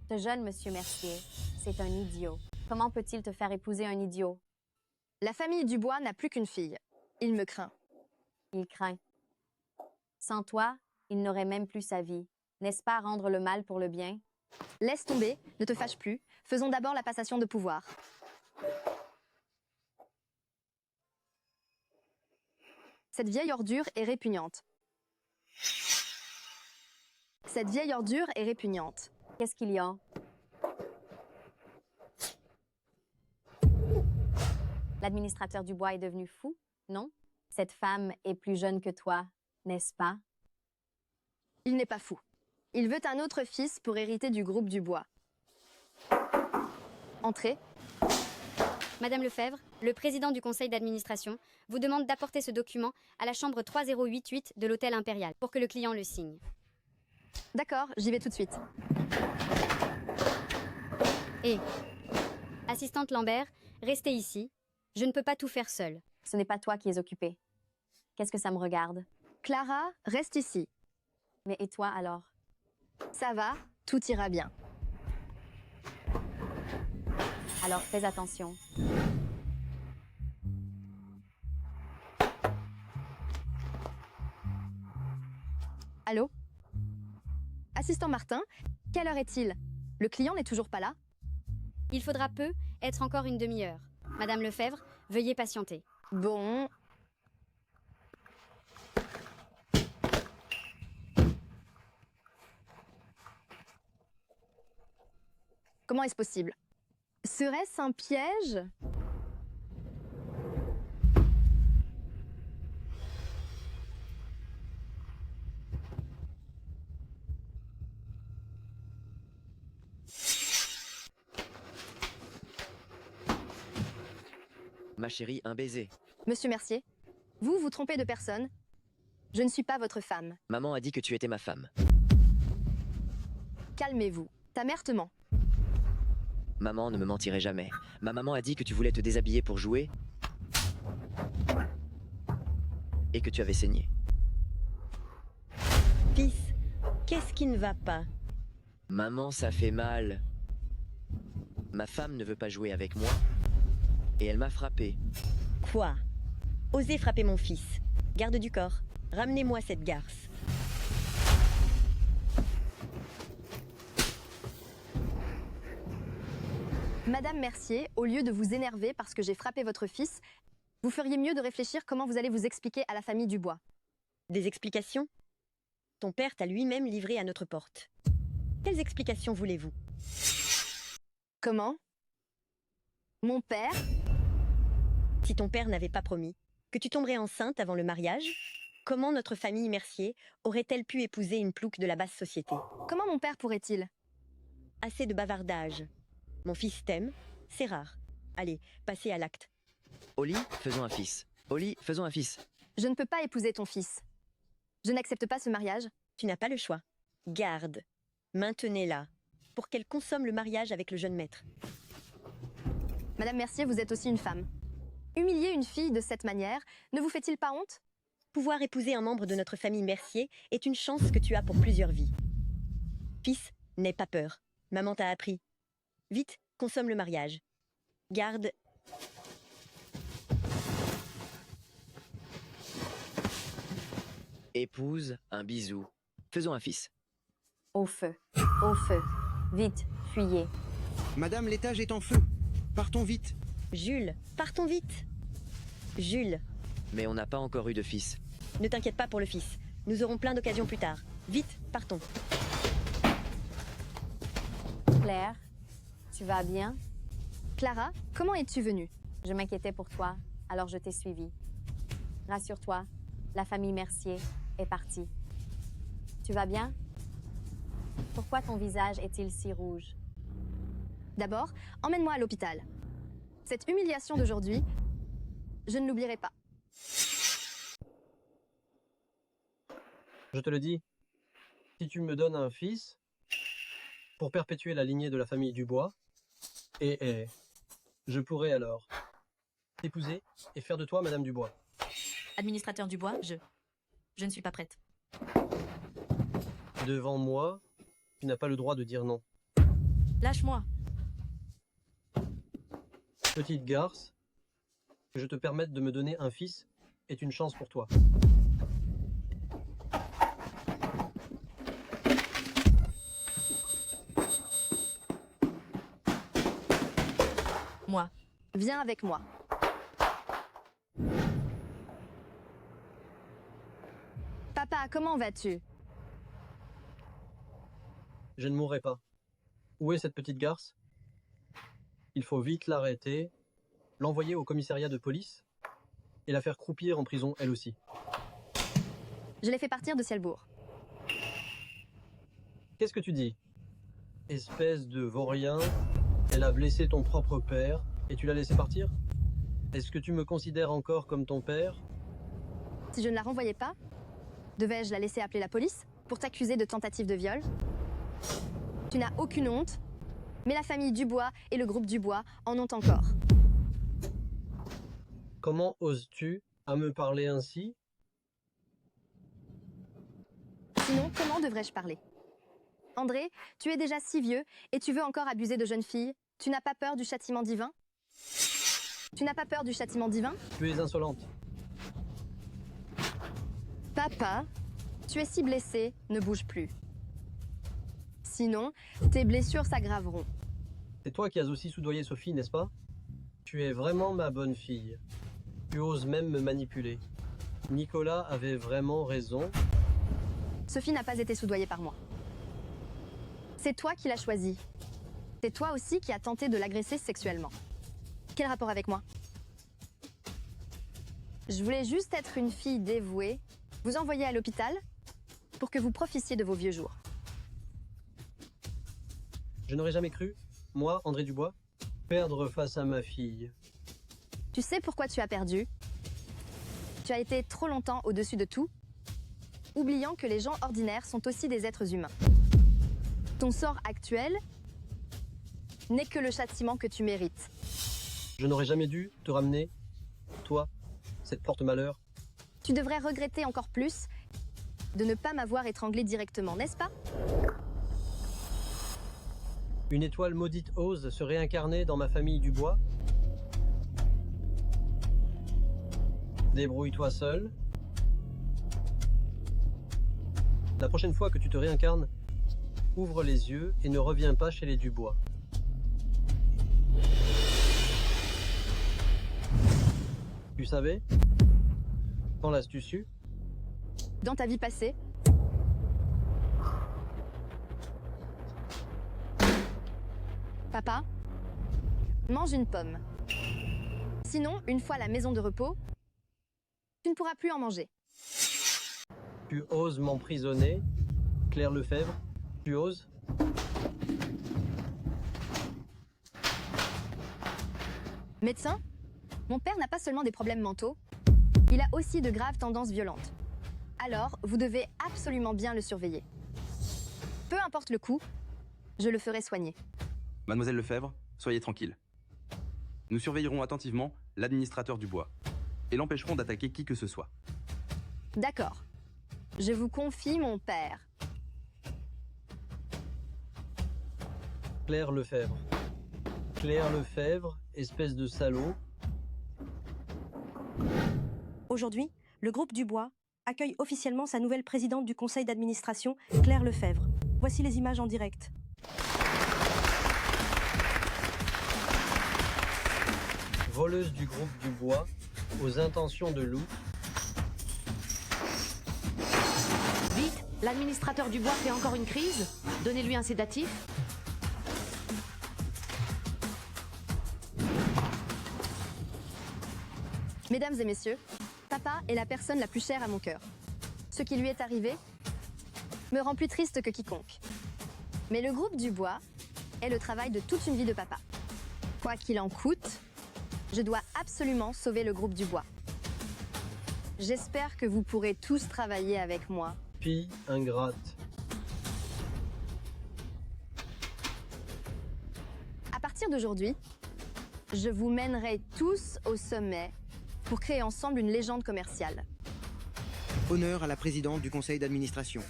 Ce jeune monsieur Mercier, c'est un idiot. Comment peut-il te faire épouser un idiot? La famille Dubois n'a plus qu'une fille. Il me craint. Il craint. Sans toi, il n'aurait même plus sa vie. N'est-ce pas rendre le mal pour le bien? Laisse tomber, ne te fâche plus. Faisons d'abord la passation de pouvoir. Cette vieille ordure est répugnante. Cette vieille ordure est répugnante. Qu'est-ce qu'il y a? L'administrateur Dubois est devenu fou, non? Cette femme est plus jeune que toi, n'est-ce pas? Il n'est pas fou. Il veut un autre fils pour hériter du groupe Dubois. Entrez. Madame Lefebvre, le président du conseil d'administration vous demande d'apporter ce document à la chambre 3088 de l'hôtel Impérial pour que le client le signe. D'accord, j'y vais tout de suite. Et, assistante Lambert, restez ici. Je ne peux pas tout faire seule. Ce n'est pas toi qui es occupée. Qu'est-ce que ça me regarde? Clara, reste ici. Mais et toi alors? Ça va, tout ira bien. Alors fais attention. Allô? Assistant Martin, quelle heure est-il? Le client n'est toujours pas là? Il faudra peu être encore une demi-heure. Madame Lefebvre, veuillez patienter. Bon. Comment est-ce possible? Serait-ce un piège? Ma chérie, un baiser. Monsieur Mercier, vous vous trompez de personne. Je ne suis pas votre femme. Maman a dit que tu étais ma femme. Calmez-vous. Ta mère te ment. Maman ne me mentirait jamais. Ma maman a dit que tu voulais te déshabiller pour jouer et que tu avais saigné. Fils, qu'est-ce qui ne va pas? Maman, ça fait mal. Ma femme ne veut pas jouer avec moi et elle m'a frappé. Quoi? Osez frapper mon fils. Garde du corps, ramenez-moi cette garce. Madame Mercier, au lieu de vous énerver parce que j'ai frappé votre fils, vous feriez mieux de réfléchir comment vous allez vous expliquer à la famille Dubois. Des explications? Ton père t'a lui-même livré à notre porte. Quelles explications voulez-vous? Comment? Mon père? Si ton père n'avait pas promis que tu tomberais enceinte avant le mariage, comment notre famille Mercier aurait-elle pu épouser une plouque de la basse société? Comment mon père pourrait-il? Assez de bavardage. Mon fils t'aime, c'est rare. Allez, passez à l'acte. Oli, faisons un fils. Oli, faisons un fils. Je ne peux pas épouser ton fils. Je n'accepte pas ce mariage. Tu n'as pas le choix. Garde. Maintenez-la, pour qu'elle consomme le mariage avec le jeune maître. Madame Mercier, vous êtes aussi une femme. Humilier une fille de cette manière, ne vous fait-il pas honte? Pouvoir épouser un membre de notre famille Mercier est une chance que tu as pour plusieurs vies. Fils, n'aie pas peur. Maman t'a appris. Vite, consomme le mariage. Garde. Épouse, un bisou. Faisons un fils. Au feu. Au feu. Vite, fuyez. Madame, l'étage est en feu. Partons vite. Jules, partons vite. Jules. Mais on n'a pas encore eu de fils. Ne t'inquiète pas pour le fils. Nous aurons plein d'occasions plus tard. Vite, partons. Claire, tu vas bien? Clara, comment es-tu venue? Je m'inquiétais pour toi, alors je t'ai suivi. Rassure-toi, la famille Mercier est partie. Tu vas bien? Pourquoi ton visage est-il si rouge? D'abord, emmène-moi à l'hôpital. Cette humiliation d'aujourd'hui, je ne l'oublierai pas. Je te le dis, si tu me donnes un fils, pour perpétuer la lignée de la famille Dubois, et je pourrais alors t'épouser et faire de toi Madame Dubois. Administrateur Dubois, je ne suis pas prête. Devant moi, tu n'as pas le droit de dire non. Lâche-moi. Petite garce, que je te permette de me donner un fils est une chance pour toi. Moi. Viens avec moi. Papa, comment vas-tu? Je ne mourrai pas. Où est cette petite garce? Il faut vite l'arrêter, l'envoyer au commissariat de police et la faire croupir en prison elle aussi. Je l'ai fait partir de Cielbourg. Qu'est-ce que tu dis? Espèce de vaurien, elle a blessé ton propre père et tu l'as laissé partir? Est-ce que tu me considères encore comme ton père? Si je ne la renvoyais pas, devais-je la laisser appeler la police pour t'accuser de tentative de viol? Tu n'as aucune honte, mais la famille Dubois et le groupe Dubois en ont encore. Comment oses-tu à me parler ainsi? Sinon, comment devrais-je parler? André, tu es déjà si vieux et tu veux encore abuser de jeunes filles. Tu n'as pas peur du châtiment divin? Tu n'as pas peur du châtiment divin? Tu es insolente. Papa, tu es si blessé, ne bouge plus. Sinon, tes blessures s'aggraveront. C'est toi qui as aussi soudoyé Sophie, n'est-ce pas? Tu es vraiment ma bonne fille. Tu oses même me manipuler. Nicolas avait vraiment raison. Sophie n'a pas été soudoyée par moi. C'est toi qui l'as choisie. C'est toi aussi qui as tenté de l'agresser sexuellement. Quel rapport avec moi? Je voulais juste être une fille dévouée, vous envoyer à l'hôpital pour que vous profitiez de vos vieux jours. Je n'aurais jamais cru, moi, André Dubois, perdre face à ma fille. Tu sais pourquoi tu as perdu? Tu as été trop longtemps au-dessus de tout, oubliant que les gens ordinaires sont aussi des êtres humains. Ton sort actuel n'est que le châtiment que tu mérites. Je n'aurais jamais dû te ramener, toi, cette porte-malheur. Tu devrais regretter encore plus de ne pas m'avoir étranglé directement, n'est-ce pas? Une étoile maudite ose se réincarner dans ma famille Dubois? Débrouille-toi seul. La prochaine fois que tu te réincarnes, ouvre les yeux et ne reviens pas chez les Dubois. Tu savais? Quand l'as-tu su? Dans ta vie passée, papa, mange une pomme. Sinon, une fois à la maison de repos, tu ne pourras plus en manger. Tu oses m'emprisonner? Claire Lefebvre, tu oses? Médecin, mon père n'a pas seulement des problèmes mentaux, il a aussi de graves tendances violentes. Alors, vous devez absolument bien le surveiller. Peu importe le coût, je le ferai soigner. Mademoiselle Lefebvre, soyez tranquille. Nous surveillerons attentivement l'administrateur Dubois et l'empêcherons d'attaquer qui que ce soit. D'accord. Je vous confie mon père. Claire Lefebvre. Claire Lefebvre, espèce de salaud. Aujourd'hui, le groupe Dubois accueille officiellement sa nouvelle présidente du conseil d'administration, Claire Lefebvre. Voici les images en direct. Voleuse du groupe Dubois, aux intentions de loup. Vite, l'administrateur Dubois fait encore une crise. Donnez-lui un sédatif. Mesdames et messieurs, papa est la personne la plus chère à mon cœur. Ce qui lui est arrivé me rend plus triste que quiconque. Mais le groupe Dubois est le travail de toute une vie de papa. Quoi qu'il en coûte, je dois absolument sauver le groupe Dubois. J'espère que vous pourrez tous travailler avec moi. Fille ingrate. À partir d'aujourd'hui, je vous mènerai tous au sommet pour créer ensemble une légende commerciale. Honneur à la présidente du conseil d'administration.